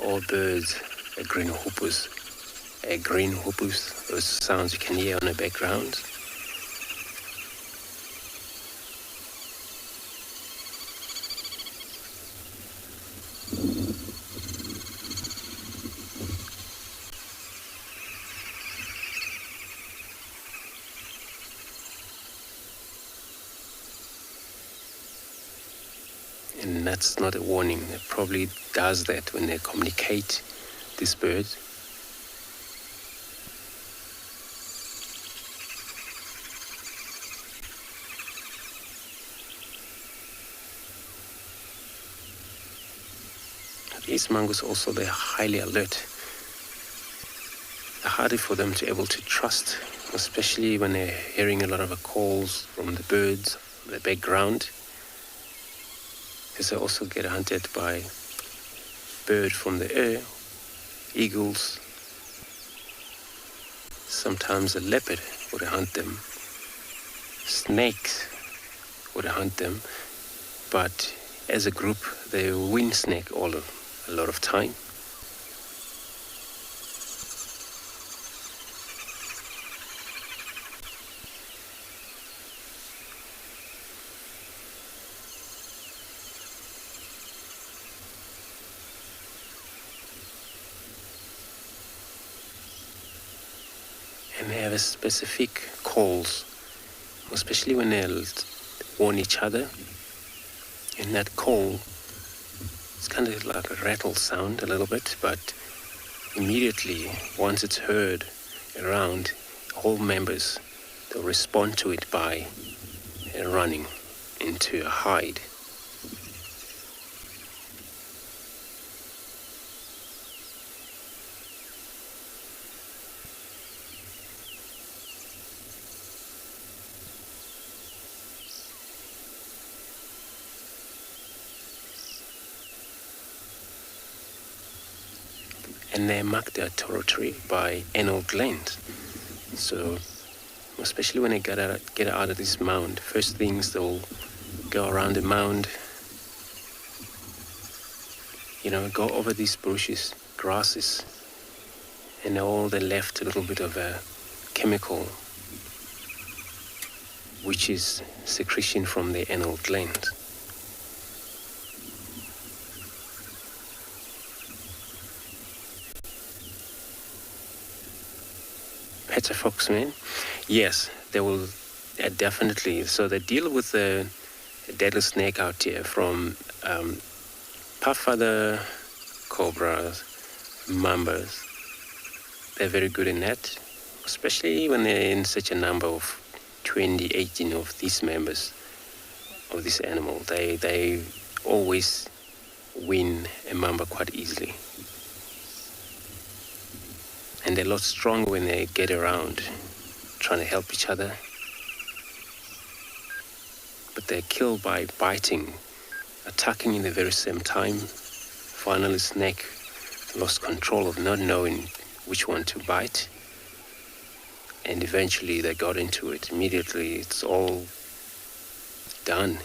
All birds are green hoopers. Green hoopers, those sounds you can hear on the background. And that's not a warning. It probably does that when they communicate, this bird. These mongoose also, they're highly alert. They're harder for them to be able to trust, especially when they're hearing a lot of calls from the birds, the background. Because they also get hunted by birds from the air, eagles. Sometimes a leopard would hunt them. Snakes would hunt them. But as a group, they win snake a lot of time. And they have a specific calls, especially when they warn each other. And that call, it's kind of like a rattle sound a little bit, but immediately, once it's heard around, all members, they'll respond to it by running into a hide. And they mark their territory by anal glands. So, especially when they get out of this mound, first things they'll go around the mound, go over these bushes, grasses, and all they left a little bit of a chemical, which is secretion from the anal gland. Petter foxmen, yes, they will definitely. So they deal with the deadly snake out here from puffadder, cobras, mambas. They're very good in that, especially when they're in such a number of 18 of these members of this animal. They always win a mamba quite easily. And they're a lot stronger when they get around, trying to help each other. But they're killed by biting, attacking in the very same time. Finally, snake lost control of not knowing which one to bite. And eventually they got into it. Immediately, it's all done.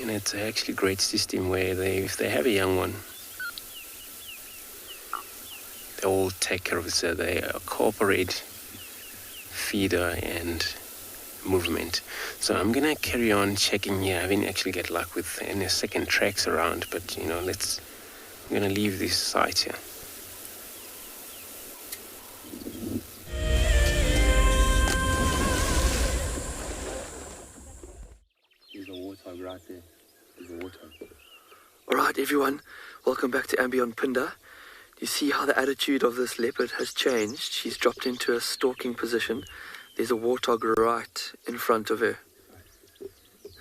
And it's actually a great system where if they have a young one, they all take care of it. So they cooperate, feeder and movement. So I'm gonna carry on checking here. I didn't actually get luck with any second tracks around, but I'm gonna leave this site here. There's a warthog right there. There's a warthog. Alright everyone, welcome back to Ambient Pinda. You see how the attitude of this leopard has changed. She's dropped into a stalking position. There's a warthog right in front of her.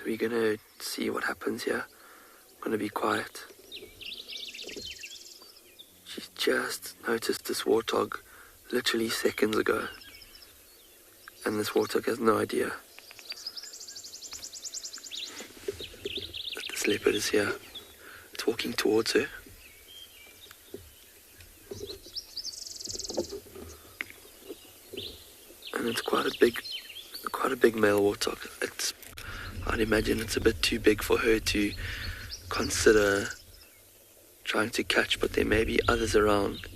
We're going to see what happens here. I'm going to be quiet. She's just noticed this warthog literally seconds ago. And this warthog has no idea that this leopard is here. It's walking towards her. And it's quite a big male warthog. I'd imagine it's a bit too big for her to consider trying to catch, but there may be others around.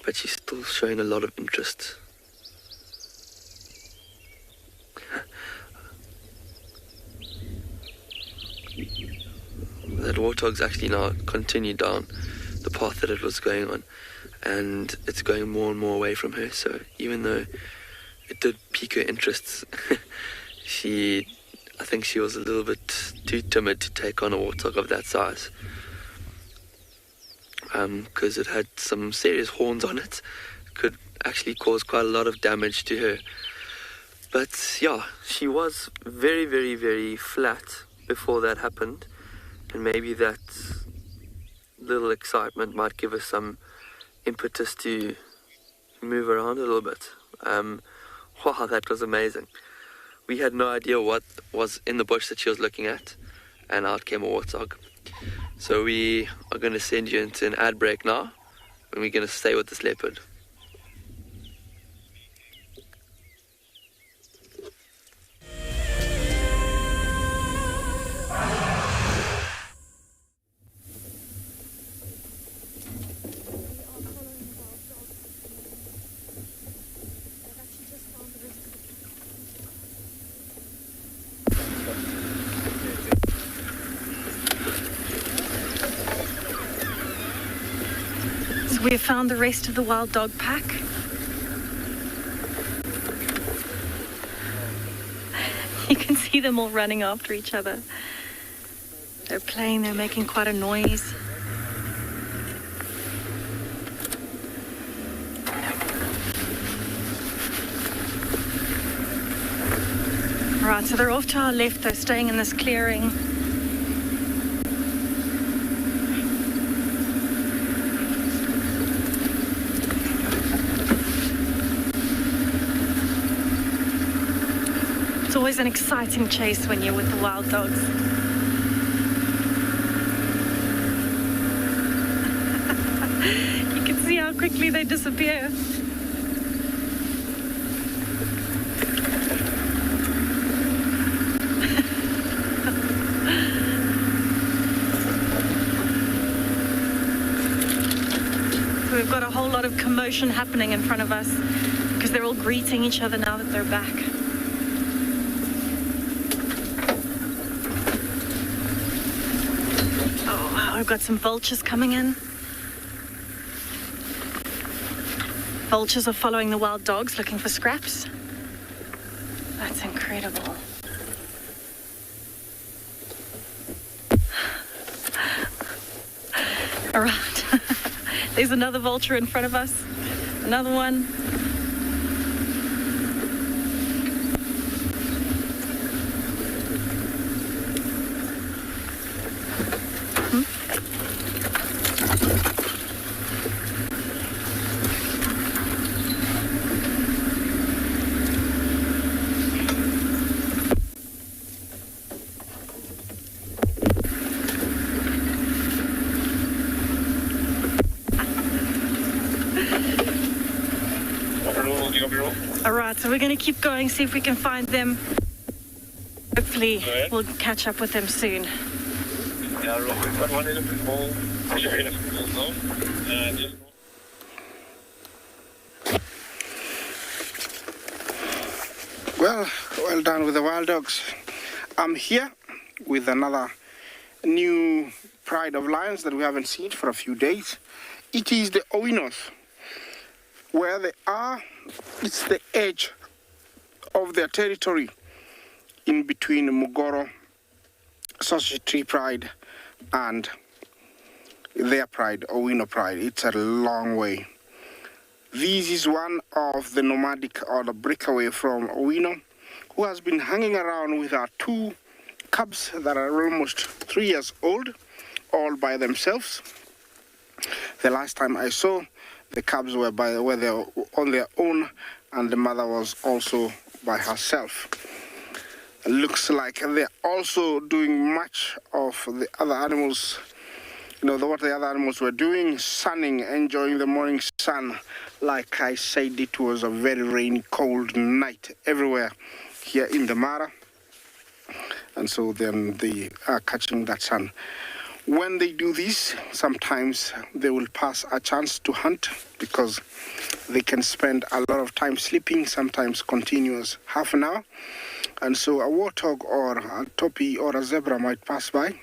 But she's still showing a lot of interest. That warthog's actually now continued down the path that it was going on, and it's going more and more away from her. So even though it did pique her interests, I think she was a little bit too timid to take on a warthog of that size, because it had some serious horns on it. It could actually cause quite a lot of damage to her. But yeah, she was very, very, very flat before that happened, and maybe that little excitement might give us some impetus to move around a little bit. Wow, that was amazing. We had no idea what was in the bush that she was looking at, and out came a warthog. So we are going to send you into an ad break now, and we're going to stay with this leopard. We have found the rest of the wild dog pack. You can see them all running after each other. They're playing, they're making quite a noise. Right, so they're off to our left, they're staying in this clearing. It's always an exciting chase when you're with the wild dogs. You can see how quickly they disappear. So we've got a whole lot of commotion happening in front of us because they're all greeting each other now that they're back. We've got some vultures coming in. Vultures are following the wild dogs looking for scraps. That's incredible. All right. There's another vulture in front of us. Another one. Alright, so we're going to keep going, see if we can find them. Hopefully we'll catch up with them soon. Well done with the wild dogs. I'm here with another new pride of lions that we haven't seen for a few days. It is the Owinos. Where they are, it's the edge of their territory in between Mugoro, Sausage Tree Pride, and their pride, Owino Pride. It's a long way. This is one of the nomadic or the breakaway from Owino who has been hanging around with our two cubs that are almost 3 years old, all by themselves. The last time I saw, the cubs were on their own and the mother was also by herself. It looks like they're also doing much of the other animals, what the other animals were doing, sunning, enjoying the morning sun. Like I said, it was a very rainy, cold night everywhere here in the Mara, and so then they are catching that sun. When they do this, sometimes they will pass a chance to hunt because they can spend a lot of time sleeping, sometimes continuous half an hour. And so a warthog or a topi or a zebra might pass by,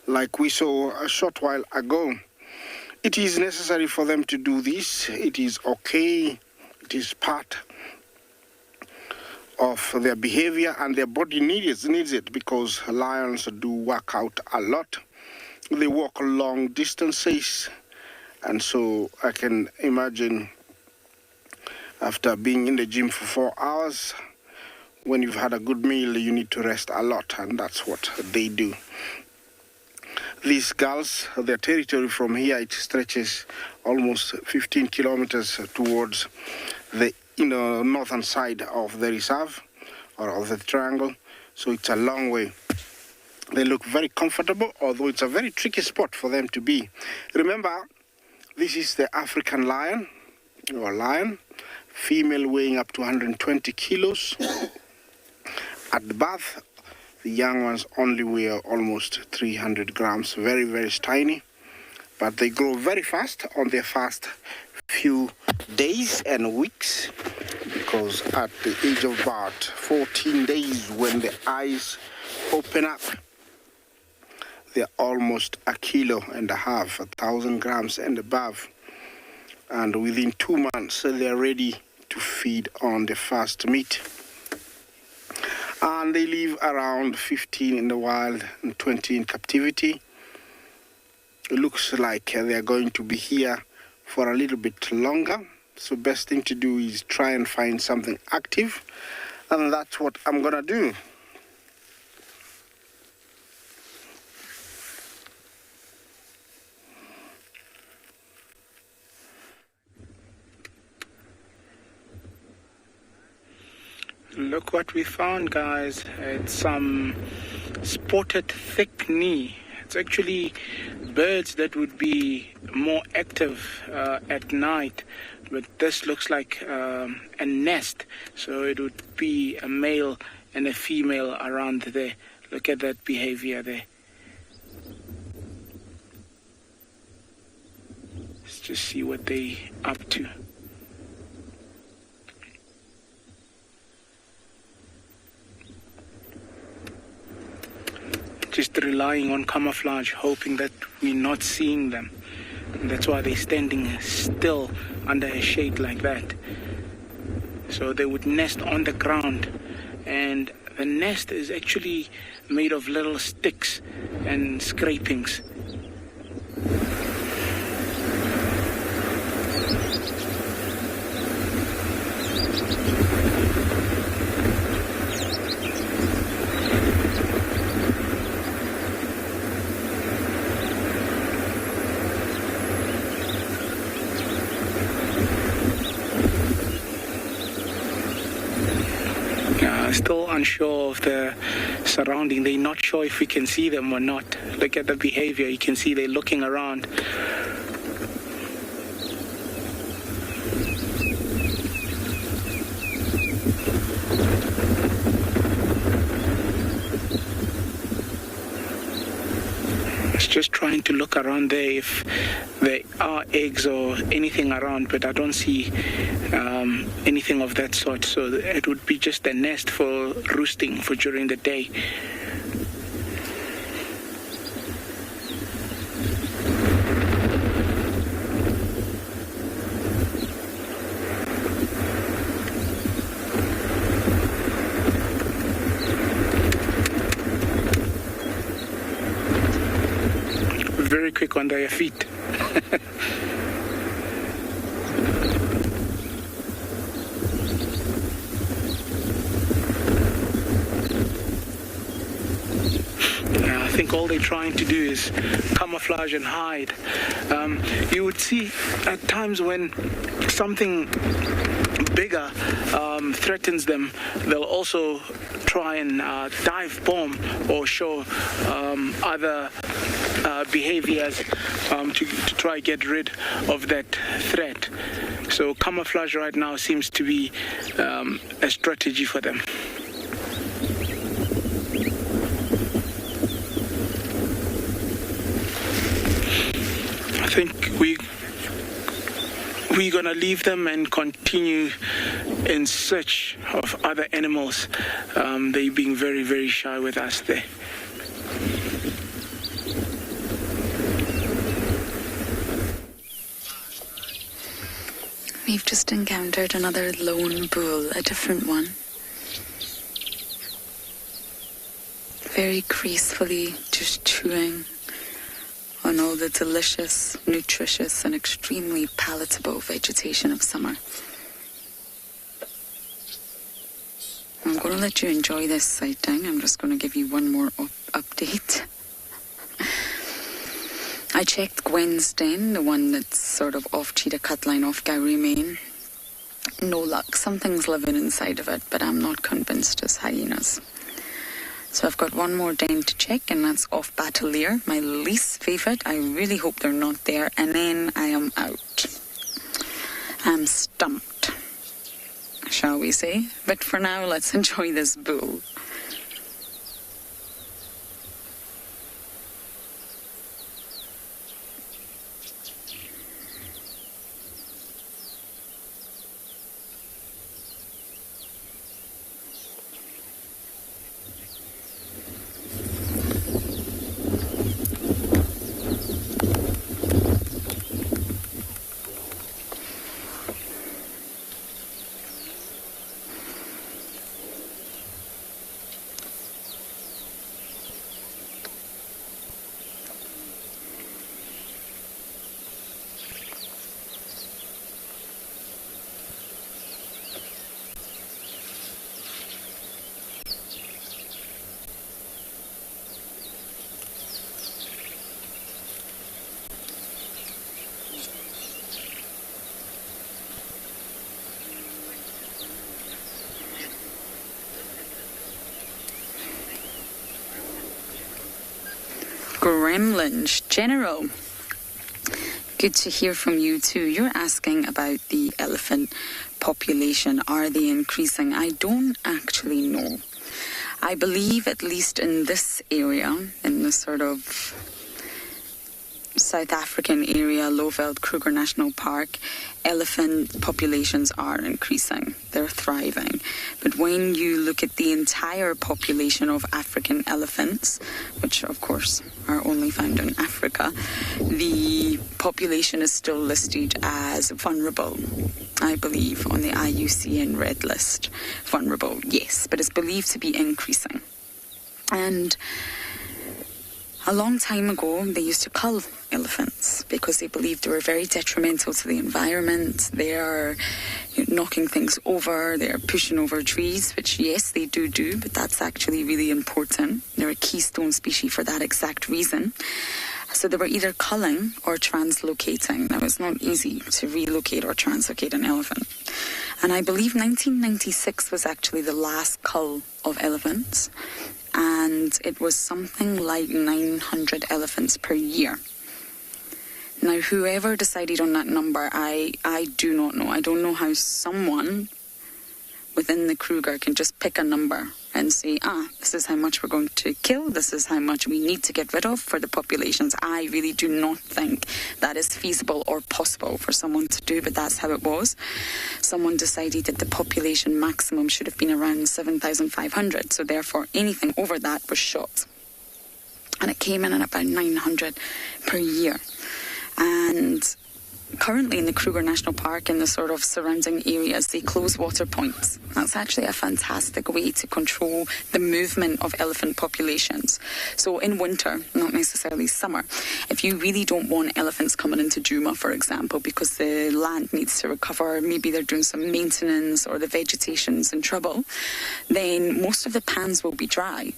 like we saw a short while ago. It is necessary for them to do this. It is okay. It is part of their behavior, and their body needs it because lions do work out a lot. They walk long distances, and so I can imagine after being in the gym for 4 hours, when you've had a good meal, you need to rest a lot, and that's what they do. These girls, their territory from here, it stretches almost 15 kilometers towards the northern side of the reserve or of the triangle, so it's a long way. They look very comfortable, although it's a very tricky spot for them to be. Remember, this is the African lion, or lion, female weighing up to 120 kilos. At birth, the young ones only weigh almost 300 grams, very, very tiny, but they grow very fast on their first few days and weeks, because at the age of about 14 days, when the eyes open up, they're almost 1.5 kilos, 1,000 grams and above. And within 2 months, they're ready to feed on the first meat. And they live around 15 in the wild and 20 in captivity. It looks like they're going to be here for a little bit longer. So best thing to do is try and find something active. And that's what I'm gonna do. Look what we found, guys. It's some spotted thick knee. It's actually birds that would be more active at night, but this looks like a nest, so it would be a male and a female around there. Look at that behavior there. Let's just see what they're up to. Just relying on camouflage, hoping that we're not seeing them. And that's why they're standing still under a shade like that. So they would nest on the ground, and the nest is actually made of little sticks and scrapings. Still unsure of the surrounding. They're not sure if we can see them or not. Look at the behavior. You can see they're looking around. It's just trying to look around there if there are eggs or anything around, but I don't see anything of that sort. So it would be just a nest for roosting for during the day. Very quick on their feet. think all they're trying to do is camouflage and hide. You would see at times when something bigger threatens them, they'll also try and dive bomb or show other behaviors to try get rid of that threat. So camouflage right now seems to be a strategy for them. I think we're gonna leave them and continue in search of other animals. They're being very, very shy with us there. We've just encountered another lone bull, a different one. Very gracefully just chewing on all the delicious, nutritious and extremely palatable vegetation of summer. I'm going to let you enjoy this sighting. I'm just going to give you one more update. I checked Gwen's den, the one that's sort of off Cheetah Cutline, off Gowrie Main. No luck. Something's living inside of it, but I'm not convinced it's hyenas. So I've got one more den to check, and that's off BUTLER, my least favourite. I really hope they're not there, and then I am out. I'm stumped, shall we say. But for now, let's enjoy this bull. Gremlins General, good to hear from you too. You're asking about the elephant population. Are they increasing? I don't actually know. I believe, at least in this area, in the sort of South African area, Lowveld Kruger National Park, elephant populations are increasing. They're thriving. But when you look at the entire population of African elephants, which of course are only found in Africa, the population is still listed as vulnerable, I believe, on the IUCN Red List. Vulnerable, yes, but it's believed to be increasing. And a long time ago, they used to cull elephants because they believed they were very detrimental to the environment. They are knocking things over, they're pushing over trees, which, yes, they do, but that's actually really important. They're a keystone species for that exact reason. So they were either culling or translocating. Now, it's not easy to relocate or translocate an elephant. And I believe 1996 was actually the last cull of elephants. And it was something like 900 elephants per year. Now, whoever decided on that number, I do not know. I don't know how someone within the Kruger can just pick a number and say, this is how much we're going to kill, this is how much we need to get rid of for the populations. I really do not think that is feasible or possible for someone to do, but that's how it was. Someone decided that the population maximum should have been around 7,500, so therefore anything over that was shot. And it came in at about 900 per year. And currently in the Kruger National Park and the sort of surrounding areas, they close water points. That's actually a fantastic way to control the movement of elephant populations. So in winter, not necessarily summer, if you really don't want elephants coming into Djuma, for example, because the land needs to recover, maybe they're doing some maintenance or the vegetation's in trouble, then most of the pans will be dry.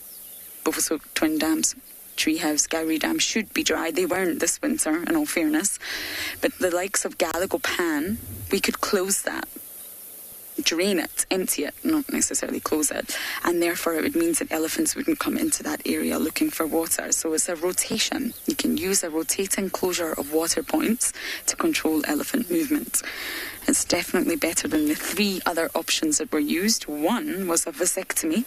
Both Twin Dams Treehouse, Gowrie Dam should be dry. They weren't this winter, in all fairness. But the likes of Gallagher Pan, we could close that, drain it, empty it, not necessarily close it, and therefore it would mean that elephants wouldn't come into that area looking for water. So it's a rotation. You can use a rotating closure of water points to control elephant movement. It's definitely better than the 3 other options that were used. One was a vasectomy.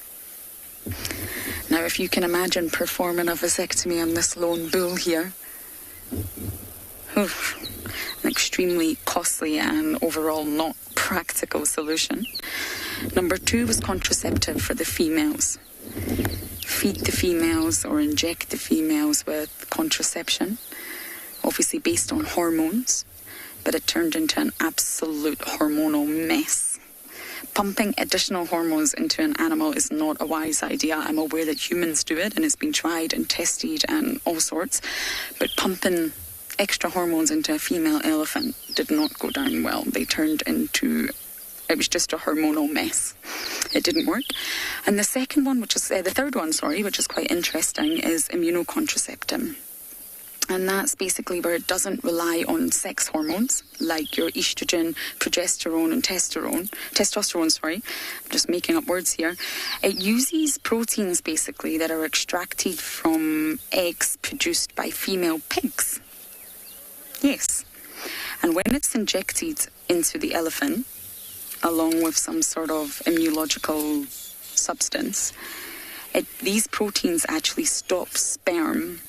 Now, if you can imagine performing a vasectomy on this lone bull here, an extremely costly and overall not practical solution. Number 2 was contraceptive for the females. Feed the females or inject the females with contraception, obviously based on hormones, but it turned into an absolute hormonal mess. Pumping additional hormones into an animal is not a wise idea. I'm aware that humans do it and it's been tried and tested and all sorts, but pumping extra hormones into a female elephant did not go down well. They turned into, it was just a hormonal mess. It didn't work. And the second one, which is, the third one, which is quite interesting, is immunocontraception. And that's basically where it doesn't rely on sex hormones like your estrogen, progesterone and testosterone, I'm just making up words here. It uses proteins basically that are extracted from eggs produced by female pigs. Yes. And when it's injected into the elephant, along with some sort of immunological substance, these proteins actually stop sperm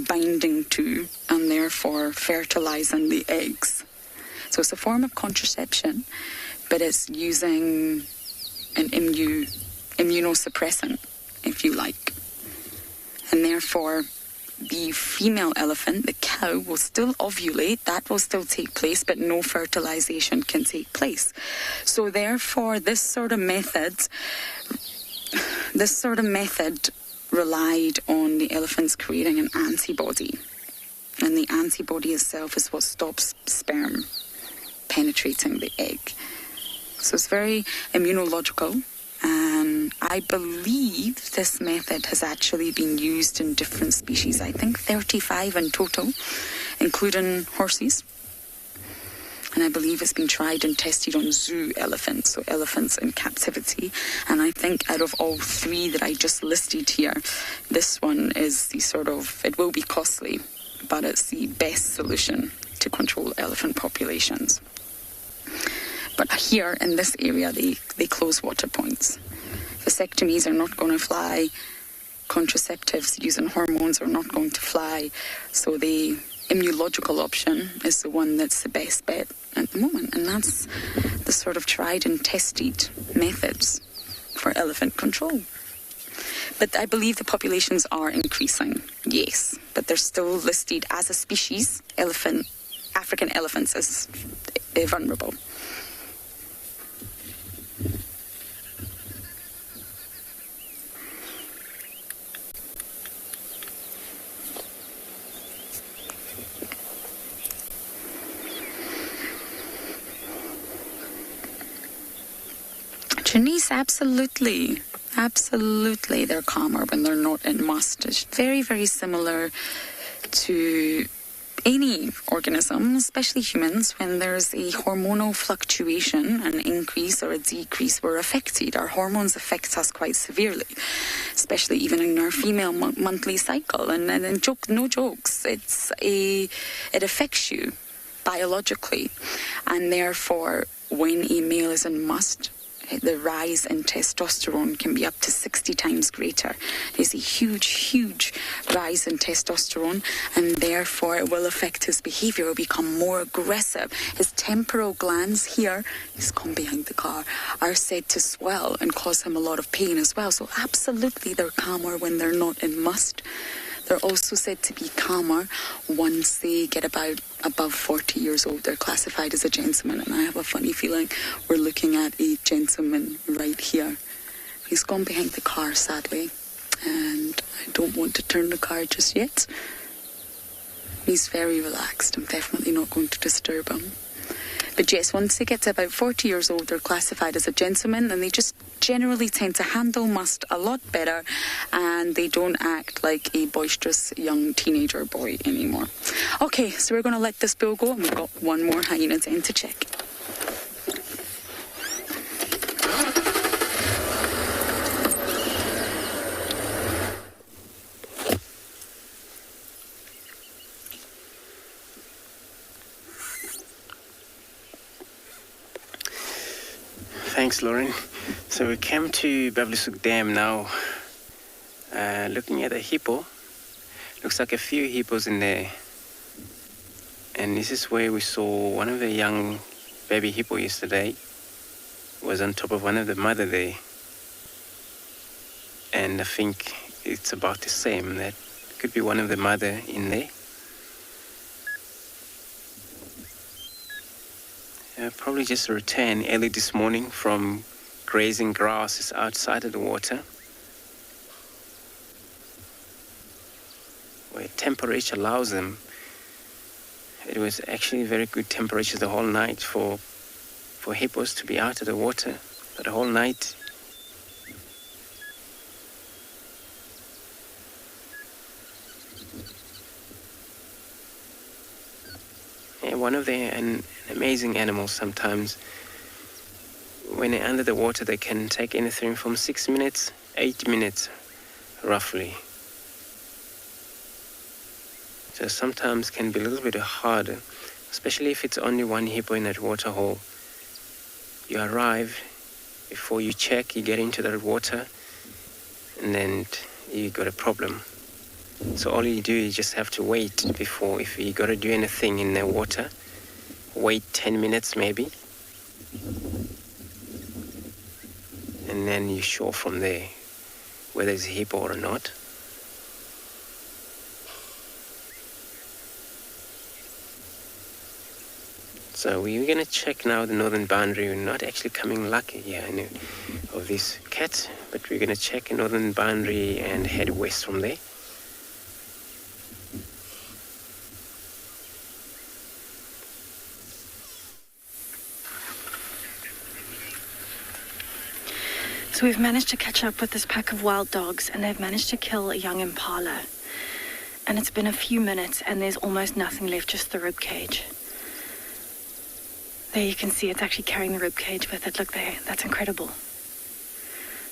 binding to and therefore fertilizing the eggs. So it's a form of contraception, but it's using an immunosuppressant, if you like. And therefore, the female elephant, the cow, will still ovulate, that will still take place, but no fertilization can take place. So therefore, this sort of method relied on the elephants creating an antibody. And the antibody itself is what stops sperm penetrating the egg. So it's very immunological. And I believe this method has actually been used in different species. I think 35 in total, including horses. And I believe it's been tried and tested on zoo elephants, so elephants in captivity. And I think out of all 3 that I just listed here, this one is the it will be costly, but it's the best solution to control elephant populations. But here in this area, they close water points. Vasectomies are not going to fly. Contraceptives using hormones are not going to fly. So the immunological option is the one that's the best bet at the moment. And that's the sort of tried and tested methods for elephant control. But I believe the populations are increasing, yes. But they're still listed as a species, African elephants, as vulnerable. Janice, absolutely. Absolutely, they're calmer when they're not in must. It's very, very similar to any organism, especially humans. When there's a hormonal fluctuation, an increase or a decrease, we're affected. Our hormones affect us quite severely, especially even in our female monthly cycle. And no jokes, it affects you biologically. And therefore, when a male is in must, the rise in testosterone can be up to 60 times greater. There's a huge, huge rise in testosterone, and therefore it will affect his behavior. He'll become more aggressive. His temporal glands here, he's gone behind the car, are said to swell and cause him a lot of pain as well. So absolutely they're calmer when they're not in must. They're also said to be calmer once they get above 40 years old. They're classified as a gentleman, and I have a funny feeling we're looking at a gentleman right here. He's gone behind the car, sadly, and I don't want to turn the car just yet. He's very relaxed. I'm definitely not going to disturb him. But yes, once they get to about 40 years old, they're classified as a gentleman, and they just generally tend to handle must a lot better, and they don't act like a boisterous young teenager boy anymore. Okay, so we're going to let this bull go, and we've got one more hyena den to check. Thanks, Lauren. So we came to Bablisuk Dam now, looking at a hippo. Looks like a few hippos in there. And this is where we saw one of the young baby hippo yesterday. Was on top of one of the mother there. And I think it's about the same. That could be one of the mother in there. Probably just returned early this morning from grazing grasses outside of the water, where temperature allows them. It was actually very good temperature the whole night for hippos to be out of the water for the whole night. One of the amazing animals sometimes, when they're under the water, they can take anything from 6 minutes, 8 minutes, roughly. So sometimes can be a little bit harder, especially if it's only one hippo in that water hole. You arrive, before you check, you get into that water, and then you got a problem. So all you do is just have to wait before, if you got to do anything in the water, wait 10 minutes maybe. And then you're sure from there whether it's a hippo or not. So we're going to check now the northern boundary. We're not actually coming lucky here of this cat, but we're going to check the northern boundary and head west from there. So we've managed to catch up with this pack of wild dogs, and they've managed to kill a young impala. And it's been a few minutes, and there's almost nothing left, just the rib cage. There you can see it's actually carrying the rib cage with it. Look there, that's incredible.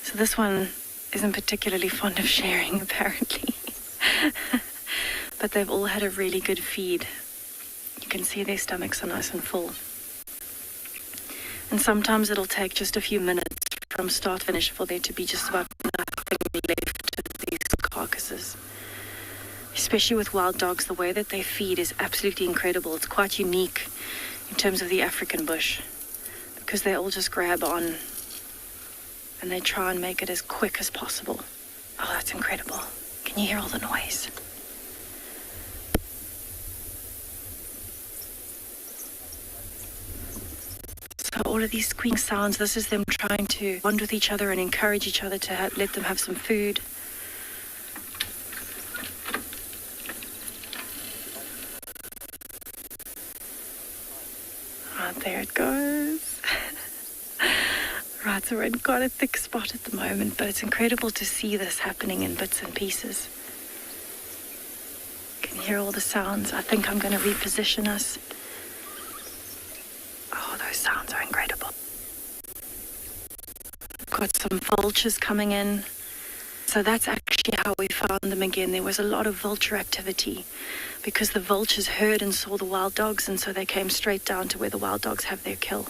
So this one isn't particularly fond of sharing, apparently. But they've all had a really good feed. You can see their stomachs are nice and full. And sometimes it'll take just a few minutes from start to finish for there to be just about nothing left of these carcasses. Especially with wild dogs, the way that they feed is absolutely incredible. It's quite unique in terms of the African bush, because they all just grab on and they try and make it as quick as possible. Oh, that's incredible. Can you hear all the noise? So all of these squeaking sounds, this is them trying to bond with each other and encourage each other to let them have some food. Right, there it goes. Right, so we're in quite a thick spot at the moment, but it's incredible to see this happening in bits and pieces. You can hear all the sounds. I think I'm going to reposition us. Oh, those sounds are incredible. Got some vultures coming in. So that's actually how we found them again. There was a lot of vulture activity because the vultures heard and saw the wild dogs, and so they came straight down to where the wild dogs have their kill.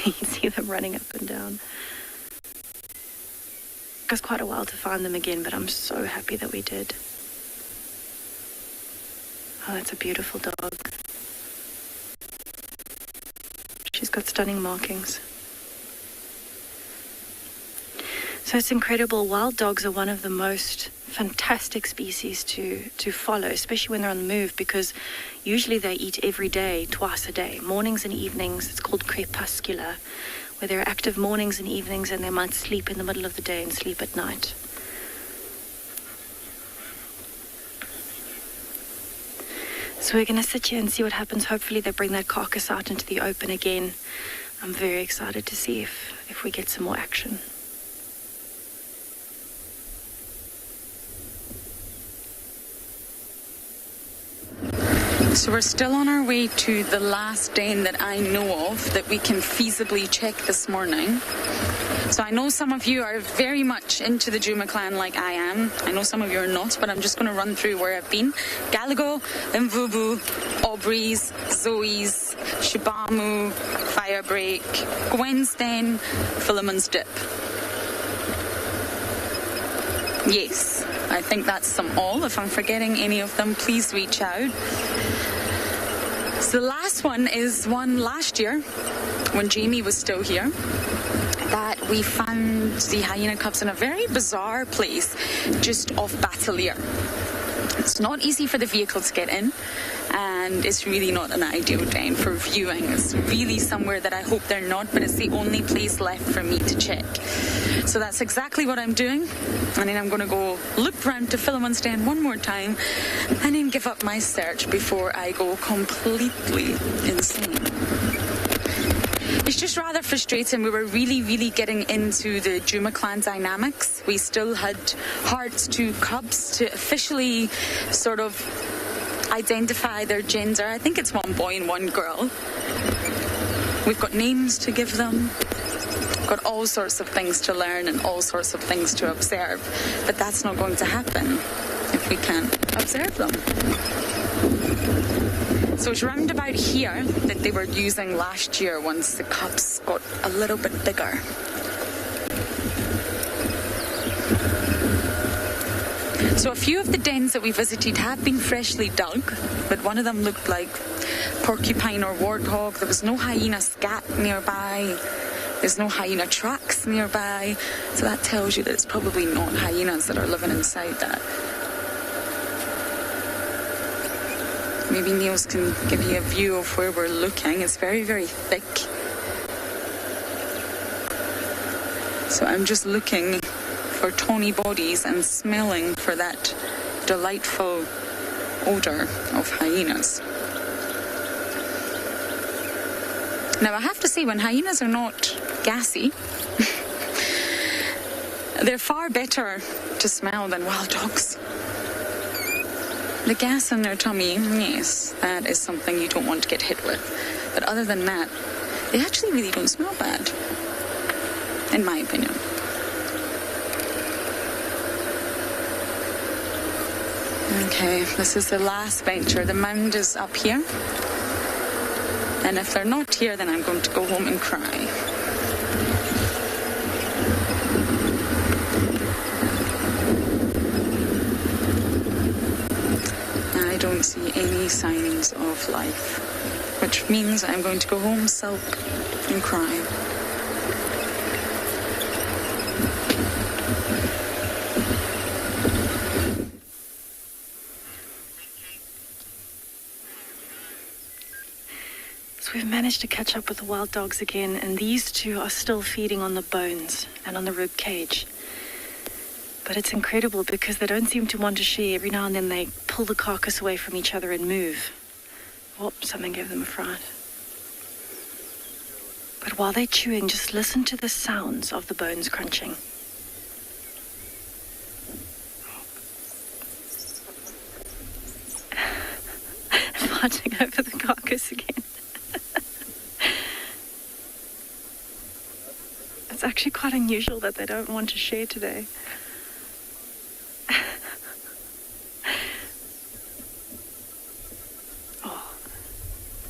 You see them running up and down. It took us quite a while to find them again, but I'm so happy that we did. Oh, that's a beautiful dog. She's got stunning markings. So it's incredible. Wild dogs are one of the most fantastic species to follow, especially when they're on the move, because usually they eat every day, twice a day, mornings and evenings. It's called crepuscular, where they're active mornings and evenings, and they might sleep in the middle of the day and sleep at night. So we're going to sit here and see what happens. Hopefully they bring that carcass out into the open again. I'm very excited to see if we get some more action. So we're still on our way to the last den that I know of that we can feasibly check this morning. So I know some of you are very much into the Djuma clan like I am. I know some of you are not, but I'm just going to run through where I've been. Galago, Mvubu, Aubrey's, Zoe's, Shibamu, Firebreak, Gwen's Den, Philemon's Dip. Yes, I think that's them all. If I'm forgetting any of them, please reach out. So the last one is one last year, when Jamie was still here, that we found the hyena cubs in a very bizarre place just off BUTLER. It's not easy for the vehicle to get in, and it's really not an ideal den for viewing. It's really somewhere that I hope they're not, but it's the only place left for me to check. So that's exactly what I'm doing, and then I'm going to go loop round to Philemon's Den one more time and then give up my search before I go completely insane. It's just rather frustrating. We were really getting into the Djuma clan dynamics. We still had hearts to cubs to officially sort of identify their gender. I think it's one boy and one girl. We've got names to give them. Got all sorts of things to learn and all sorts of things to observe. But that's not going to happen if we can't observe them. So it's round about here that they were using last year once the cubs got a little bit bigger. So a few of the dens that we visited have been freshly dug, but one of them looked like porcupine or warthog. There was no hyena scat nearby. There's no hyena tracks nearby. So that tells you that it's probably not hyenas that are living inside that. Maybe Niels can give you a view of where we're looking. It's very thick. So I'm just looking for tawny bodies and smelling for that delightful odour of hyenas. Now I have to say, when hyenas are not gassy, they're far better to smell than wild dogs. The gas in their tummy, yes, that is something you don't want to get hit with. But other than that, they actually really don't smell bad, in my opinion. Okay, this is the last venture. The mound is up here. And if they're not here, then I'm going to go home and cry. I don't see any signs of life, which means I'm going to go home, sulk, and cry. So we've managed to catch up with the wild dogs again, and these two are still feeding on the bones and on the rib cage. But it's incredible because they don't seem to want to share. Every now and then they pull the carcass away from each other and move. Oh, something gave them a fright. But while they're chewing, just listen to the sounds of the bones crunching. Fighting over the carcass again. It's actually quite unusual that they don't want to share today.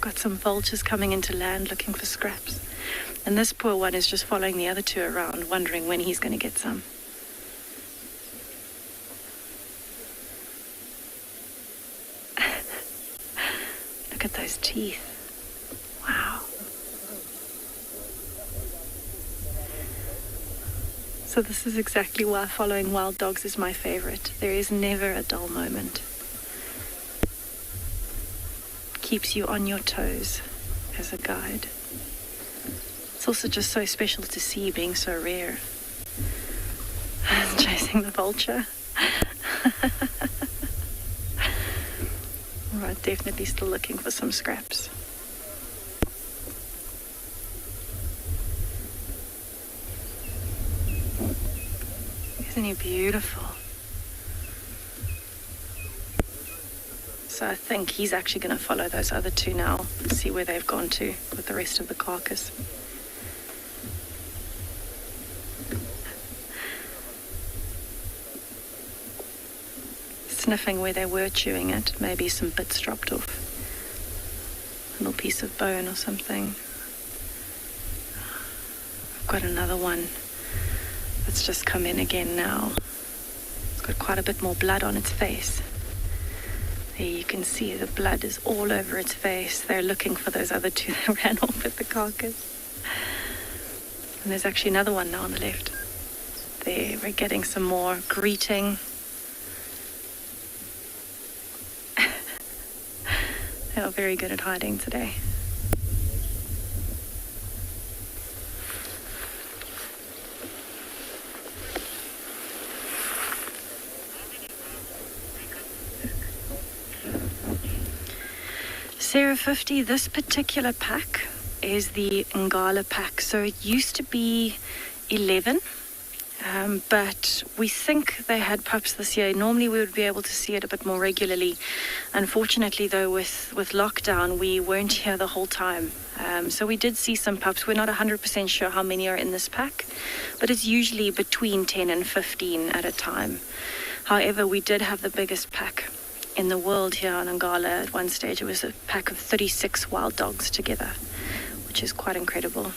Got some vultures coming into land looking for scraps. And this poor one is just following the other two around, wondering when he's going to get some. Look at those teeth. Wow. So this is exactly why following wild dogs is my favorite. There is never a dull moment. Keeps you on your toes as a guide. It's also just so special to see, being so rare. Chasing the vulture. Right, definitely still looking for some scraps. Isn't he beautiful? So I think he's actually going to follow those other two now, see where they've gone to with the rest of the carcass. Sniffing where they were chewing it, maybe some bits dropped off. A little piece of bone or something. I've got another one that's just come in again now. It's got quite a bit more blood on its face. There you can see the blood is all over its face. They're looking for those other two that ran off with the carcass. And there's actually another one now on the left. There, we're getting some more greeting. They are very good at hiding today. Sarah 50, this particular pack is the Ngala pack. So it used to be 11, but we think they had pups this year. Normally we would be able to see it a bit more regularly. Unfortunately, though, with lockdown, we weren't here the whole time. So we did see some pups. We're not 100% sure how many are in this pack, but it's usually between 10 and 15 at a time. However, we did have the biggest pack in the world here on Ngala at one stage. It was a pack of 36 wild dogs together, which is quite incredible.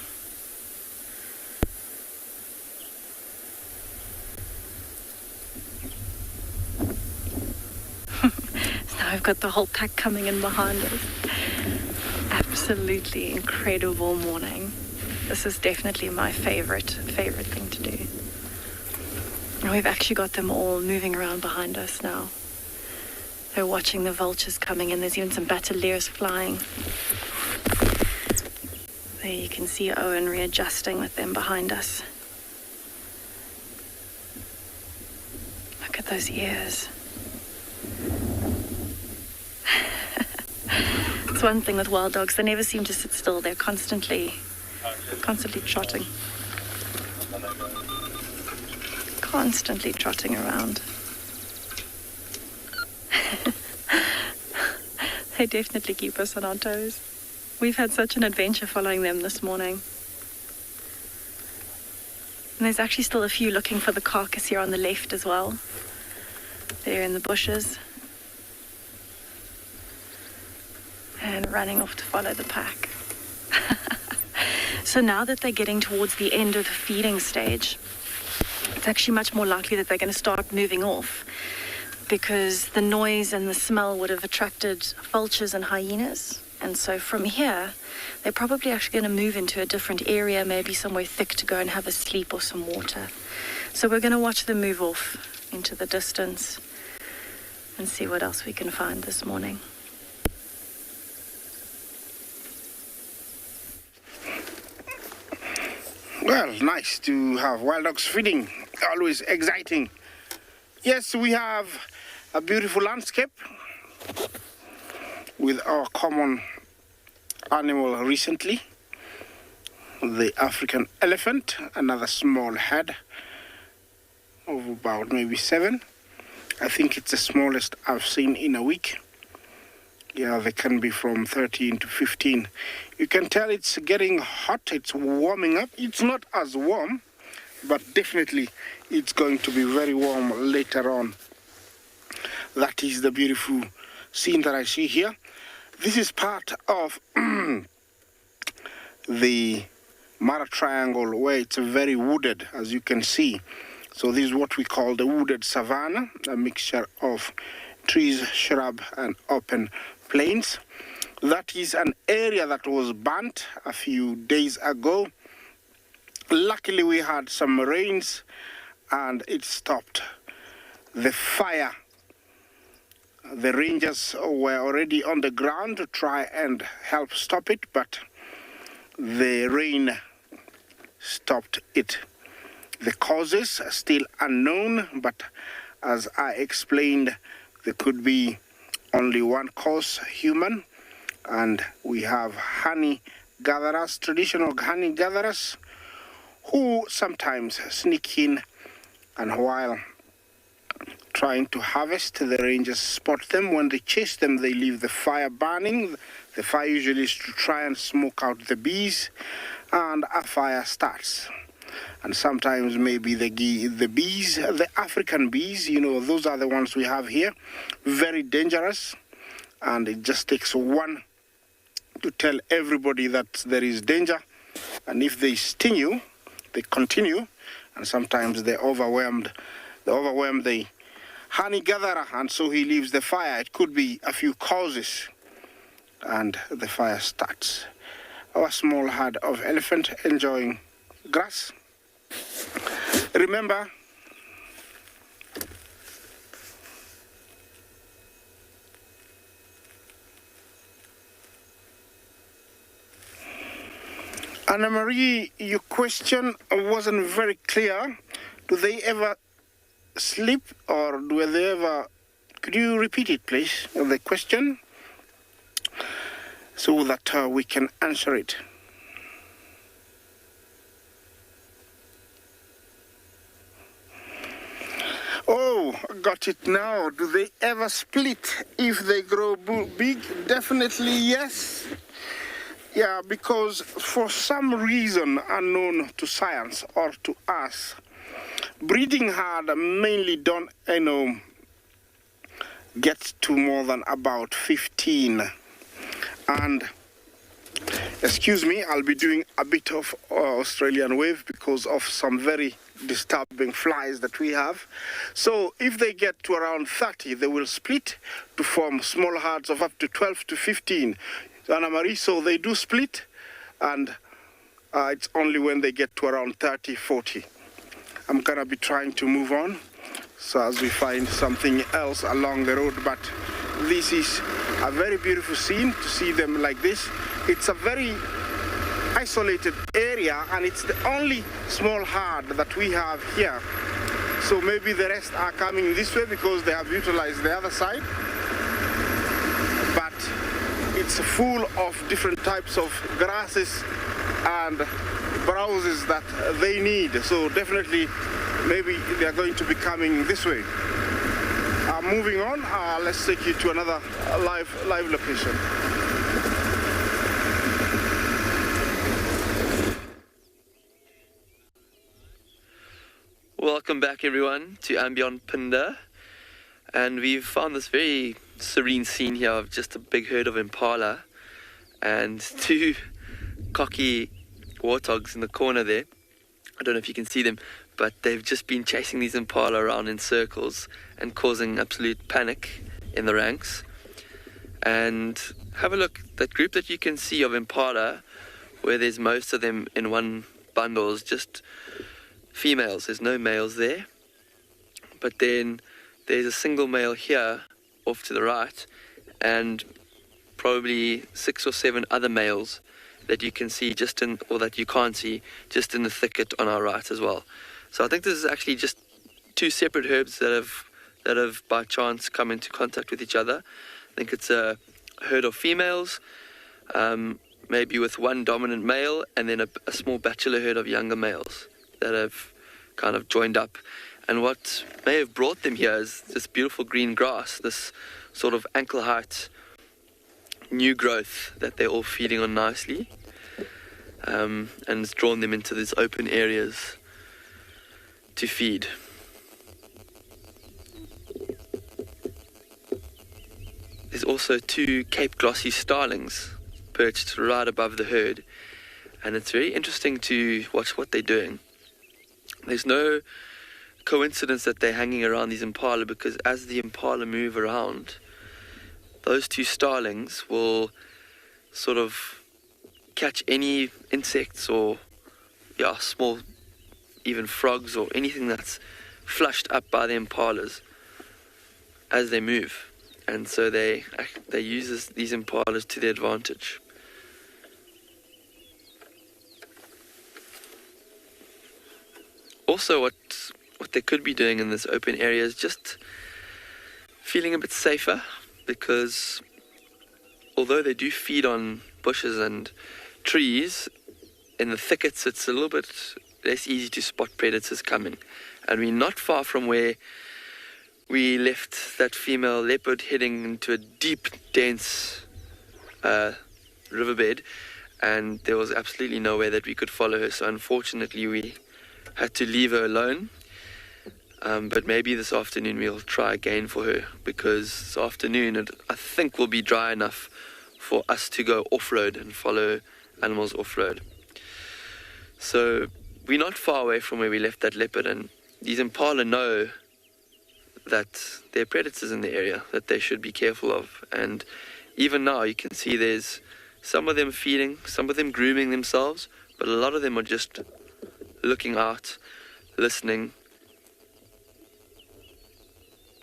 Now I've got the whole pack coming in behind us. Absolutely incredible morning. This is definitely my favorite thing to do. And we've actually got them all moving around behind us now. They're watching the vultures coming in. There's even some bateleurs flying. There you can see Owen readjusting with them behind us. Look at those ears. It's one thing with wild dogs. They never seem to sit still. They're constantly trotting. Constantly trotting around. They definitely keep us on our toes. We've had such an adventure following them this morning. And there's actually still a few looking for the carcass here on the left as well. They're in the bushes. And running off to follow the pack. So now that they're getting towards the end of the feeding stage, it's actually much more likely that they're going to start moving off, because the noise and the smell would have attracted vultures and hyenas. And so from here, they're probably actually going to move into a different area, maybe somewhere thick to go and have a sleep or some water. So we're going to watch them move off into the distance and see what else we can find this morning. Well, nice to have wild dogs feeding. Always exciting. Yes, we have a beautiful landscape with our common animal recently, the African elephant, another small head of about maybe 7. I think it's the smallest I've seen in a week. Yeah, they can be from 13 to 15. You can tell it's getting hot, it's warming up. It's not as warm, but definitely it's going to be very warm later on. That is the beautiful scene that I see here. This is part of the Mara Triangle, where it's very wooded, as you can see. So this is what we call the wooded savanna, a mixture of trees, shrub, and open plains. That is an area that was burnt a few days ago. Luckily, we had some rains and it stopped the fire. The rangers were already on the ground to try and help stop it, but the rain stopped it. The causes are still unknown, but as I explained, there could be only one course, human, and we have honey gatherers, traditional honey gatherers, who sometimes sneak in, and while trying to harvest, the rangers spot them. When they chase them, they leave the fire burning. The fire usually is to try and smoke out the bees, and a fire starts. And sometimes maybe the bees, the African bees, you know, those are the ones we have here, very dangerous, and it just takes one to tell everybody that there is danger. And if they sting you, they continue, and sometimes they overwhelm the honey gatherer, and so he leaves the fire. It could be a few causes, and the fire starts. Our small herd of elephant enjoying grass. Remember, Anna Marie, your question wasn't very clear. Do they ever sleep, or do they ever... Could you repeat it, please, the question, so that we can answer it? Oh, got it now. Do they ever split if they grow big? Definitely yes. Yeah, because for some reason unknown to science or to us, breeding herd mainly don't, get to more than about 15. And excuse me, I'll be doing a bit of Australian wave because of some very disturbing flies that we have. So if they get to around 30, they will split to form small herds of up to 12 to 15. Anna Marie, so they do split, and it's only when they get to around 30, 40. I'm gonna be trying to move on, so as we find something else along the road, but this is a very beautiful scene to see them like this. It's a very isolated area, and it's the only small herd that we have here. So maybe the rest are coming this way because they have utilized the other side. But it's full of different types of grasses and browses that they need. So definitely, maybe they are going to be coming this way. Moving on, let's take you to another live location. Welcome back, everyone, to Ambient Pinda, and we've found this very serene scene here of just a big herd of impala and two cocky warthogs in the corner there. I don't know if you can see them, but they've just been chasing these impala around in circles and causing absolute panic in the ranks. And have a look, that group that you can see of impala, where there's most of them in one bundle, is just females. There's no males there. But then there's a single male here off to the right, and probably 6 or 7 other males that you can see just in, or that you can't see, just in the thicket on our right as well. So I think this is actually just 2 separate herds that have by chance come into contact with each other. I think it's a herd of females, maybe with one dominant male, and then a small bachelor herd of younger males that have kind of joined up. And what may have brought them here is this beautiful green grass, this sort of ankle height new growth that they're all feeding on nicely, and it's drawn them into these open areas to feed. There's also 2 Cape Glossy starlings perched right above the herd, and it's very interesting to watch what they're doing. There's no coincidence that they're hanging around these impala, because as the impala move around, those 2 starlings will sort of catch any insects or small, even frogs or anything that's flushed up by the impalas as they move. And so they use these impalas to their advantage. Also, what they could be doing in this open area is just feeling a bit safer because although they do feed on bushes and trees, in the thickets it's a little bit less easy to spot predators coming. And we're not far from where we left that female leopard heading into a deep, dense riverbed, and there was absolutely no way that we could follow her, so unfortunately we had to leave her alone. But maybe this afternoon we'll try again for her, because this afternoon I think will be dry enough for us to go off-road and follow animals off-road. So we're not far away from where we left that leopard, and these impala know that there are predators in the area that they should be careful of. And even now you can see there's some of them feeding, some of them grooming themselves, but a lot of them are just looking out, listening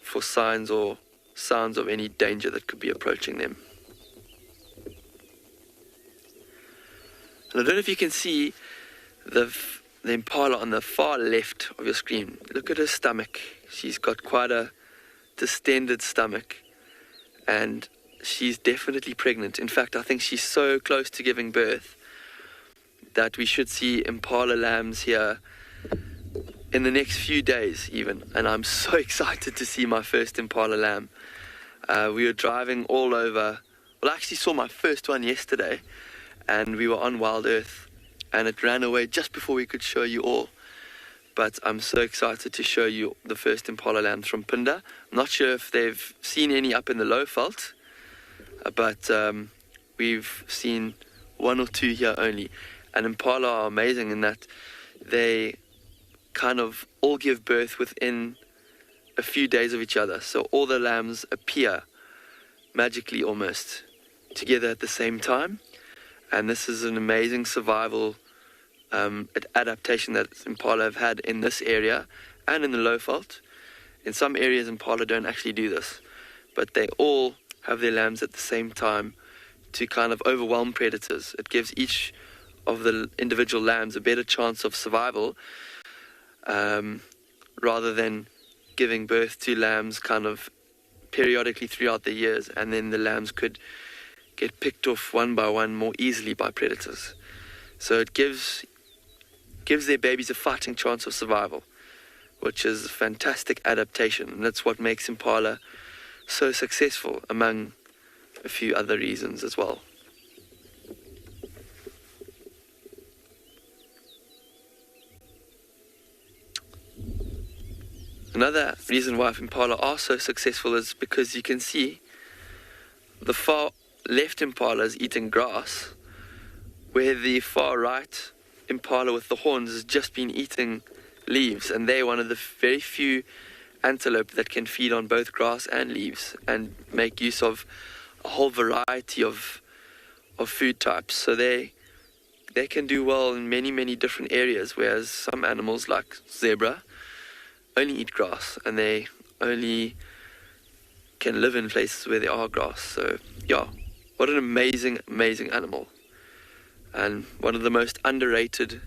for signs or sounds of any danger that could be approaching them. And I don't know if you can see the impala on the far left of your screen. Look at her stomach. She's got quite a distended stomach, and she's definitely pregnant. In fact, I think she's so close to giving birth that we should see impala lambs here in the next few days even. And I'm so excited to see my first impala lamb. We were driving all over. Well, I actually saw my first one yesterday, and we were on Wild Earth, and it ran away just before we could show you all. But I'm so excited to show you the first impala lambs from Phinda. I'm not sure if they've seen any up in the Lowveld, but we've seen one or two here only. And impala are amazing in that they kind of all give birth within a few days of each other. So all the lambs appear magically almost together at the same time. And this is an amazing survival adaptation that impala have had in this area and in the Lowveld. In some areas impala don't actually do this, but they all have their lambs at the same time to kind of overwhelm predators. It gives each of the individual lambs a better chance of survival, rather than giving birth to lambs kind of periodically throughout the years, and then the lambs could get picked off one by one more easily by predators. So it gives their babies a fighting chance of survival, which is a fantastic adaptation, and that's what makes impala so successful, among a few other reasons as well. Another reason why impala are so successful is because you can see the far left impala is eating grass, where the far right impala with the horns has just been eating leaves, and they're one of the very few antelope that can feed on both grass and leaves and make use of a whole variety of food types. So they can do well in many different areas, whereas some animals like zebra only eat grass, and they only can live in places where there are grass. So yeah, what an amazing animal, and one of the most underrated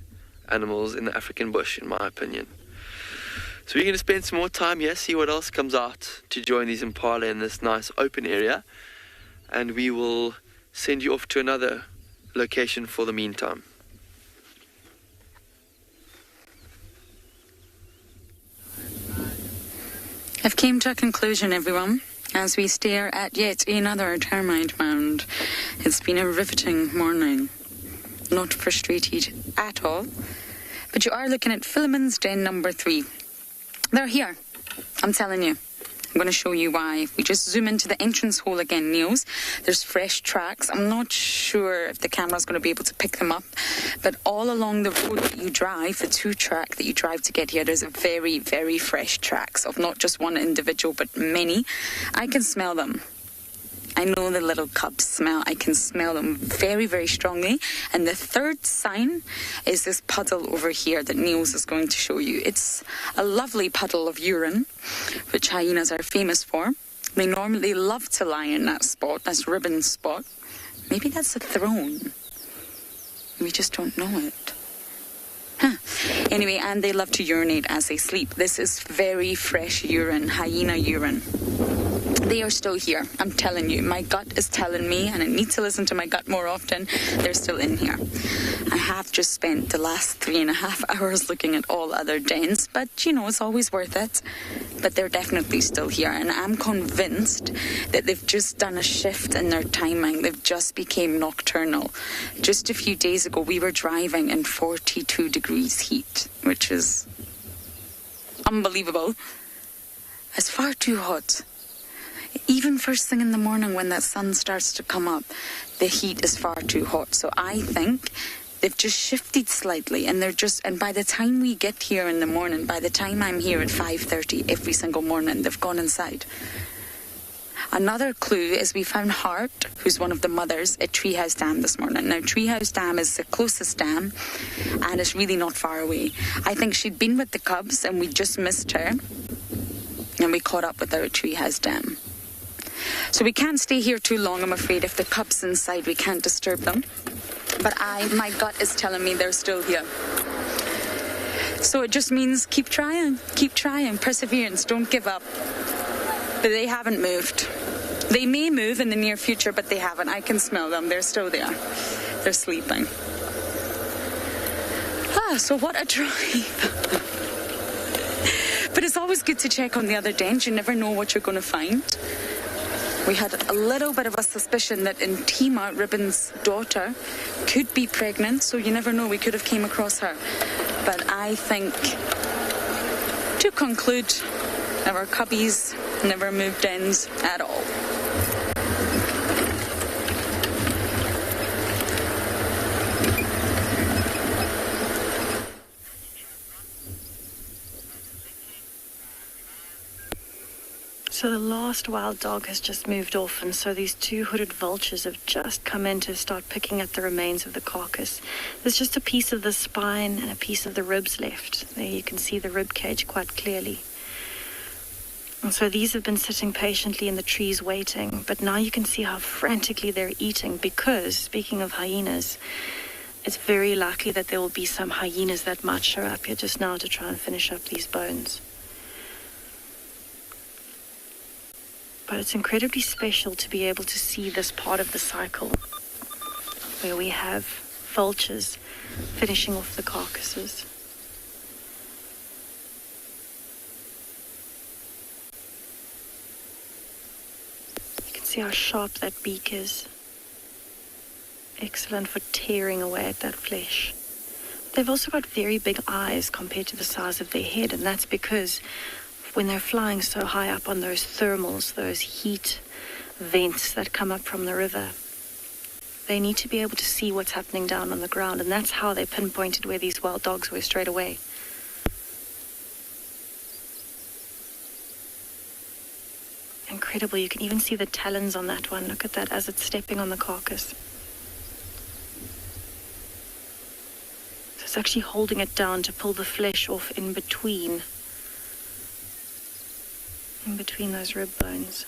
animals in the African bush, in my opinion. So we're going to spend some more time here, see what else comes out to join these impala in this nice open area, and we will send you off to another location for the meantime. I've came to a conclusion, everyone, as we stare at yet another termite mound. It's been a riveting morning. Not frustrated at all. But you are looking at Philemon's Den number 3. They're here. I'm telling you. I'm going to show you why. If we just zoom into the entrance hole again, Niels, there's fresh tracks. I'm not sure if the camera's going to be able to pick them up, but all along the road that you drive, the 2-track that you drive to get here, there's a very fresh tracks of not just one individual, but many. I can smell them. I know the little cubs smell. I can smell them very strongly. And the third sign is this puddle over here that Niels is going to show you. It's a lovely puddle of urine, which hyenas are famous for. They normally love to lie in that spot, that's ribbon spot. Maybe that's a throne. We just don't know it. Anyway, and they love to urinate as they sleep. This is very fresh urine, hyena urine. They are still here. I'm telling you, my gut is telling me, and I need to listen to my gut more often. They're still in here. I have just spent the last 3.5 hours looking at all other dens, but it's always worth it. But they're definitely still here, and I'm convinced that they've just done a shift in their timing. They've just became nocturnal. Just a few days ago, we were driving in 42 degrees heat, which is unbelievable. It's far too hot. Even first thing in the morning when that sun starts to come up, the heat is far too hot. So I think they've just shifted slightly, and and by the time we get here in the morning, by the time I'm here at 5:30 every single morning, they've gone inside. Another clue is we found Hart, who's one of the mothers, at Treehouse Dam this morning. Now, Treehouse Dam is the closest dam, and it's really not far away. I think she'd been with the cubs, and we just missed her, and we caught up with her at Treehouse Dam. So we can't stay here too long, I'm afraid. If the cubs inside, we can't disturb them. But my gut is telling me they're still here. So it just means keep trying, perseverance, don't give up. But they haven't moved. They may move in the near future, but they haven't. I can smell them, they're still there. They're sleeping. So what a drive. But it's always good to check on the other dens. You never know what you're going to find. We had a little bit of a suspicion that Intima, Ribbon's daughter, could be pregnant, so you never know, we could have came across her. But I think, to conclude, our cubbies never moved dens at all. So the last wild dog has just moved off, and so these two hooded vultures have just come in to start picking at the remains of the carcass. There's just a piece of the spine and a piece of the ribs left. There you can see the rib cage quite clearly. And so these have been sitting patiently in the trees waiting, but now you can see how frantically they're eating because, speaking of hyenas, it's very likely that there will be some hyenas that might show up here just now to try and finish up these bones. But it's incredibly special to be able to see this part of the cycle where we have vultures finishing off the carcasses. You can see how sharp that beak is. Excellent for tearing away at that flesh. They've also got very big eyes compared to the size of their head, and that's because when they're flying so high up on those thermals, those heat vents that come up from the river, they need to be able to see what's happening down on the ground, and that's how they pinpointed where these wild dogs were straight away. Incredible, you can even see the talons on that one. Look at that as it's stepping on the carcass. So it's actually holding it down to pull the flesh off in between those rib bones.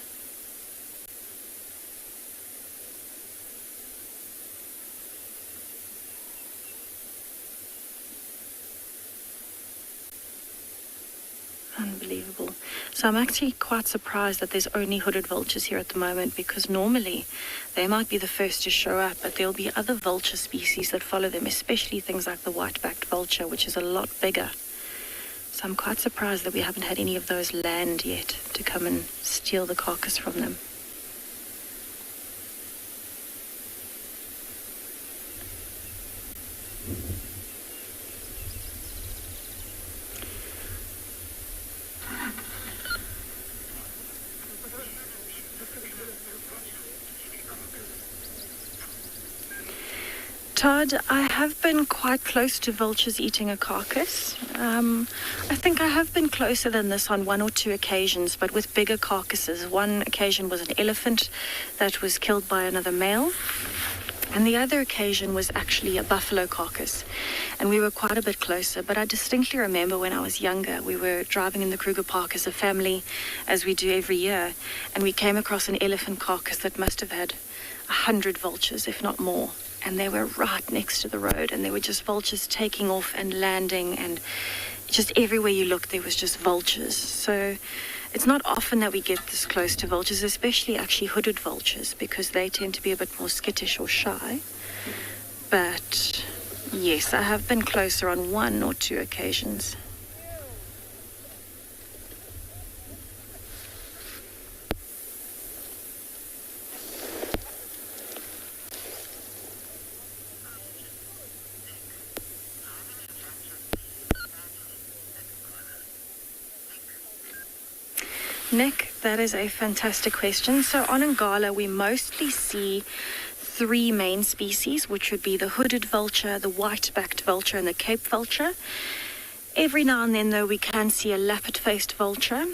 Unbelievable. So I'm actually quite surprised that there's only hooded vultures here at the moment, because normally they might be the first to show up, but there'll be other vulture species that follow them, especially things like the white-backed vulture, which is a lot bigger. So I'm quite surprised that we haven't had any of those land yet to come and steal the carcass from them. Todd, I have been quite close to vultures eating a carcass. I think I have been closer than this on one or two occasions, but with bigger carcasses. One occasion was an elephant that was killed by another male, and the other occasion was actually a buffalo carcass, and we were quite a bit closer. But I distinctly remember when I was younger, we were driving in the Kruger Park as a family, as we do every year, and we came across an elephant carcass that must have had 100 vultures, if not more. And they were right next to the road, and there were just vultures taking off and landing, and just everywhere you looked there was just vultures. So It's not often that we get this close to vultures, especially actually hooded vultures, because they tend to be a bit more skittish or shy. But yes, I have been closer on 1 or 2 occasions. Nick, that is a fantastic question. So on Ngala, we mostly see 3 main species, which would be the hooded vulture, the white-backed vulture, and the Cape vulture. Every now and then, though, we can see a lappet-faced vulture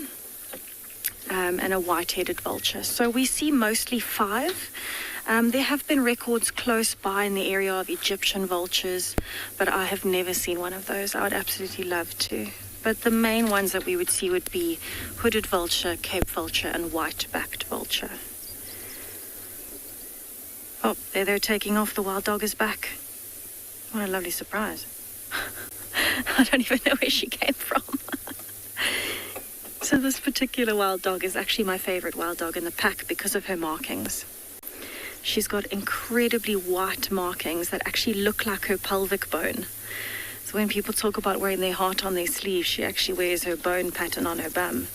and a white-headed vulture. So we see mostly 5. There have been records close by in the area of Egyptian vultures, but I have never seen one of those. I would absolutely love to. But the main ones that we would see would be hooded vulture, Cape vulture, and white-backed vulture. Oh, there they're taking off. The wild dog is back. What a lovely surprise. I don't even know where she came from. So this particular wild dog is actually my favorite wild dog in the pack because of her markings. She's got incredibly white markings that actually look like her pelvic bone. So when people talk about wearing their heart on their sleeve, she actually wears her bone pattern on her bum.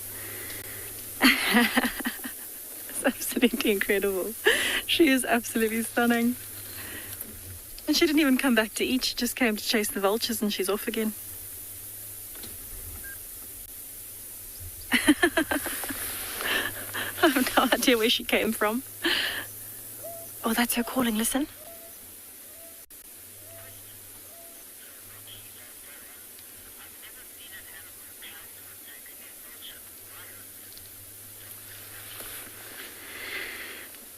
It's absolutely incredible. She is absolutely stunning. And she didn't even come back to eat. She just came to chase the vultures and she's off again. I have no idea where she came from. Oh, that's her calling. Listen.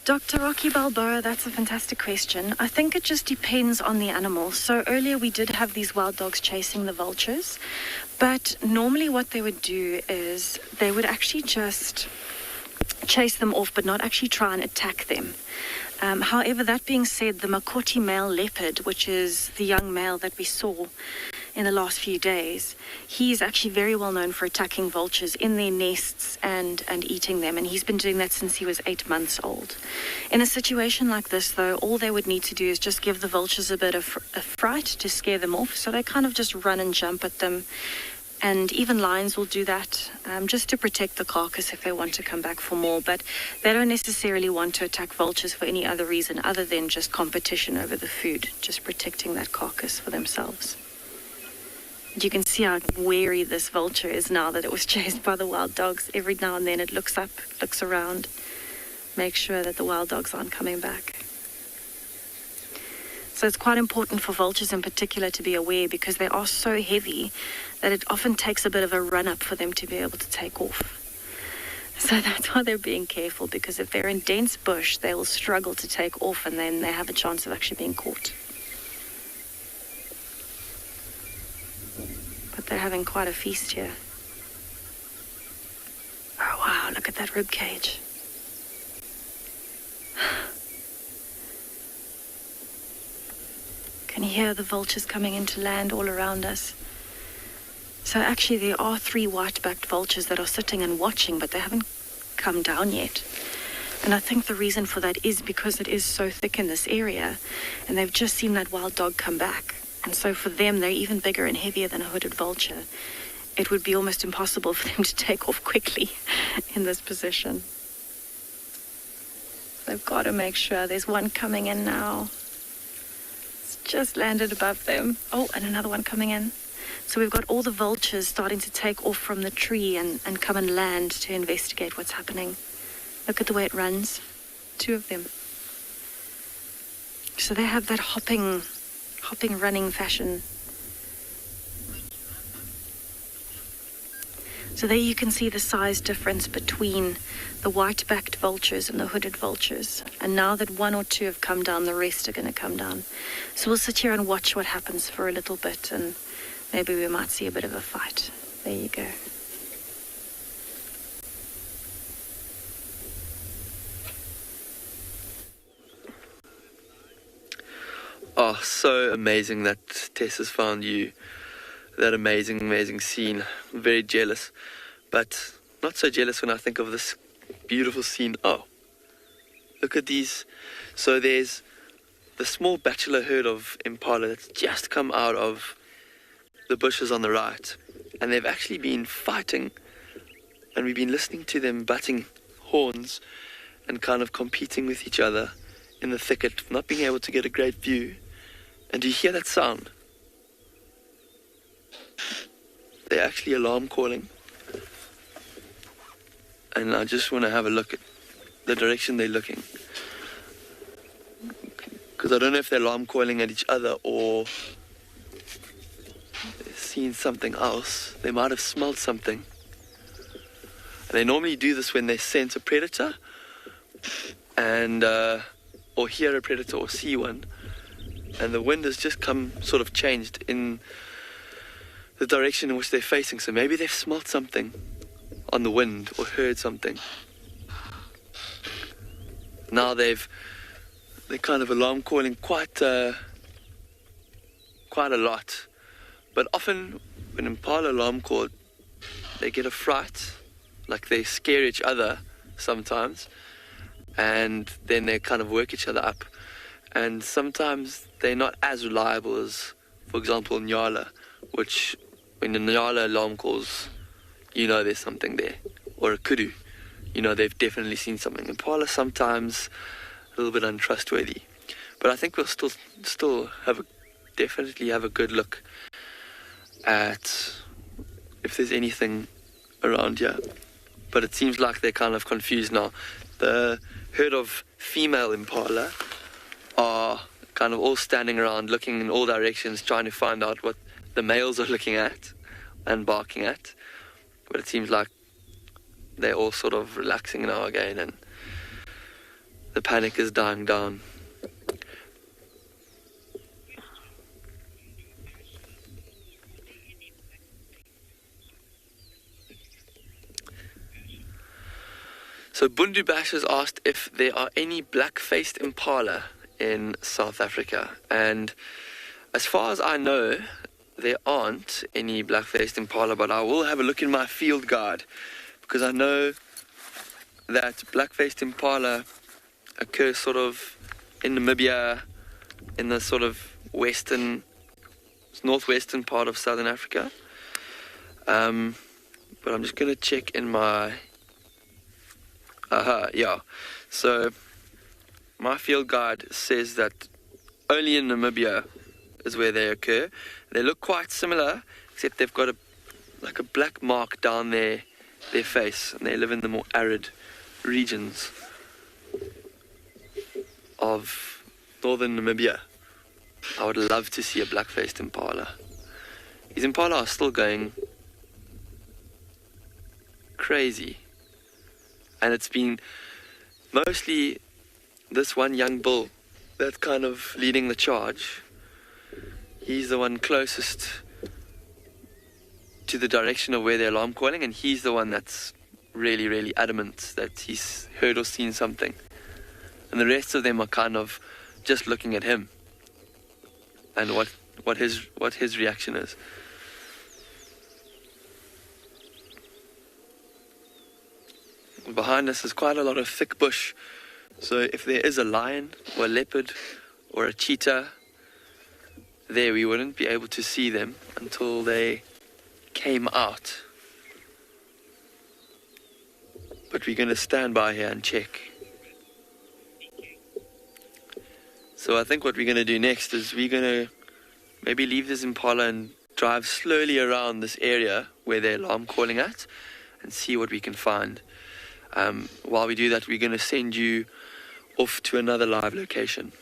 Dr. Rocky Balboa, that's a fantastic question. I think it just depends on the animal. So earlier we did have these wild dogs chasing the vultures, but normally what they would do is they would actually just chase them off, but not actually try and attack them. However, that being said, the Makoti male leopard, which is the young male that we saw in the last few days, he's actually very well known for attacking vultures in their nests and eating them, and he's been doing that since he was 8 months old. In a situation like this, though, all they would need to do is just give the vultures a bit of a fright to scare them off, so they kind of just run and jump at them. And even lions will do that just to protect the carcass if they want to come back for more. But they don't necessarily want to attack vultures for any other reason other than just competition over the food, just protecting that carcass for themselves. You can see how wary this vulture is now that it was chased by the wild dogs. Every now and then it looks up, looks around, makes sure that the wild dogs aren't coming back. So it's quite important for vultures in particular to be aware because they are so heavy that it often takes a bit of a run-up for them to be able to take off. So that's why they're being careful, because if they're in dense bush, they will struggle to take off and then they have a chance of actually being caught. But they're having quite a feast here. Oh wow, look at that rib cage. Can you hear the vultures coming into land all around us? So actually there are 3 white-backed vultures that are sitting and watching, but they haven't come down yet. And I think the reason for that is because it is so thick in this area, and they've just seen that wild dog come back. And so for them, they're even bigger and heavier than a hooded vulture. It would be almost impossible for them to take off quickly in this position. They've got to make sure. There's one coming in now. It's just landed above them. Oh, and another one coming in. So we've got all the vultures starting to take off from the tree and come and land to investigate what's happening. Look at the way it runs. 2 of them. So they have that hopping, running fashion. So there you can see the size difference between the white-backed vultures and the hooded vultures. And now that 1 or 2 have come down, the rest are going to come down. So we'll sit here and watch what happens for a little bit, and maybe we might see a bit of a fight. There you go. Oh, so amazing that Tess found you. That amazing scene. I'm very jealous. But not so jealous when I think of this beautiful scene. Oh, look at these. So there's the small bachelor herd of impala that's just come out of the bushes on the right, and they've actually been fighting, and we've been listening to them butting horns and kind of competing with each other in the thicket, not being able to get a great view. And do you hear that sound? They're actually alarm calling, and I just want to have a look at the direction they're looking, because I don't know if they're alarm calling at each other or they've seen something else. They might have smelled something, and they normally do this when they sense a predator and or hear a predator or see one, and the wind has just come sort of changed in the direction in which they're facing. So maybe they've smelt something on the wind or heard something. Now they're kind of alarm calling quite a lot. But often when impala alarm call, they get a fright, like they scare each other sometimes, and then they kind of work each other up. And sometimes they're not as reliable as, for example, Nyala, which when the Nyala alarm calls, you know there's something there. Or a kudu, you know they've definitely seen something. Impala sometimes a little bit untrustworthy. But I think we'll still definitely have a good look at if there's anything around here. But it seems like they're kind of confused now. The herd of female impala are kind of all standing around looking in all directions, trying to find out what the males are looking at and barking at. But it seems like they're all sort of relaxing now again, and the panic is dying down. So Bundu Bash has asked if there are any black-faced impala in South Africa, and as far as I know, there aren't any black-faced impala, but I will have a look in my field guide, because I know that black-faced impala occur sort of in Namibia, in the sort of northwestern part of Southern Africa. But I'm just going to check in my... yeah. So my field guide says that only in Namibia is where they occur. They look quite similar, except they've got a black mark down their face, and they live in the more arid regions of northern Namibia. I would love to see a black-faced impala. These impala are still going crazy, and it's been mostly this one young bull that's kind of leading the charge. He's the one closest to the direction of where they're alarm calling, and he's the one that's really, really adamant that he's heard or seen something. And the rest of them are kind of just looking at him and what his reaction is. Behind us is quite a lot of thick bush, so if there is a lion or a leopard or a cheetah there, we wouldn't be able to see them until they came out. But we're going to stand by here and check. So I think what we're going to do next is we're going to maybe leave this impala and drive slowly around this area where they're alarm calling at and see what we can find. While we do that, we're going to send you off to another live location.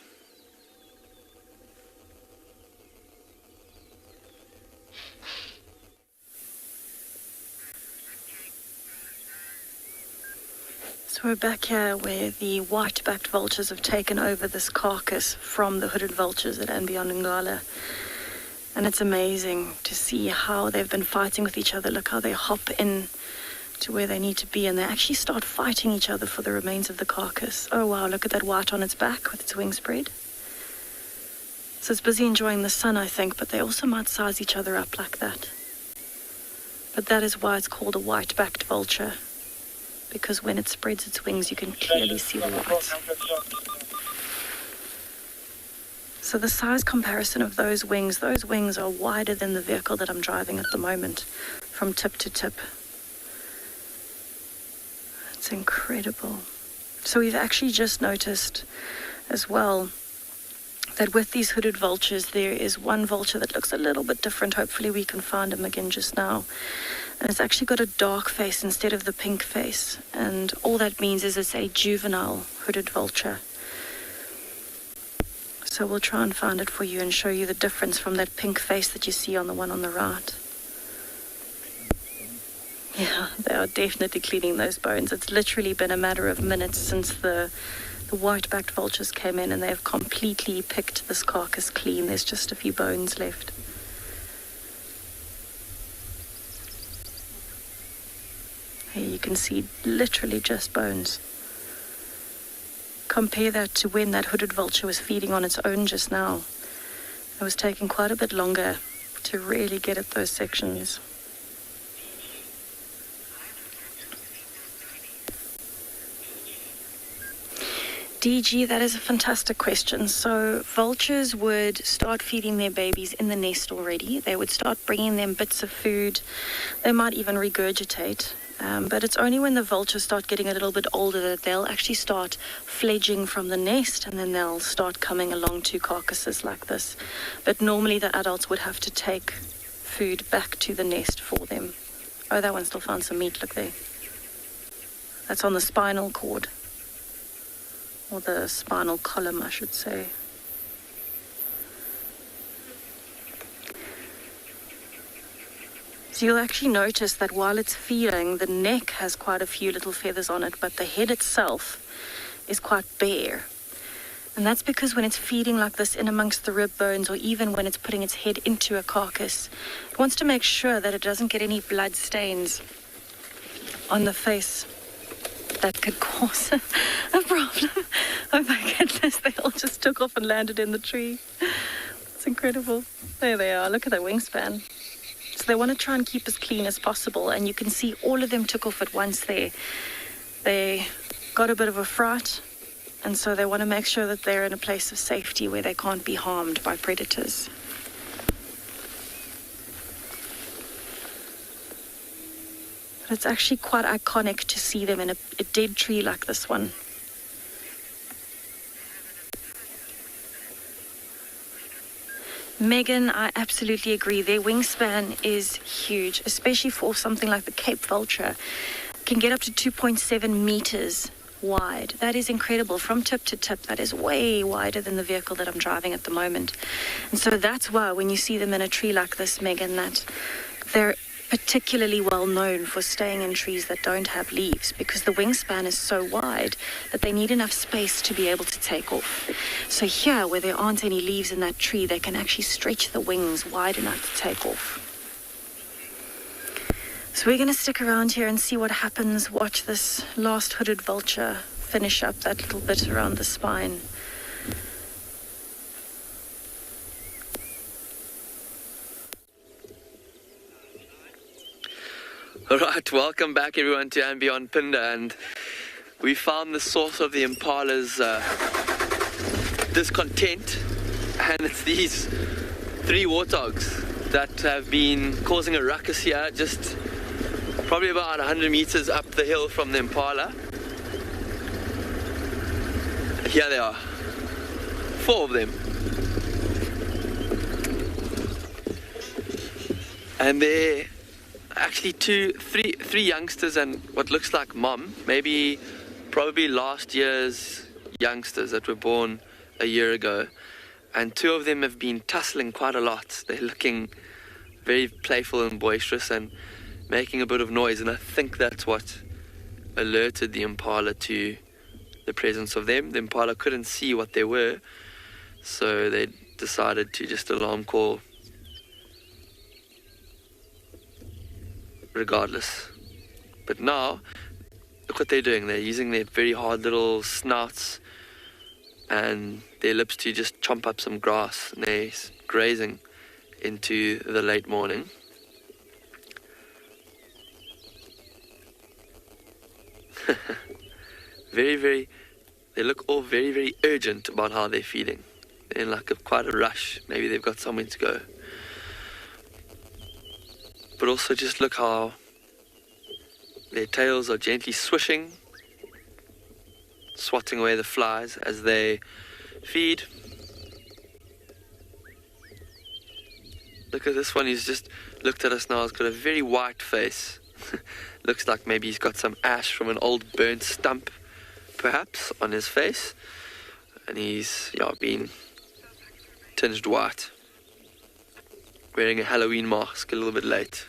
So we're back here where the white-backed vultures have taken over this carcass from the hooded vultures at Ngala. And it's amazing to see how they've been fighting with each other. Look how they hop in to where they need to be, and they actually start fighting each other for the remains of the carcass. Oh wow, look at that white on its back with its wings spread. So it's busy enjoying the sun, I think, but they also might size each other up like that. But that is why it's called a white-backed vulture. because when it spreads its wings, you can clearly see the lights. So the size comparison of those wings are wider than the vehicle that I'm driving at the moment, from tip to tip. It's incredible. So we've actually just noticed as well that with these hooded vultures, there is one vulture that looks a little bit different. Hopefully we can find him again just now. And it's actually got a dark face instead of the pink face. And all that means is it's a juvenile hooded vulture. So we'll try and find it for you and show you the difference from that pink face that you see on the one on the right. Yeah, they are definitely cleaning those bones. It's literally been a matter of minutes since the white-backed vultures came in, and they've completely picked this carcass clean. There's just a few bones left. Here you can see literally just bones. Compare that to when that hooded vulture was feeding on its own just now. It was taking quite a bit longer to really get at those sections. DG, that is a fantastic question. So vultures would start feeding their babies in the nest already. They would start bringing them bits of food. They might even regurgitate. But it's only when the vultures start getting a little bit older that they'll actually start fledging from the nest, and then they'll start coming along to carcasses like this. But normally the adults would have to take food back to the nest for them. Oh, that one still found some meat, look there. That's on the spinal cord. Or the spinal column, I should say. So you'll actually notice that while it's feeding, the neck has quite a few little feathers on it, but the head itself is quite bare. And that's because when it's feeding like this in amongst the rib bones, or even when it's putting its head into a carcass, it wants to make sure that it doesn't get any blood stains on the face that could cause a problem. Oh my goodness, they all just took off and landed in the tree. It's incredible. There they are, look at their wingspan. So they want to try and keep as clean as possible, and you can see all of them took off at once there. They got a bit of a fright, and so they want to make sure that they're in a place of safety where they can't be harmed by predators. But it's actually quite iconic to see them in a dead tree like this one. Megan, I absolutely agree. Their wingspan is huge, especially for something like the Cape vulture. It can get up to 2.7 meters wide. That is incredible. From tip to tip, that is way wider than the vehicle that I'm driving at the moment. And so that's why when you see them in a tree like this, Megan, that they're particularly well known for staying in trees that don't have leaves, because the wingspan is so wide that they need enough space to be able to take off. So here, where there aren't any leaves in that tree, they can actually stretch the wings wide enough to take off. So we're going to stick around here and see what happens. Watch this last hooded vulture finish up that little bit around the spine. All right, welcome back everyone to And Beyond Phinda, and we found the source of the impala's discontent, and it's these 3 warthogs that have been causing a ruckus here, just probably about 100 meters up the hill from the impala. Here they are, 4 of them. And they're actually three youngsters and what looks like mom, probably last year's youngsters that were born a year ago, and 2 of them have been tussling quite a lot. They're looking very playful and boisterous and making a bit of noise, and I think that's what alerted the impala to the presence of them. The impala couldn't see what they were, so they decided to just alarm call regardless. But now, look what they're doing. They're using their very hard little snouts and their lips to just chomp up some grass, and they're grazing into the late morning. They look all very, very urgent about how they're feeding. They're in like quite a rush. Maybe they've got somewhere to go. But also just look how their tails are gently swishing, swatting away the flies as they feed. Look at this one, he's just looked at us now. He's got a very white face. Looks like maybe he's got some ash from an old burnt stump, perhaps, on his face. And he's, been tinged white. Wearing a Halloween mask, a little bit late.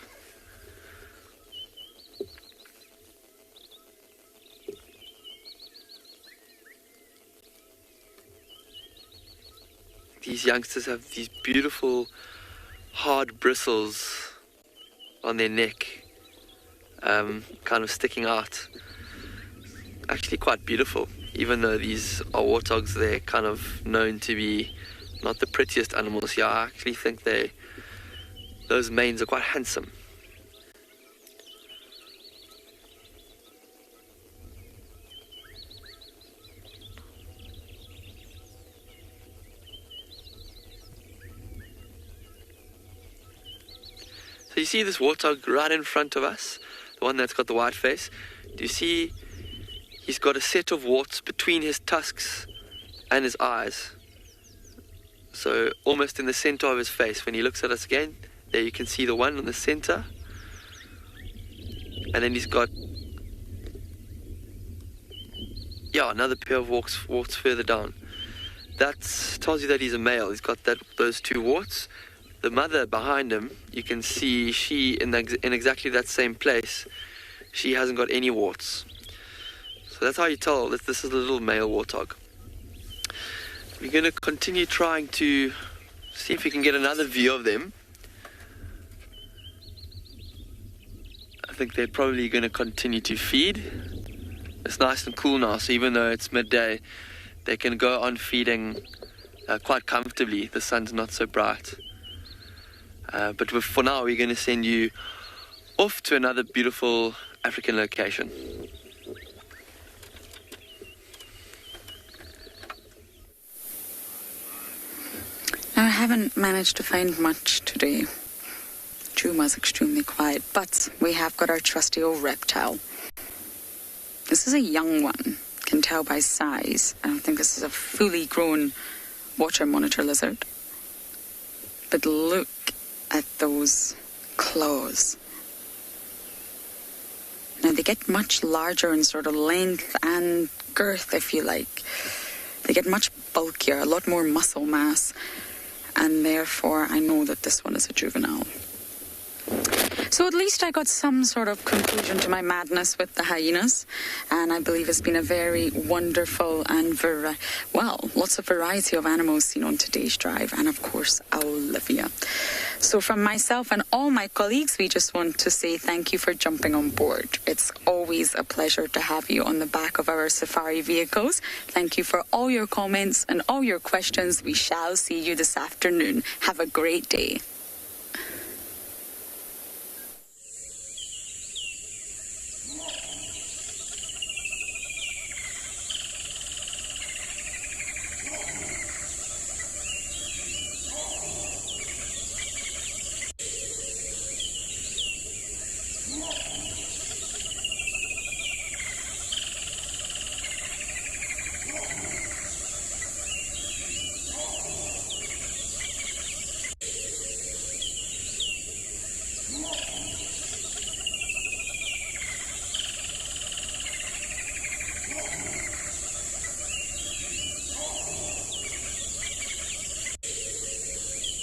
These youngsters have these beautiful hard bristles on their neck, kind of sticking out. Actually quite beautiful, even though these are warthogs. They're kind of known to be not the prettiest animals here. I actually think those manes are quite handsome. So you see this warthog right in front of us, the one that's got the white face. Do you see he's got a set of warts between his tusks and his eyes? So almost in the center of his face. When he looks at us again, there you can see the one in the center. And then he's got, another pair of warts further down. That tells you that he's a male. He's got those two warts. The mother behind him, you can see she, in exactly that same place, she hasn't got any warts. So that's how you tell that this is a little male warthog. We're going to continue trying to see if we can get another view of them. I think they're probably going to continue to feed. It's nice and cool now, so even though it's midday, they can go on feeding quite comfortably. The sun's not so bright. But for now, we're going to send you off to another beautiful African location. Now, I haven't managed to find much today. Chuma's extremely quiet, but we have got our trusty old reptile. This is a young one, can tell by size. I don't think this is a fully grown water monitor lizard. But look at those claws. Now they get much larger in sort of length and girth, if you like. They get much bulkier, a lot more muscle mass, and therefore I know that this one is a juvenile. So at least I got some sort of conclusion to my madness with the hyenas, and I believe it's been a very wonderful and lots of variety of animals seen on today's drive, and of course Olivia. So from myself and all my colleagues, we just want to say thank you for jumping on board. It's always a pleasure to have you on the back of our safari vehicles. Thank you for all your comments and all your questions. We shall see you this afternoon. Have a great day.